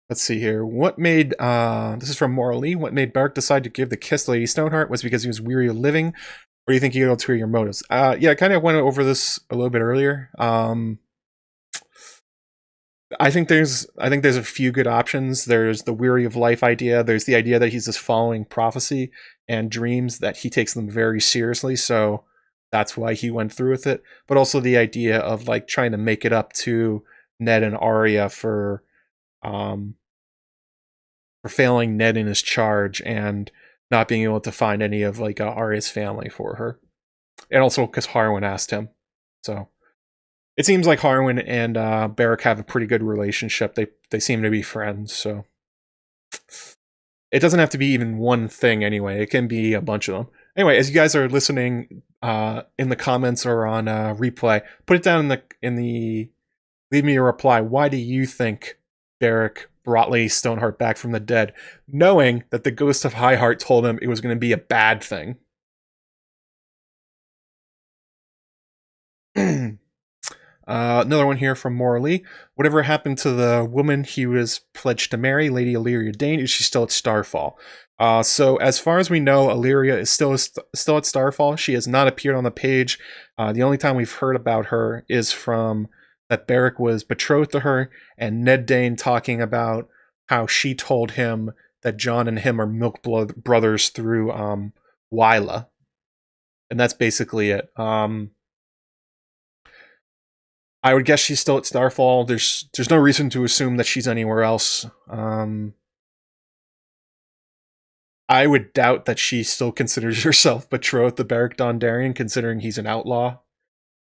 Let's see here. What made, this is from Maura Lee, what made Beric decide to give the kiss to Lady Stoneheart? Was it because he was weary of living? Or do you think you could alter your motives? Yeah, I kind of went over this a little bit earlier. I think there's a few good options. There's the weary of life idea. There's the idea that he's just following prophecy and dreams, that he takes them very seriously, so that's why he went through with it. But also the idea of, like, trying to make it up to Ned and Arya for failing Ned in his charge and not being able to find any of, like, Arya's family for her. And also because Harwin asked him. So it seems like Harwin and Beric have a pretty good relationship. They seem to be friends, so it doesn't have to be even one thing anyway. It can be a bunch of them. Anyway, as you guys are listening in the comments or on replay, put it down in the leave me a reply. Why do you think Beric brought Lady Stoneheart back from the dead, knowing that the Ghost of Highheart told him it was going to be a bad thing? Another one here from Morley. Whatever happened to the woman he was pledged to marry, Lady Illyria Dayne? Is she still at Starfall? So as far as we know, Illyria is still at Starfall. She has not appeared on the page. The only time we've heard about her is from that Beric was betrothed to her, and Ned Dayne talking about how she told him that Jon and him are milk brothers through Wyla. And that's basically it. I would guess she's still at Starfall. There's no reason to assume that she's anywhere else. I would doubt that she still considers herself betrothed to Beric Dondarrion, considering he's an outlaw.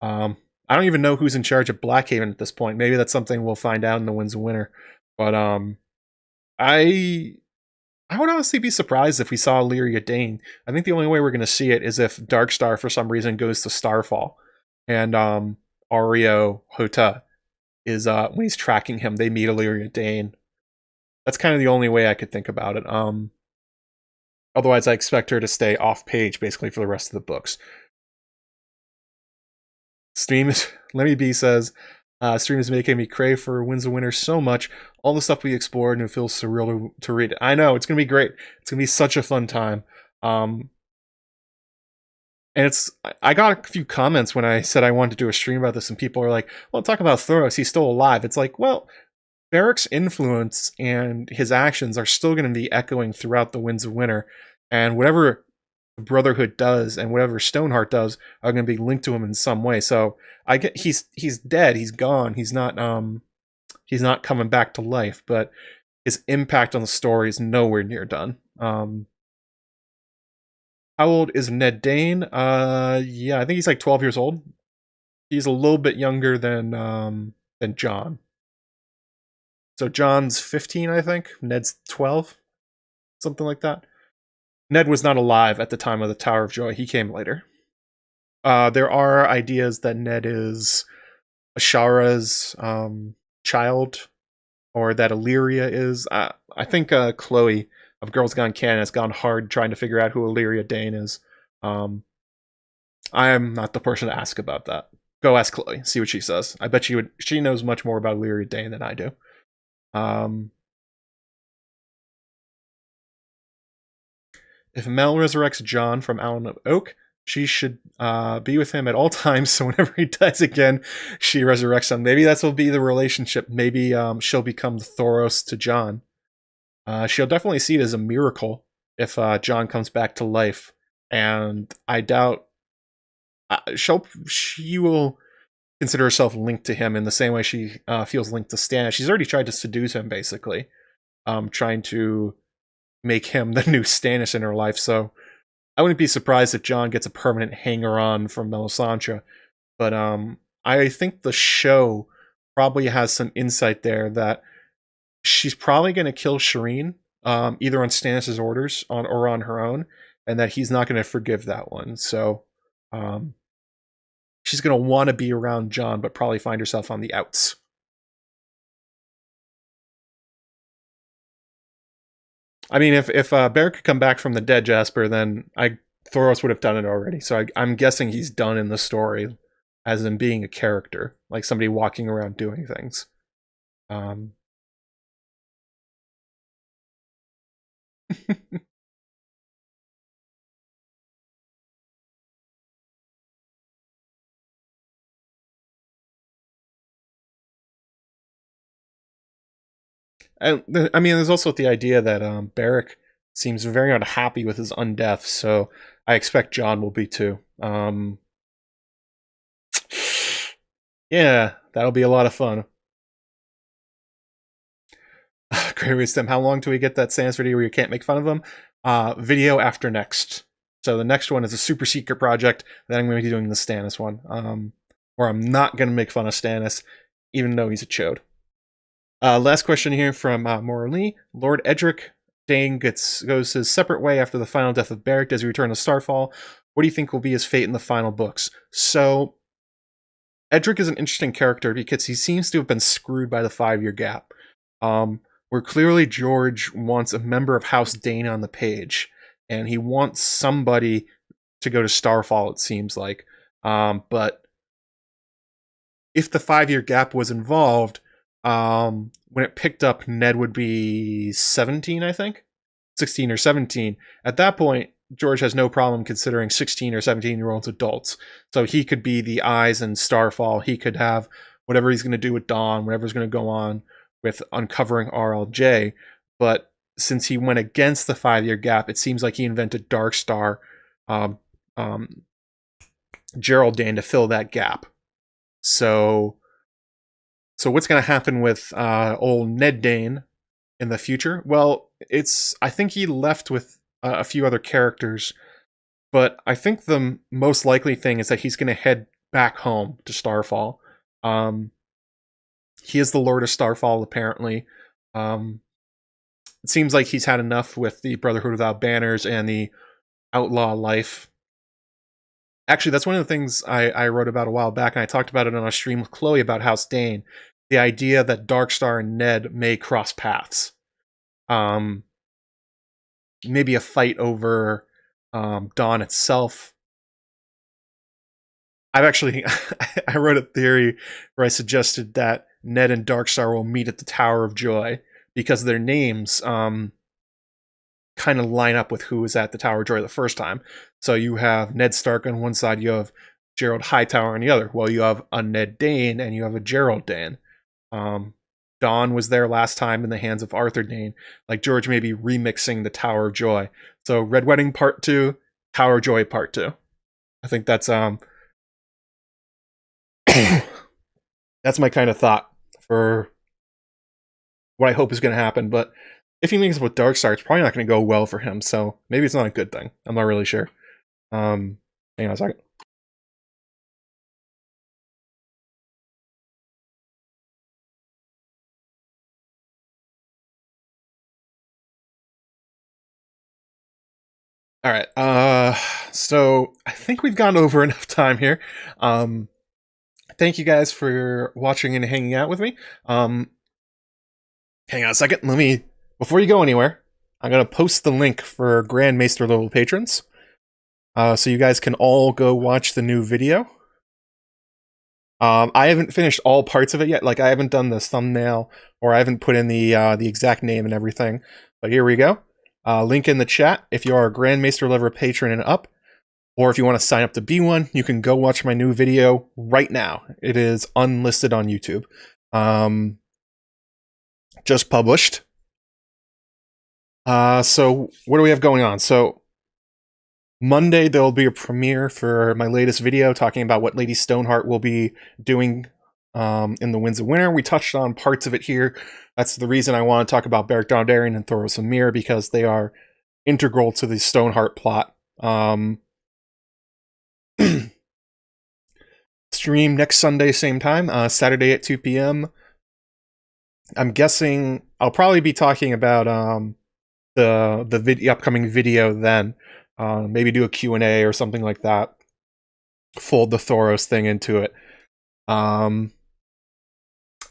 I don't even know who's in charge of Blackhaven at this point. Maybe that's something we'll find out in the Winds of Winter. But I would honestly be surprised if we saw Illyria Dayne. I think the only way we're going to see it is if Darkstar, for some reason, goes to Starfall. And Ario Hota is, when he's tracking him, they meet Illyria Dayne. That's kind of the only way I could think about it. Otherwise, I expect her to stay off-page, basically, for the rest of the books. Lemmy B says, stream is making me crave for Winds of Winter so much. All the stuff we explored, and it feels surreal to read. I know, it's going to be great. It's going to be such a fun time. And I got a few comments when I said I wanted to do a stream about this, and people are like, well, talk about Thoros, he's still alive. It's like, well, Beric's influence and his actions are still going to be echoing throughout the Winds of Winter, and whatever the Brotherhood does and whatever Stoneheart does are going to be linked to him in some way. So I get he's dead, he's gone, he's not coming back to life, but his impact on the story is nowhere near done. How old is Ned Dayne? Yeah, I think he's like 12 years old. He's a little bit younger than Jon. So Jon's 15, I think. Ned's 12. Something like that. Ned was not alive at the time of the Tower of Joy. He came later. There are ideas that Ned is Ashara's child, or that Illyria is. I think Chloe of Girls Gone Canon has gone hard trying to figure out who Illyria Dayne is. I am not the person to ask about that. Go ask Chloe, see what she says. I bet she knows much more about Illyria Dayne than I do. If Mel resurrects Jon from Allen of Oak, she should be with him at all times, so whenever he dies again, she resurrects him. Maybe that will be the relationship. Maybe she'll become the Thoros to Jon. She'll definitely see it as a miracle if Jon comes back to life, and I doubt she will consider herself linked to him in the same way she feels linked to Stannis. She's already tried to seduce him, basically, trying to make him the new Stannis in her life. So I wouldn't be surprised if Jon gets a permanent hanger-on from Melisandre. But I think the show probably has some insight there that she's probably going to kill Shireen, either on Stannis' orders or on her own, and that he's not going to forgive that one. So she's going to want to be around Jon, but probably find herself on the outs. I mean, if Beric could come back from the dead, Jasper, then Thoros would have done it already. So I'm guessing he's done in the story, as in being a character, like somebody walking around doing things. And I mean, there's also the idea that Beric seems very unhappy with his undeath, so I expect Jon will be too. Yeah, that'll be a lot of fun. Great wisdom. How long do we get that Sans video where you can't make fun of him? Video after next. So the next one is a super secret project. Then I'm going to be doing the Stannis one, where I'm not going to make fun of Stannis, even though he's a chode. Last question here from Maura Lee. Lord Edric Dayne goes his separate way after the final death of Beric. Does he return to Starfall? What do you think will be his fate in the final books? So, Edric is an interesting character because he seems to have been screwed by the 5-year gap. Where clearly George wants a member of House Dayne on the page, and he wants somebody to go to Starfall, it seems like. But if the 5-year gap was involved, when it picked up, Ned would be 17, I think, 16 or 17. At that point, George has no problem considering 16 or 17-year-olds adults. So he could be the eyes in Starfall. He could have whatever he's going to do with Dawn, whatever's going to go on with uncovering RLJ. But since he went against the 5-year gap, it seems like he invented Darkstar, Gerald Dane to fill that gap. So what's going to happen with old Ned Dane in the future? Well, I think he left with a few other characters, but I think the most likely thing is that he's going to head back home to Starfall. He is the Lord of Starfall, apparently. It seems like he's had enough with the Brotherhood without banners and the outlaw life. Actually, that's one of the things I wrote about a while back, and I talked about it on a stream with Chloe about House Dane. The idea that Darkstar and Ned may cross paths. Maybe a fight over Dawn itself. I wrote a theory where I suggested that Ned and Darkstar will meet at the Tower of Joy because their names kind of line up with who was at the Tower of Joy the first time. So you have Ned Stark on one side, you have Gerald Hightower on the other. Well, you have a Ned Dane and you have a Gerald Dane. Dawn was there last time in the hands of Arthur Dane. Like, George may be remixing the Tower of Joy. So Red Wedding Part 2, Tower of Joy Part 2. I think that's that's my kind of thought for what I hope is going to happen. But if he links up with Darkstar, it's probably not going to go well for him. So maybe it's not a good thing. I'm not really sure. Hang on a second. All right. So I think we've gone over enough time here. Thank you guys for watching and hanging out with me. Hang on a second. Before you go anywhere, I'm going to post the link for Grand Maester level patrons. So you guys can all go watch the new video. I haven't finished all parts of it yet. Like, I haven't done the thumbnail, or I haven't put in the exact name and everything. But here we go. Link in the chat if you are a Grand Maester level patron and up. Or if you want to sign up to be one, you can go watch my new video right now. It is unlisted on YouTube. Just published. So what do we have going on? So Monday, there'll be a premiere for my latest video talking about what Lady Stoneheart will be doing in the Winds of Winter. We touched on parts of it here. That's the reason I want to talk about Beric Dondarrion and Thoros of Myr, because they are integral to the Stoneheart plot. Stream next Sunday, same time, Saturday at 2 p.m. I'm guessing I'll probably be talking about the upcoming video then. Maybe do a Q&A or something like that. Fold the Thoros thing into it. I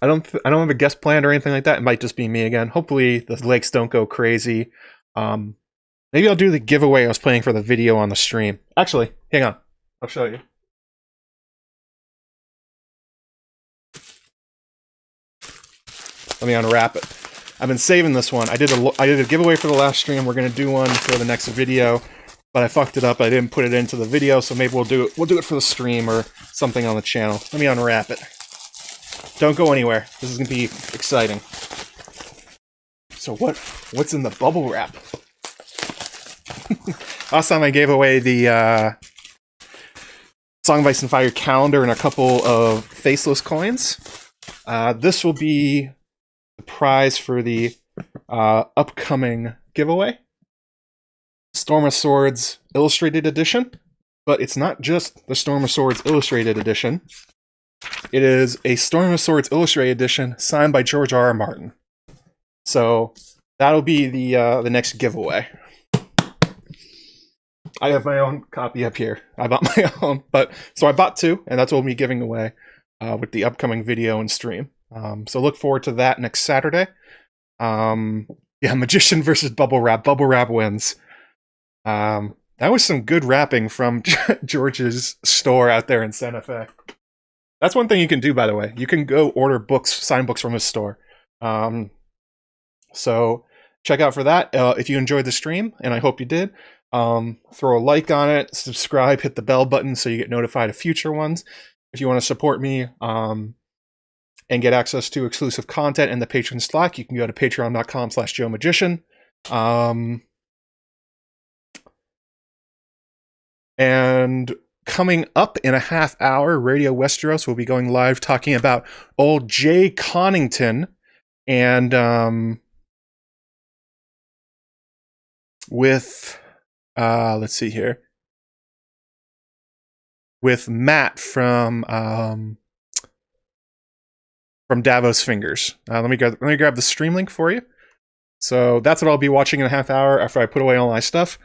don't have a guest planned or anything like that. It might just be me again. Hopefully the lakes don't go crazy. Maybe I'll do the giveaway I was playing for the video on the stream. Actually, hang on. I'll show you. Let me unwrap it. I've been saving this one. I did a giveaway for the last stream. We're gonna do one for the next video, but I fucked it up. I didn't put it into the video, so maybe we'll do it for the stream or something on the channel. Let me unwrap it. Don't go anywhere. This is gonna be exciting. So what's in the bubble wrap? Last time I gave away the Song of Ice and Fire calendar and a couple of faceless coins. This will be the prize for the upcoming giveaway. Storm of Swords Illustrated Edition. But it's not just the Storm of Swords Illustrated Edition. It is a Storm of Swords Illustrated Edition signed by George R.R. Martin. So that'll be the next giveaway. I have my own copy up here. I bought my own, so I bought two, and that's what we'll be giving away with the upcoming video and stream. So look forward to that next Saturday. Yeah, Magician versus Bubble Wrap. Bubble Wrap wins. That was some good wrapping from George's store out there in Santa Fe. That's one thing you can do, by the way. You can go order books, signed books from his store. So check out for that. If you enjoyed the stream, and I hope you did, throw a like on it, subscribe, hit the bell button so you get notified of future ones. If you want to support me and get access to exclusive content in the Patreon Slack, you can go to patreon.com/JoeMagician. And coming up in a half hour, Radio Westeros will be going live talking about old Jay Connington and with let's see here, with Matt from Davos Fingers. Let me grab the stream link for you. So that's what I'll be watching in a half hour after I put away all my stuff.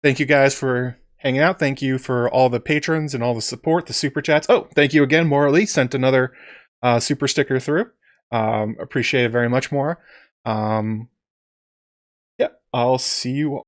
Thank you guys for hanging out. Thank you for all the patrons and all the support, the super chats. Oh, thank you again, Morley sent another super sticker through. Appreciate it very much, Maura. Yeah, I'll see you